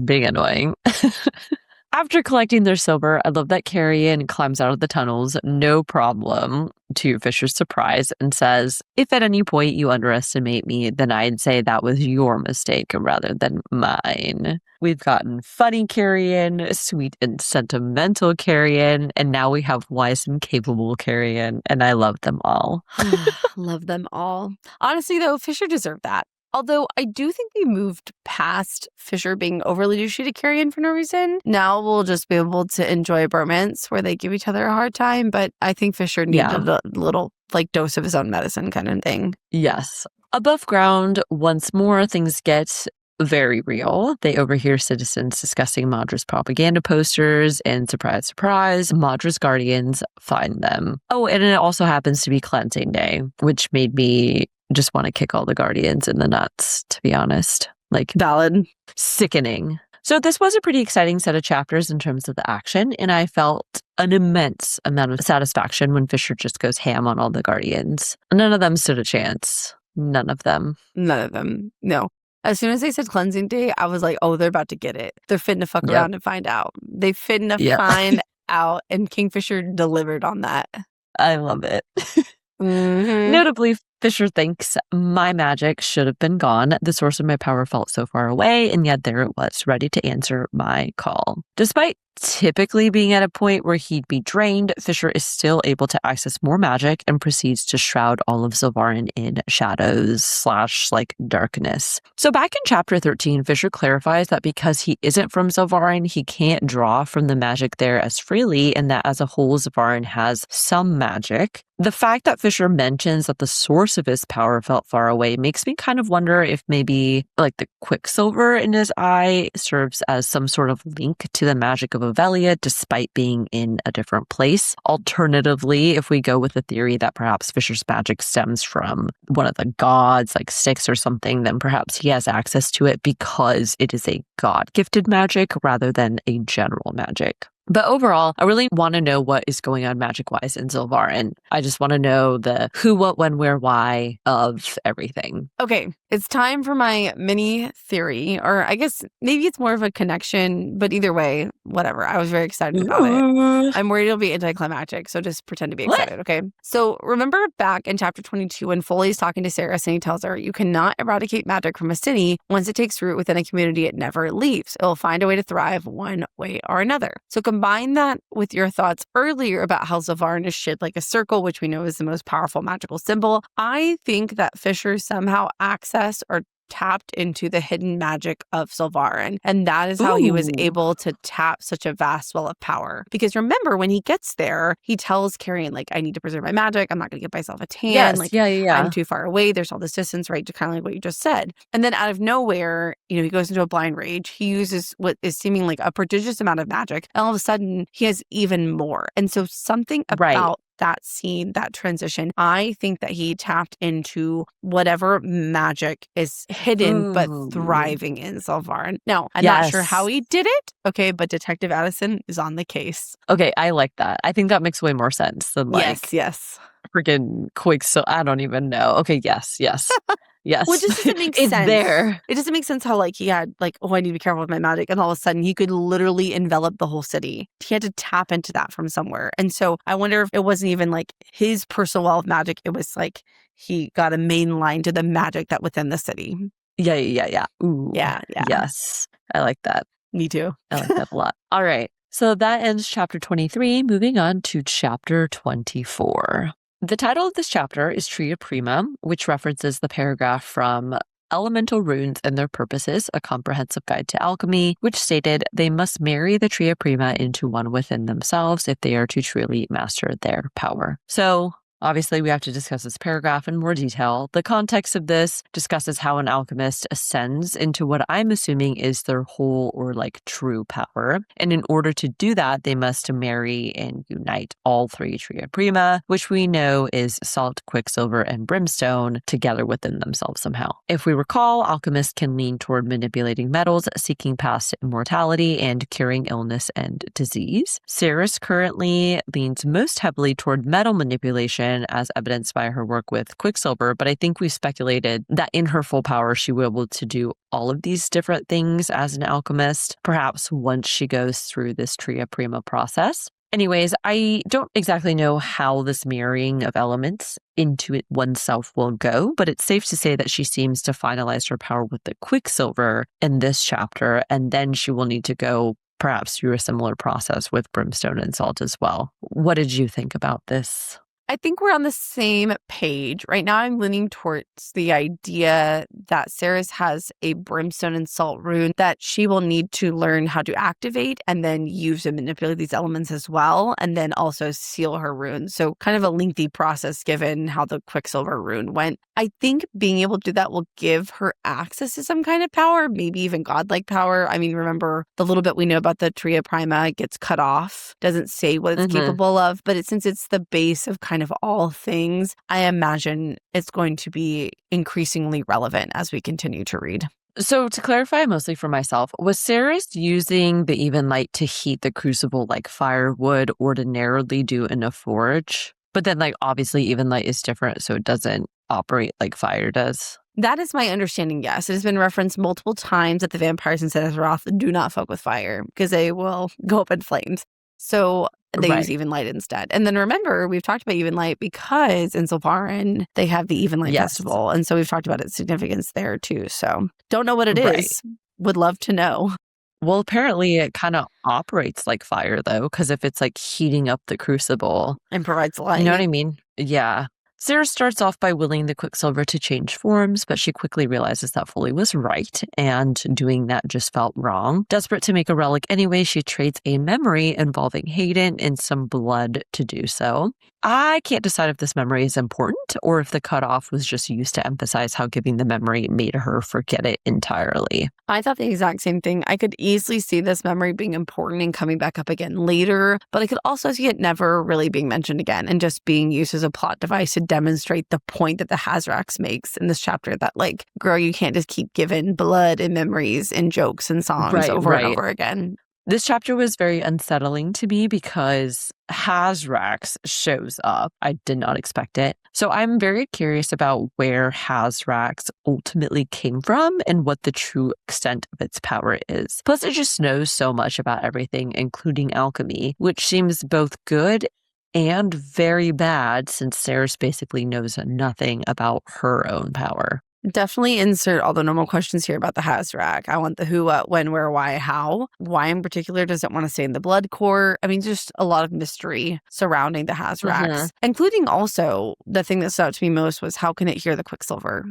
Speaker 1: being annoying. After collecting their silver, I love that Carrion climbs out of the tunnels, no problem, to Fisher's surprise, and says, if at any point you underestimate me, then I'd say that was your mistake rather than mine. We've gotten funny Carrion, sweet and sentimental Carrion, and now we have wise and capable Carrion, and I love them all.
Speaker 2: Love them all. Honestly, though, Fisher deserved that. Although I do think we moved past Fisher being overly douchey to Carrion for no reason. Now we'll just be able to enjoy a bromance where they give each other a hard time. But I think Fisher needed a little like dose of his own medicine kind of thing.
Speaker 1: Yes. Above ground, once more, things get very real. They overhear citizens discussing Madra's propaganda posters, and surprise, surprise, Madra's guardians find them. Oh, and it also happens to be cleansing day, which made me just want to kick all the guardians in the nuts, to be honest. Like,
Speaker 2: valid.
Speaker 1: Sickening. So this was a pretty exciting set of chapters in terms of the action, and I felt an immense amount of satisfaction when Fisher just goes ham on all the guardians. None of them stood a chance. None of them.
Speaker 2: None of them. No. As soon as they said cleansing day, I was like, oh, they're about to get it. They're fitting to fuck around and find out. They fitting to find out, and Kingfisher delivered on that.
Speaker 1: I love it. Notably, Fisher thinks, my magic should have been gone. The source of my power felt so far away, and yet there it was, ready to answer my call. Despite typically being at a point where he'd be drained, Fisher is still able to access more magic and proceeds to shroud all of Zilvarin in shadows / darkness. So back in chapter 13, Fisher clarifies that because he isn't from Zilvarin, he can't draw from the magic there as freely, and that as a whole, Zilvarin has some magic. The fact that Fisher mentions that the source of his power felt far away makes me kind of wonder if maybe the Quicksilver in his eye serves as some sort of link to the magic of Avelia despite being in a different place. Alternatively, if we go with the theory that perhaps Fisher's magic stems from one of the gods, like Styx or something, then perhaps he has access to it because it is a god-gifted magic rather than a general magic. But overall, I really want to know what is going on magic-wise in Zilvarin. I just want to know the who, what, when, where, why of everything.
Speaker 2: Okay, it's time for my mini theory, or I guess maybe it's more of a connection, but either way, whatever. I was very excited about it. I'm worried it'll be anticlimactic, so just pretend to be excited, okay? So remember back in chapter 22 when Foley's talking to Saris and he tells her, you cannot eradicate magic from a city. Once it takes root within a community, it never leaves. It will find a way to thrive one way or another. So combine that with your thoughts earlier about how Zilvarin is shaped like a circle, which we know is the most powerful magical symbol. I think that Fisher somehow accessed or tapped into the hidden magic of Zilvarin. And that is how he was able to tap such a vast well of power. Because remember, when he gets there, he tells Carrion, I need to preserve my magic. I'm not going to give myself a tan.
Speaker 1: Yes,
Speaker 2: I'm too far away. There's all this distance, right? Kind of like what you just said. And then out of nowhere, he goes into a blind rage. He uses what is seeming like a prodigious amount of magic. And all of a sudden, he has even more. And so something about that scene, that transition, I think that he tapped into whatever magic is hidden but thriving in Zilvarin. Now, I'm not sure how he did it, okay, but Detective Addison is on the case.
Speaker 1: Okay, I like that. I think that makes way more sense than
Speaker 2: yes.
Speaker 1: Freaking Quicksilver. I don't even know. Okay, yes. Yes.
Speaker 2: Well, it just doesn't make sense.
Speaker 1: It's there.
Speaker 2: It doesn't make sense how he had I need to be careful with my magic. And all of a sudden he could literally envelop the whole city. He had to tap into that from somewhere. And so I wonder if it wasn't even his personal well of magic. It was he got a main line to the magic that within the city.
Speaker 1: Yeah. Ooh.
Speaker 2: Yeah.
Speaker 1: Yes. I like that.
Speaker 2: Me too.
Speaker 1: I like that a lot. All right. So that ends chapter 23. Moving on to chapter 24. The title of this chapter is Tria Prima, which references the paragraph from Elemental Runes and Their Purposes, A Comprehensive Guide to Alchemy, which stated they must marry the Tria Prima into one within themselves if they are to truly master their power. So obviously, we have to discuss this paragraph in more detail. The context of this discusses how an alchemist ascends into what I'm assuming is their whole or true power. And in order to do that, they must marry and unite all three Tria Prima, which we know is Salt, Quicksilver, and Brimstone, together within themselves somehow. If we recall, alchemists can lean toward manipulating metals, seeking past immortality, and curing illness and disease. Saris currently leans most heavily toward metal manipulation, as evidenced by her work with Quicksilver, but I think we speculated that in her full power, she will be able to do all of these different things as an alchemist, perhaps once she goes through this Tria Prima process. Anyways, I don't exactly know how this mirroring of elements into it oneself will go, but it's safe to say that she seems to finalize her power with the Quicksilver in this chapter, and then she will need to go perhaps through a similar process with Brimstone and Salt as well. What did you think about this?
Speaker 2: I think we're on the same page. Right now, I'm leaning towards the idea that Ceres has a brimstone and salt rune that she will need to learn how to activate and then use to manipulate these elements as well, and then also seal her rune. So kind of a lengthy process given how the Quicksilver rune went. I think being able to do that will give her access to some kind of power, maybe even godlike power. I mean, remember the little bit we know about the Tria Prima gets cut off, doesn't say what it's capable of, but since it's the base of kind of all things, I imagine it's going to be increasingly relevant as we continue to read.
Speaker 1: So to clarify mostly for myself, was Ceres using the even light to heat the crucible like fire would ordinarily do in a forge? But then like obviously even light is different, so it doesn't operate like fire does.
Speaker 2: That is my understanding, yes. It has been referenced multiple times that the vampires in Azeroth do not fuck with fire because they will go up in flames. So they use even light instead. And then remember, we've talked about even light because in Zulfarin, they have the Even Light Festival. And so we've talked about its significance there too. So don't know what it is. Would love to know.
Speaker 1: Well, apparently it kind of operates like fire though, because if it's like heating up the crucible.
Speaker 2: And provides light.
Speaker 1: You know what I mean? Yeah. Ceres starts off by willing the Quicksilver to change forms, but she quickly realizes that Foley was right, and doing that just felt wrong. Desperate to make a relic anyway, she trades a memory involving Hayden and some blood to do so. I can't decide if this memory is important or if the cutoff was just used to emphasize how giving the memory made her forget it entirely.
Speaker 2: I thought the exact same thing. I could easily see this memory being important and coming back up again later, but I could also see it never really being mentioned again and just being used as a plot device to demonstrate the point that the Hazrax makes in this chapter that, like, girl, you can't just keep giving blood and memories and jokes and songs over and over again.
Speaker 1: This chapter was very unsettling to me because Hazrax shows up. I did not expect it. So I'm very curious about where Hazrax ultimately came from and what the true extent of its power is. Plus, it just knows so much about everything, including alchemy, which seems both good and very bad since Ceres basically knows nothing about her own power.
Speaker 2: Definitely insert all the normal questions here about the Hazrak. I want the who, what, when, where, why, how. Why in particular does it want to stay in the blood core? I mean, just a lot of mystery surrounding the Hazraks, including also the thing that stood out to me most was how can it hear the Quicksilver?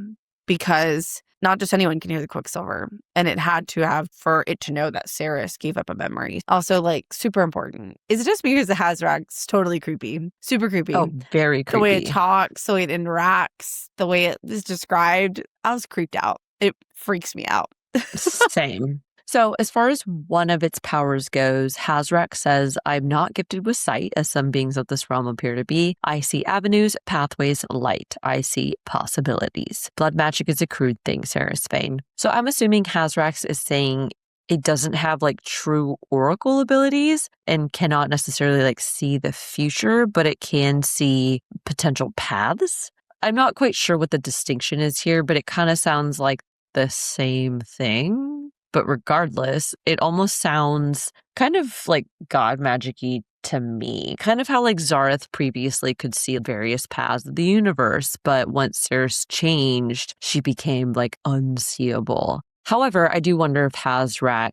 Speaker 2: Because not just anyone can hear the Quicksilver. And it had to have for it to know that Ceres gave up a memory. Also, like, super important. Is it just because the Hazrak's totally creepy? Super creepy.
Speaker 1: Oh, very creepy.
Speaker 2: The way it talks, the way it interacts, the way it is described. I was creeped out. It freaks me out.
Speaker 1: Same. So as far as one of its powers goes, Hazrak says, I'm not gifted with sight, as some beings of this realm appear to be. I see avenues, pathways, light. I see possibilities. Blood magic is a crude thing, Sarah's Fane. So I'm assuming Hazrak is saying it doesn't have like true oracle abilities and cannot necessarily like see the future, but it can see potential paths. I'm not quite sure what the distinction is here, but it kind of sounds like the same thing. But regardless, it almost sounds kind of like god magic-y to me. Kind of how like Zareth previously could see various paths of the universe, but once Ceres changed, she became like unseeable. However, I do wonder if Hazrax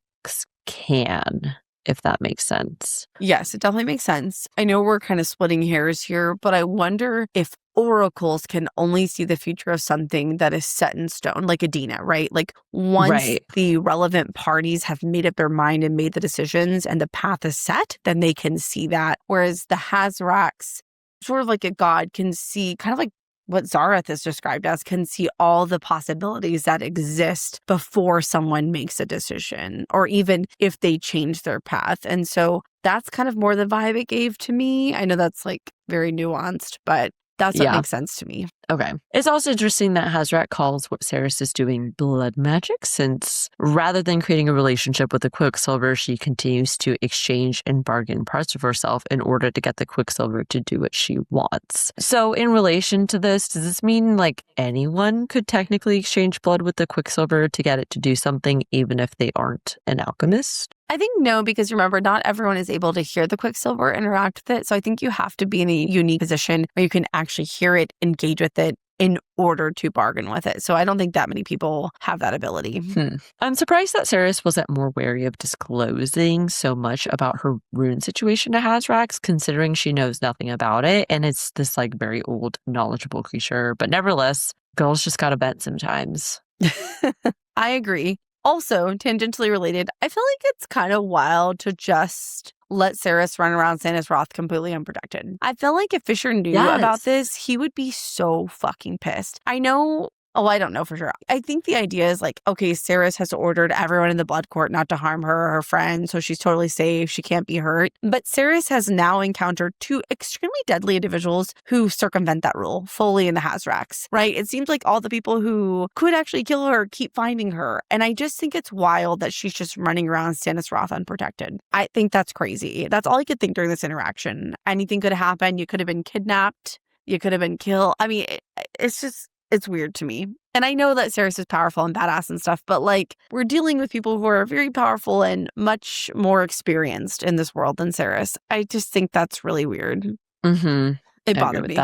Speaker 1: can, if that makes sense.
Speaker 2: Yes, it definitely makes sense. I know we're kind of splitting hairs here, but I wonder if oracles can only see the future of something that is set in stone, like Adina, right? Like once the relevant parties have made up their mind and made the decisions and the path is set, then they can see that. Whereas the Hazrax, sort of like a god, can see kind of like what Zareth is described as, can see all the possibilities that exist before someone makes a decision, or even if they change their path. And so that's kind of more the vibe it gave to me. I know that's like very nuanced, but that's what makes sense to me.
Speaker 1: Okay. It's also interesting that Hazrat calls what Ceres is doing blood magic, since rather than creating a relationship with the Quicksilver, she continues to exchange and bargain parts of herself in order to get the Quicksilver to do what she wants. So in relation to this, does this mean like anyone could technically exchange blood with the Quicksilver to get it to do something, even if they aren't an alchemist?
Speaker 2: I think no, because remember, not everyone is able to hear the Quicksilver, interact with it. So I think you have to be in a unique position where you can actually hear it, engage with it, in order to bargain with it. So I don't think that many people have that ability.
Speaker 1: I'm surprised that Ceres wasn't more wary of disclosing so much about her rune situation to Hazrax, considering she knows nothing about it. And it's this like very old, knowledgeable creature. But nevertheless, girls just gotta vent sometimes.
Speaker 2: I agree. Also, tangentially related, I feel like it's kind of wild to just let Ceres run around Santa's Roth completely unprotected. I feel like if Fisher knew about this, he would be so fucking pissed. I know. Oh, I don't know for sure. I think the idea is like, okay, Ceres has ordered everyone in the blood court not to harm her or her friend, so she's totally safe. She can't be hurt. But Ceres has now encountered two extremely deadly individuals who circumvent that rule fully in the Hazrax, right? It seems like all the people who could actually kill her keep finding her. And I just think it's wild that she's just running around Stannis Roth unprotected. I think that's crazy. That's all I could think during this interaction. Anything could have happened. You could have been kidnapped. You could have been killed. I mean, it's weird to me. And I know that Ceres is powerful and badass and stuff, but like we're dealing with people who are very powerful and much more experienced in this world than Ceres. I just think that's really weird. It bothered me.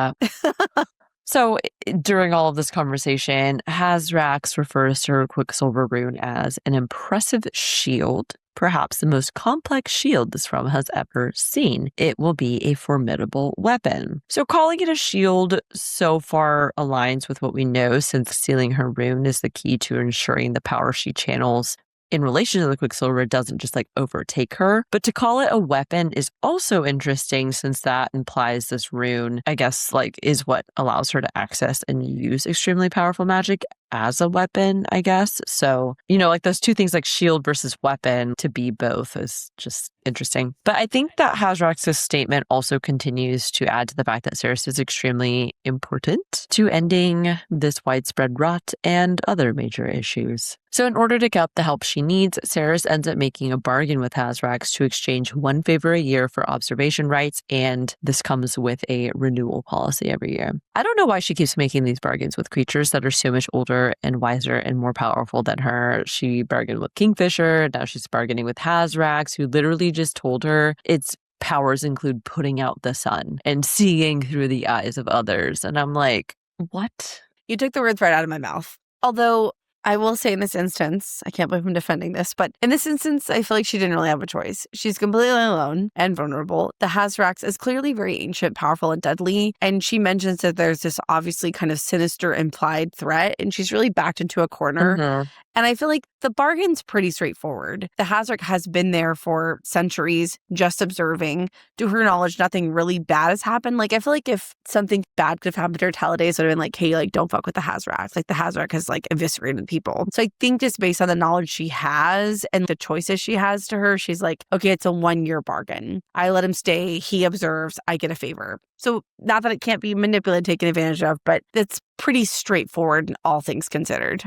Speaker 1: So during all of this conversation, Hazrax refers to her Quicksilver rune as an impressive shield, perhaps the most complex shield this realm has ever seen. It will be a formidable weapon. So calling it a shield so far aligns with what we know, since sealing her rune is the key to ensuring the power she channels in relation to the Quicksilver doesn't just like overtake her. But to call it a weapon is also interesting, since that implies this rune, I guess, like is what allows her to access and use extremely powerful magic as a weapon, I guess. So, you know, like those two things like shield versus weapon to be both is just interesting. But I think that Hazrax's statement also continues to add to the fact that Ceres is extremely important to ending this widespread rot and other major issues. So in order to get the help she needs, Ceres ends up making a bargain with Hazrax to exchange 1 favor a year for observation rights, and this comes with a renewal policy every year. I don't know why she keeps making these bargains with creatures that are so much older and wiser and more powerful than her. She bargained with Kingfisher, now she's bargaining with Hazrax, who literally just told her its powers include putting out the sun and seeing through the eyes of others. And I'm like, what?
Speaker 2: You took the words right out of my mouth. Although I will say in this instance, I can't believe I'm defending this, but in this instance, I feel like she didn't really have a choice. She's completely alone and vulnerable. The Hazrax is clearly very ancient, powerful, and deadly. And she mentions that there's this obviously kind of sinister implied threat, and she's really backed into a corner. And I feel like the bargain's pretty straightforward. The Hazrax has been there for centuries, just observing. To her knowledge, nothing really bad has happened. Like, I feel like if something bad could have happened to her Taladays, it would have been like, hey, like, don't fuck with the Hazrax. Like, the Hazrax has, like, eviscerated people. So I think just based on the knowledge she has and the choices she has to her, she's like, okay, it's a 1-year bargain. I let him stay. He observes. I get a favor. So not that it can't be manipulated, taken advantage of, but it's pretty straightforward, all things considered.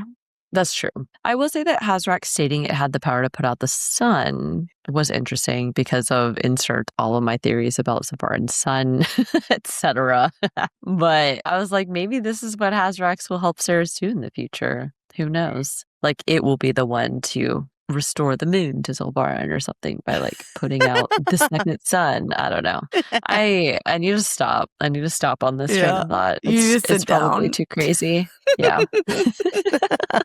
Speaker 1: That's true. I will say that Hazrax stating it had the power to put out the sun was interesting because of insert all of my theories about Safarin's sun, etc. But I was like, maybe this is what Hazrax will help Ceres do in the future. Who knows? Like, it will be the one to restore the moon to Zul'Varan or something by like putting out the second sun. I don't know. I need to stop. I need to stop on this train of thought. It's probably too crazy. Yeah.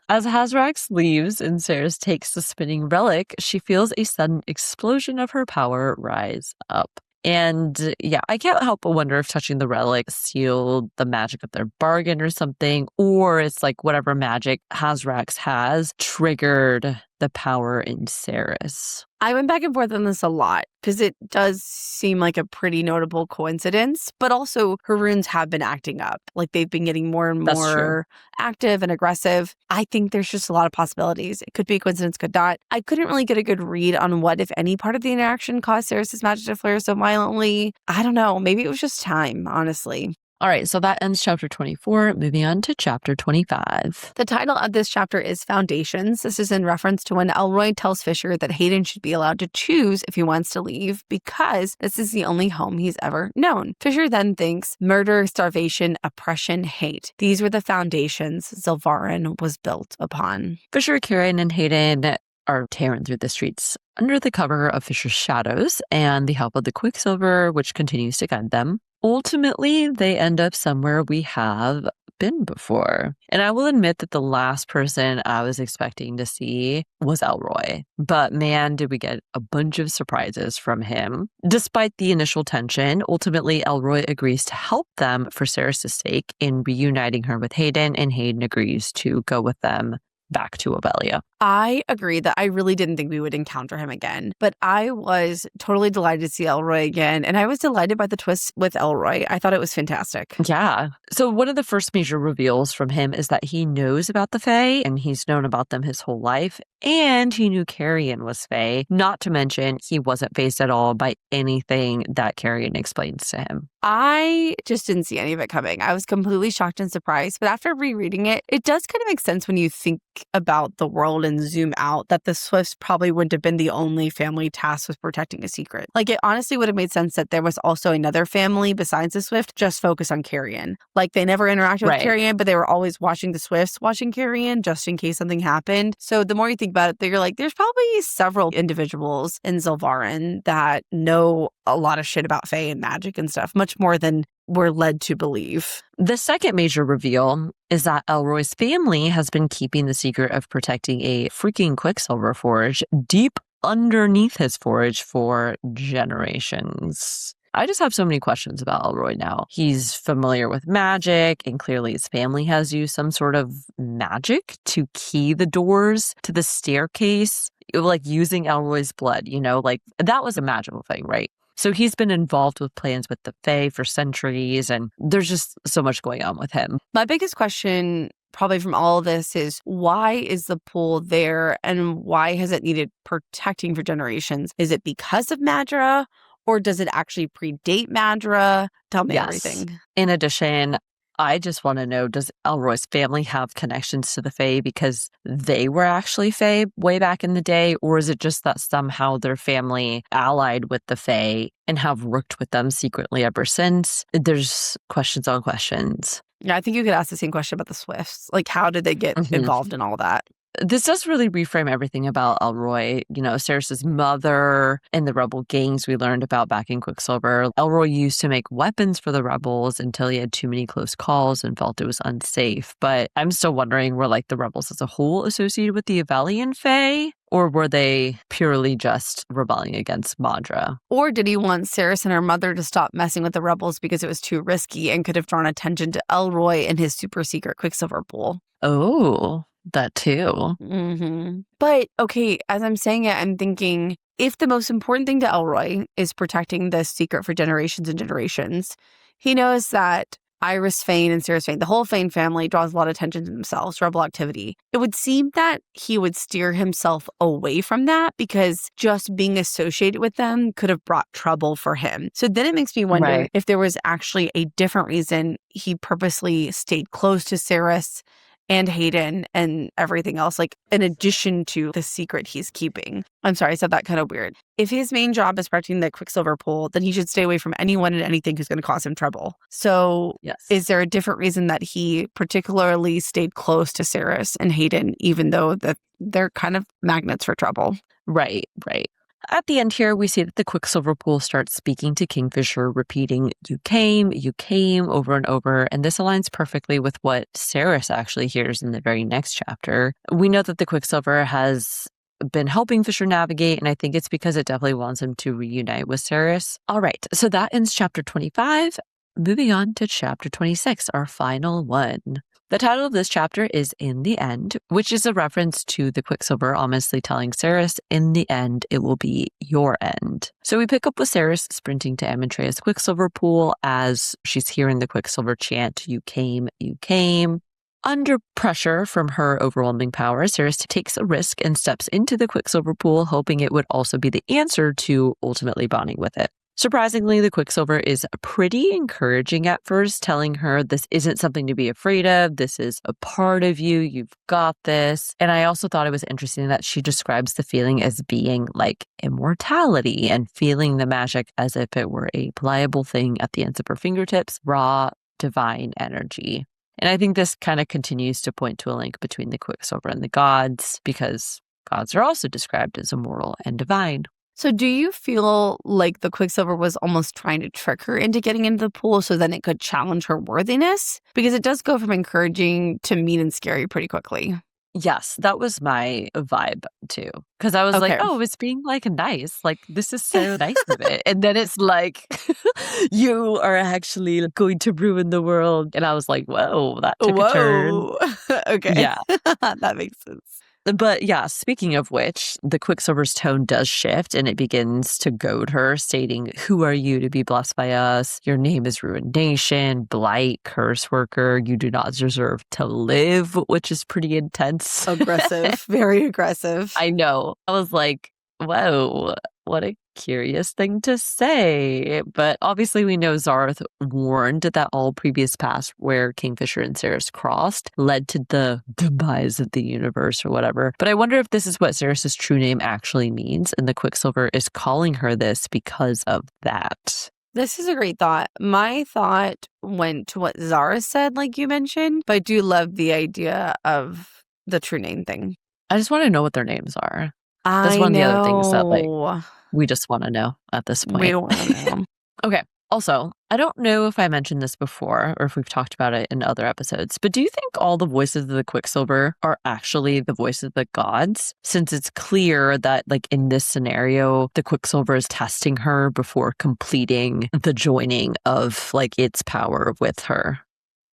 Speaker 1: As Hazrax leaves and Ceres takes the spinning relic, she feels a sudden explosion of her power rise up. And yeah, I can't help but wonder if touching the relic sealed the magic of their bargain or something, or it's like whatever magic Hazrax has triggered the power in Ceres.
Speaker 2: I went back and forth on this a lot because it does seem like a pretty notable coincidence, but also her runes have been acting up. Like they've been getting more and more active and aggressive. I think there's just a lot of possibilities. It could be a coincidence, could not. I couldn't really get a good read on what, if any, part of the interaction caused Ceres' magic to flare so violently. I don't know. Maybe it was just time, honestly.
Speaker 1: All right, so that ends chapter 24. Moving on to chapter 25.
Speaker 2: The title of this chapter is Foundations. This is in reference to when Elroy tells Fisher that Hayden should be allowed to choose if he wants to leave because this is the only home he's ever known. Fisher then thinks murder, starvation, oppression, hate. These were the foundations Zul'Varan was built upon.
Speaker 1: Fisher, Carrion, and Hayden are tearing through the streets under the cover of Fisher's shadows and the help of the Quicksilver, which continues to guide them. Ultimately, they end up somewhere we have been before. And I will admit that the last person I was expecting to see was Elroy. But man, did we get a bunch of surprises from him. Despite the initial tension, ultimately Elroy agrees to help them for Cerys' sake in reuniting her with Hayden, and Hayden agrees to go with them back to Obelia.
Speaker 2: I agree that I really didn't think we would encounter him again, but I was totally delighted to see Elroy again, and I was delighted by the twist with Elroy. I thought it was fantastic.
Speaker 1: Yeah. So one of the first major reveals from him is that he knows about the Fae, and he's known about them his whole life, and he knew Carrion was Fae, not to mention he wasn't fazed at all by anything that Carrion explains to him.
Speaker 2: I just didn't see any of it coming. I was completely shocked and surprised, but after rereading it, it does kind of make sense when you think about the world and zoom out that the Swifts probably wouldn't have been the only family tasked with protecting a secret. Like, it honestly would have made sense that there was also another family besides the Swift just focused on Carrion. Like, they never interacted with Carrion, but they were always watching the Swifts watching Carrion just in case something happened. So the more you think about it, you're like, there's probably several individuals in Zilvarin that know a lot of shit about Fae and magic and stuff, much more than we're led to believe.
Speaker 1: The second major reveal is that Elroy's family has been keeping the secret of protecting a freaking Quicksilver forge deep underneath his forge for generations. I just have so many questions about Elroy now. He's familiar with magic, and clearly his family has used some sort of magic to key the doors to the staircase, like using Elroy's blood, like that was a magical thing, right? So he's been involved with plans with the Fae for centuries, and there's just so much going on with him.
Speaker 2: My biggest question probably from all of this is, why is the pool there, and why has it needed protecting for generations? Is it because of Madra, or does it actually predate Madra? Tell me everything.
Speaker 1: In addition, I just want to know, does Elroy's family have connections to the Fae because they were actually Fae way back in the day? Or is it just that somehow their family allied with the Fae and have worked with them secretly ever since? There's questions on questions.
Speaker 2: Yeah, I think you could ask the same question about the Swifts. Like, how did they get involved in all that?
Speaker 1: This does really reframe everything about Elroy. Cerys' mother and the rebel gangs we learned about back in Quicksilver. Elroy used to make weapons for the rebels until he had too many close calls and felt it was unsafe. But I'm still wondering, were the rebels as a whole associated with the Avelian Fae? Or were they purely just rebelling against Madra?
Speaker 2: Or did he want Cerys and her mother to stop messing with the rebels because it was too risky and could have drawn attention to Elroy and his super secret Quicksilver pool?
Speaker 1: Oh, that too.
Speaker 2: But, okay, as I'm saying it, I'm thinking, if the most important thing to Elroy is protecting this secret for generations and generations, he knows that Iris Fane and Cerys Fane, the whole Fane family, draws a lot of attention to themselves, rebel activity. It would seem that he would steer himself away from that because just being associated with them could have brought trouble for him. So then it makes me wonder if there was actually a different reason he purposely stayed close to Cerys and Hayden and everything else, like in addition to the secret he's keeping. I'm sorry, I said that kind of weird. If his main job is protecting the Quicksilver pool, then he should stay away from anyone and anything who's going to cause him trouble. So is there a different reason that he particularly stayed close to Cerys and Hayden, even though that they're kind of magnets for trouble?
Speaker 1: Right. At the end here, we see that the Quicksilver pool starts speaking to Kingfisher, repeating, you came, over and over. And this aligns perfectly with what Cerys actually hears in the very next chapter. We know that the Quicksilver has been helping Fisher navigate, and I think it's because it definitely wants him to reunite with Cerys. All right, so that ends chapter 25. Moving on to chapter 26, our final one. The title of this chapter is In the End, which is a reference to the Quicksilver ominously telling Cerys, in the end, it will be your end. So we pick up with Cerys sprinting to Amantrea's Quicksilver pool as she's hearing the Quicksilver chant, you came, you came. Under pressure from her overwhelming power, Cerys takes a risk and steps into the Quicksilver pool, hoping it would also be the answer to ultimately bonding with it. Surprisingly, the Quicksilver is pretty encouraging at first, telling her this isn't something to be afraid of. This is a part of you. You've got this. And I also thought it was interesting that she describes the feeling as being like immortality and feeling the magic as if it were a pliable thing at the ends of her fingertips, raw, divine energy. And I think this kind of continues to point to a link between the Quicksilver and the gods, because gods are also described as immortal and divine.
Speaker 2: So do you feel like the Quicksilver was almost trying to trick her into getting into the pool so then it could challenge her worthiness? Because it does go from encouraging to mean and scary pretty quickly.
Speaker 1: Yes, that was my vibe too. Because I was like,
Speaker 2: Okay.
Speaker 1: oh, it's being like nice. Like, this is so nice of it. And then it's like, you are actually going to ruin the world. And I was like, whoa, that took a turn.
Speaker 2: Whoa. Okay.
Speaker 1: Yeah.
Speaker 2: That makes sense.
Speaker 1: But yeah, speaking of which, the Quicksilver's tone does shift and it begins to goad her, stating, who are you to be blessed by us? Your name is ruination, blight, curse worker. You do not deserve to live, which is pretty intense.
Speaker 2: Aggressive. Very aggressive.
Speaker 1: I know. I was like, whoa, what a curious thing to say. But obviously, we know Zareth warned that all previous paths where Kingfisher and Ceres crossed led to the demise of the universe or whatever. But I wonder if this is what Ceres' true name actually means, and the Quicksilver is calling her this because of that.
Speaker 2: This is a great thought. My thought went to what Zara said, like you mentioned, but I do love the idea of the true name thing.
Speaker 1: I just want to know what their names are. That's
Speaker 2: I
Speaker 1: one of the
Speaker 2: know.
Speaker 1: other things that, like, we just want to know at this point.
Speaker 2: We want to know.
Speaker 1: Okay. Also, I don't know if I mentioned this before or if we've talked about it in other episodes, but do you think all the voices of the Quicksilver are actually the voices of the gods? Since it's clear that, like, in this scenario, the Quicksilver is testing her before completing the joining of, like, its power with her.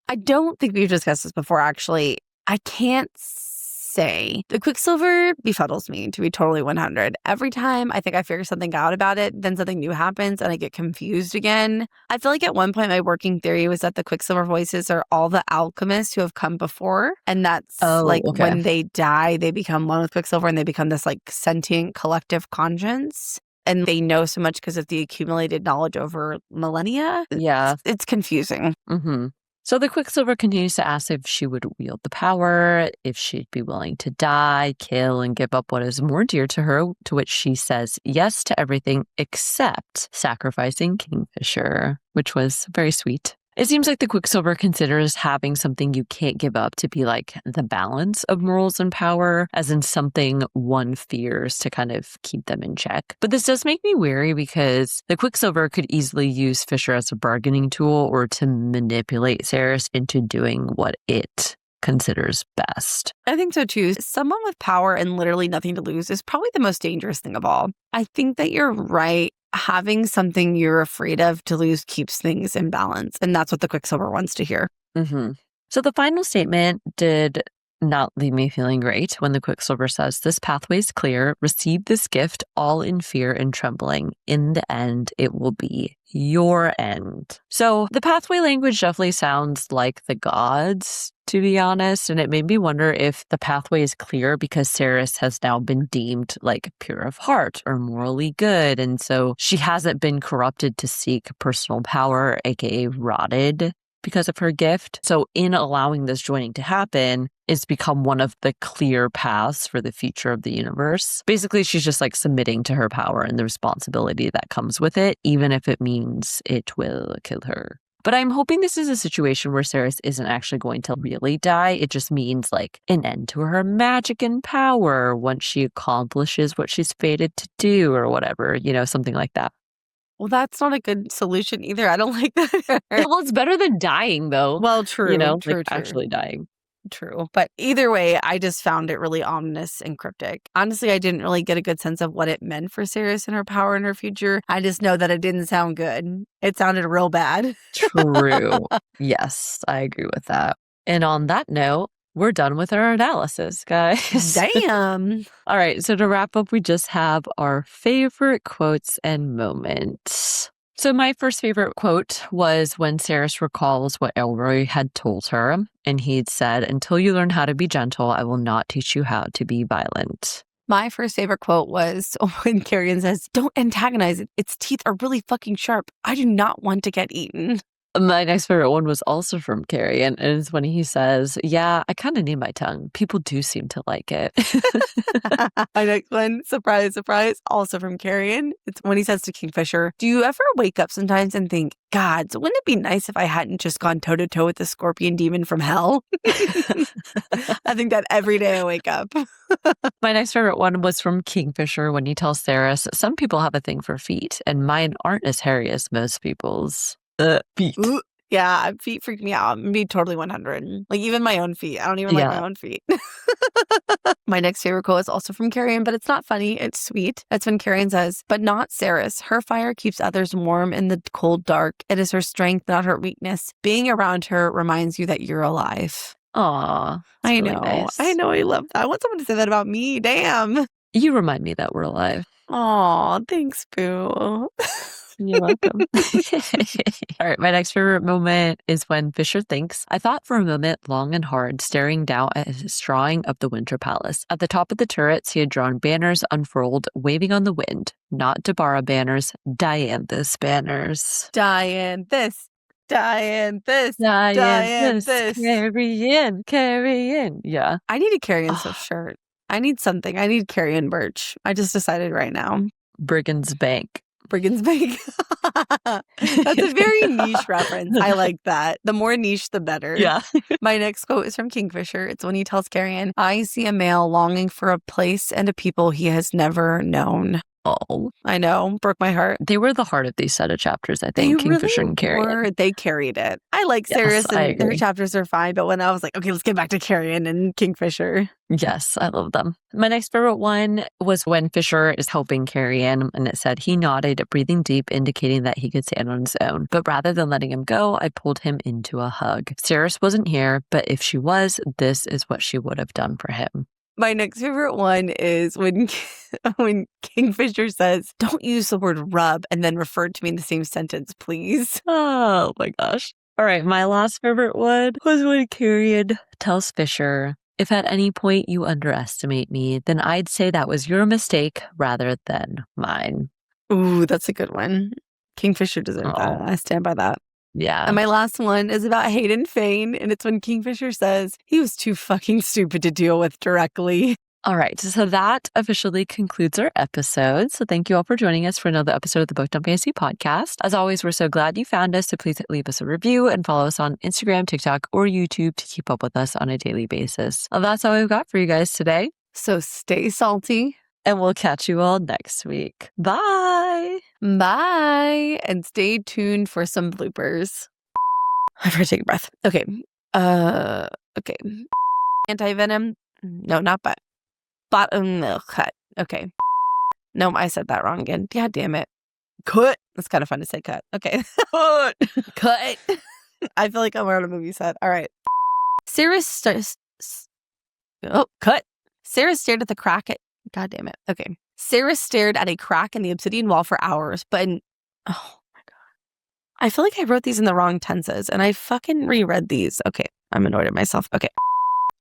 Speaker 2: I don't think we've discussed this before, actually. I can't say. The Quicksilver befuddles me, to be totally 100. Every time I think I figure something out about it, then something new happens and I get confused again. I feel like at one point my working theory was that the Quicksilver voices are all the alchemists who have come before. And that's when they die, they become one with Quicksilver and they become this like sentient collective conscience. And they know so much because of the accumulated knowledge over millennia.
Speaker 1: Yeah.
Speaker 2: It's confusing.
Speaker 1: Mm-hmm. So the Quicksilver continues to ask if she would wield the power, if she'd be willing to die, kill, and give up what is more dear to her, to which she says yes to everything except sacrificing Kingfisher, which was very sweet. It seems like the Quicksilver considers having something you can't give up to be like the balance of morals and power, as in something one fears to kind of keep them in check. But this does make me wary because the Quicksilver could easily use Fisher as a bargaining tool or to manipulate Ceres into doing what it considers best.
Speaker 2: I think so too. Someone with power and literally nothing to lose is probably the most dangerous thing of all. I think that you're right. Having something you're afraid of to lose keeps things in balance. And that's what the Quicksilver wants to hear.
Speaker 1: Mm-hmm. So the final statement did not leave me feeling great when the Quicksilver says, this pathway is clear. Receive this gift all in fear and trembling. In the end, it will be your end. So the pathway language definitely sounds like the gods, to be honest. And it made me wonder if the pathway is clear because Ceres has now been deemed like pure of heart or morally good. And so she hasn't been corrupted to seek personal power, aka rotted, because of her gift. So in allowing this joining to happen, it's become one of the clear paths for the future of the universe. Basically, she's just like submitting to her power and the responsibility that comes with it, even if it means it will kill her. But I'm hoping this is a situation where Ceres isn't actually going to really die. It just means like an end to her magic and power once she accomplishes what she's fated to do or whatever, something like that.
Speaker 2: Well, that's not a good solution either. I don't like that.
Speaker 1: Well, it's better than dying, though.
Speaker 2: Well, true. True.
Speaker 1: Actually dying.
Speaker 2: True. But either way, I just found it really ominous and cryptic. Honestly, I didn't really get a good sense of what it meant for Ceres and her power in her future. I just know that it didn't sound good. It sounded real bad.
Speaker 1: True. Yes, I agree with that. And on that note, we're done with our analysis, guys.
Speaker 2: Damn.
Speaker 1: All right. So to wrap up, we just have our favorite quotes and moments. So my first favorite quote was when Ceres recalls what Elroy had told her. And he'd said, until you learn how to be gentle, I will not teach you how to be violent.
Speaker 2: My first favorite quote was when Carrion says, don't antagonize it. Its teeth are really fucking sharp. I do not want to get eaten.
Speaker 1: My next favorite one was also from Carrion, and it's when he says, "Yeah, I kind of need my tongue. People do seem to like it."
Speaker 2: My next one, surprise, surprise, also from Carrion. It's when he says to Kingfisher, "Do you ever wake up sometimes and think, God, so wouldn't it be nice if I hadn't just gone toe to toe with the scorpion demon from hell?" I think that every day I wake up.
Speaker 1: My next favorite one was from Kingfisher when he tells Saris, "Some people have a thing for feet, and mine aren't as hairy as most people's." Feet.
Speaker 2: Ooh, yeah, feet freak me out. I'm gonna be totally 100. Like, even my own feet. I don't even like my own feet. My next favorite quote is also from Carrion, but it's not funny. It's sweet. That's when Carrion says, "But not Saris. Her fire keeps others warm in the cold dark. It is her strength, not her weakness. Being around her reminds you that you're alive."
Speaker 1: Aw,
Speaker 2: I
Speaker 1: really
Speaker 2: know.
Speaker 1: nice.
Speaker 2: I know. I love that. I want someone to say that about me. Damn.
Speaker 1: You remind me that we're alive.
Speaker 2: Aw, thanks, Boo.
Speaker 1: You're welcome. All right, my next favorite moment is when Fisher thinks, "I thought for a moment long and hard, staring down at his drawing of the Winter Palace. At the top of the turrets, he had drawn banners unfurled, waving on the wind. Not Dabara banners, Dianthus banners."
Speaker 2: Dianthus. Dianthus.
Speaker 1: Dianthus,
Speaker 2: Dianthus.
Speaker 1: Carrion. Yeah.
Speaker 2: I need a Carrion stuff shirt. I need something. I need Carrion merch. I just decided right now.
Speaker 1: Brigand's Bank.
Speaker 2: Brigand's Bank. That's a very niche reference. I like that. The more niche, the better.
Speaker 1: Yeah.
Speaker 2: My next quote is from Kingfisher. It's when he tells Carrion, "I see a male longing for a place and a people he has never known."
Speaker 1: Oh,
Speaker 2: I know. Broke my heart.
Speaker 1: they were the heart of these set of chapters, I think. Kingfisher and Carrion.
Speaker 2: They carried it. I like
Speaker 1: Yes,
Speaker 2: Saris
Speaker 1: I
Speaker 2: and her
Speaker 1: agree.
Speaker 2: chapters are fine, but when I was like, okay, let's get back to Carrion and Kingfisher.
Speaker 1: Yes, I love them. My next favorite one was when Fisher is helping Carrion, and it said, "He nodded, breathing deep, indicating that he could stand on his own. But rather than letting him go, I pulled him into a hug. Saris wasn't here, but if she was, this is what she would have done for him."
Speaker 2: My next favorite one is when Kingfisher says, "Don't use the word rub and then refer to me in the same sentence, please."
Speaker 1: Oh my gosh. All right, my last favorite one was when Carrion tells Fisher, "If at any point you underestimate me, then I'd say that was your mistake rather than mine."
Speaker 2: Ooh, that's a good one. Kingfisher deserved that. I stand by that.
Speaker 1: Yeah.
Speaker 2: And my last one is about Hayden Fane, and it's when Kingfisher says, "He was too fucking stupid to deal with directly."
Speaker 1: All right, so that officially concludes our episode. So thank you all for joining us for another episode of the Book Dump Fantasy podcast. As always, we're so glad you found us, so please leave us a review and follow us on Instagram, TikTok, or YouTube to keep up with us on a daily basis. Well, that's all we've got for you guys today,
Speaker 2: So stay salty.
Speaker 1: and we'll catch you all next week. Bye!
Speaker 2: Bye. And stay tuned for some bloopers. I have to take a breath. Okay. Okay. Anti-venom. No, not but. Bottom cut. Okay. No, I said that wrong again. Yeah, damn it. Cut. It's kind of fun to say cut. Okay. Cut. Cut. I feel like I'm on a movie set. All right. Cut. Sarah stared at the crack at. God damn it. Okay. Sarah stared at a crack in the obsidian wall for hours, but oh my God. I feel like I wrote these in the wrong tenses and I fucking reread these. Okay. I'm annoyed at myself. Okay.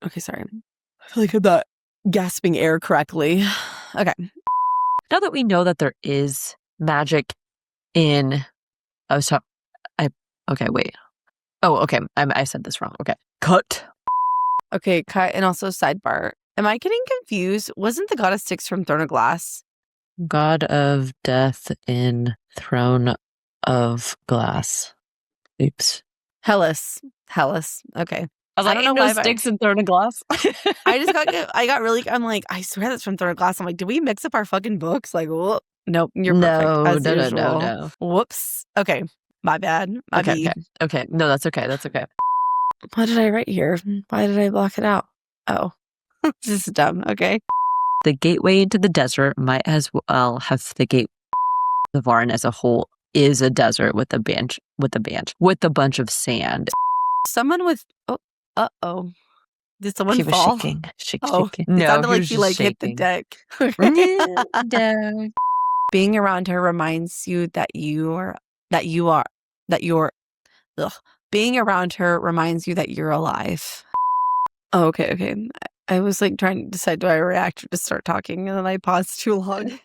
Speaker 2: Okay, sorry. I feel like I'm not gasping air correctly. Okay.
Speaker 1: Now that we know that there is magic in... Oh, so... Okay, wait. Oh, okay. I said this wrong. Okay. Cut.
Speaker 2: Okay, cut. And also sidebar. Am I getting confused? Wasn't the goddess Styx from Throne of Glass?
Speaker 1: God of Death in Throne of Glass. Oops.
Speaker 2: Hellas. Okay.
Speaker 1: I don't know why Styx in Throne of Glass.
Speaker 2: I got really, I'm like, I swear that's from Throne of Glass. I'm like, did we mix up our fucking books? Like, whoop. Nope, you're perfect.
Speaker 1: No.
Speaker 2: Whoops. Okay. My bad.
Speaker 1: Okay. No, that's okay.
Speaker 2: What did I write here? Why did I block it out? Oh, this is dumb. Okay.
Speaker 1: The gateway into the desert might as well have the gate. The Varn as a whole is a desert with a bunch of sand.
Speaker 2: Someone with, did someone fall?
Speaker 1: Shaking.
Speaker 2: Oh,
Speaker 1: shaking.
Speaker 2: It sounded like he hit the deck.
Speaker 1: No.
Speaker 2: Being around her reminds you being around her reminds you that you're alive. Oh, okay. I was like trying to decide, do I react or just start talking? And then I paused too long.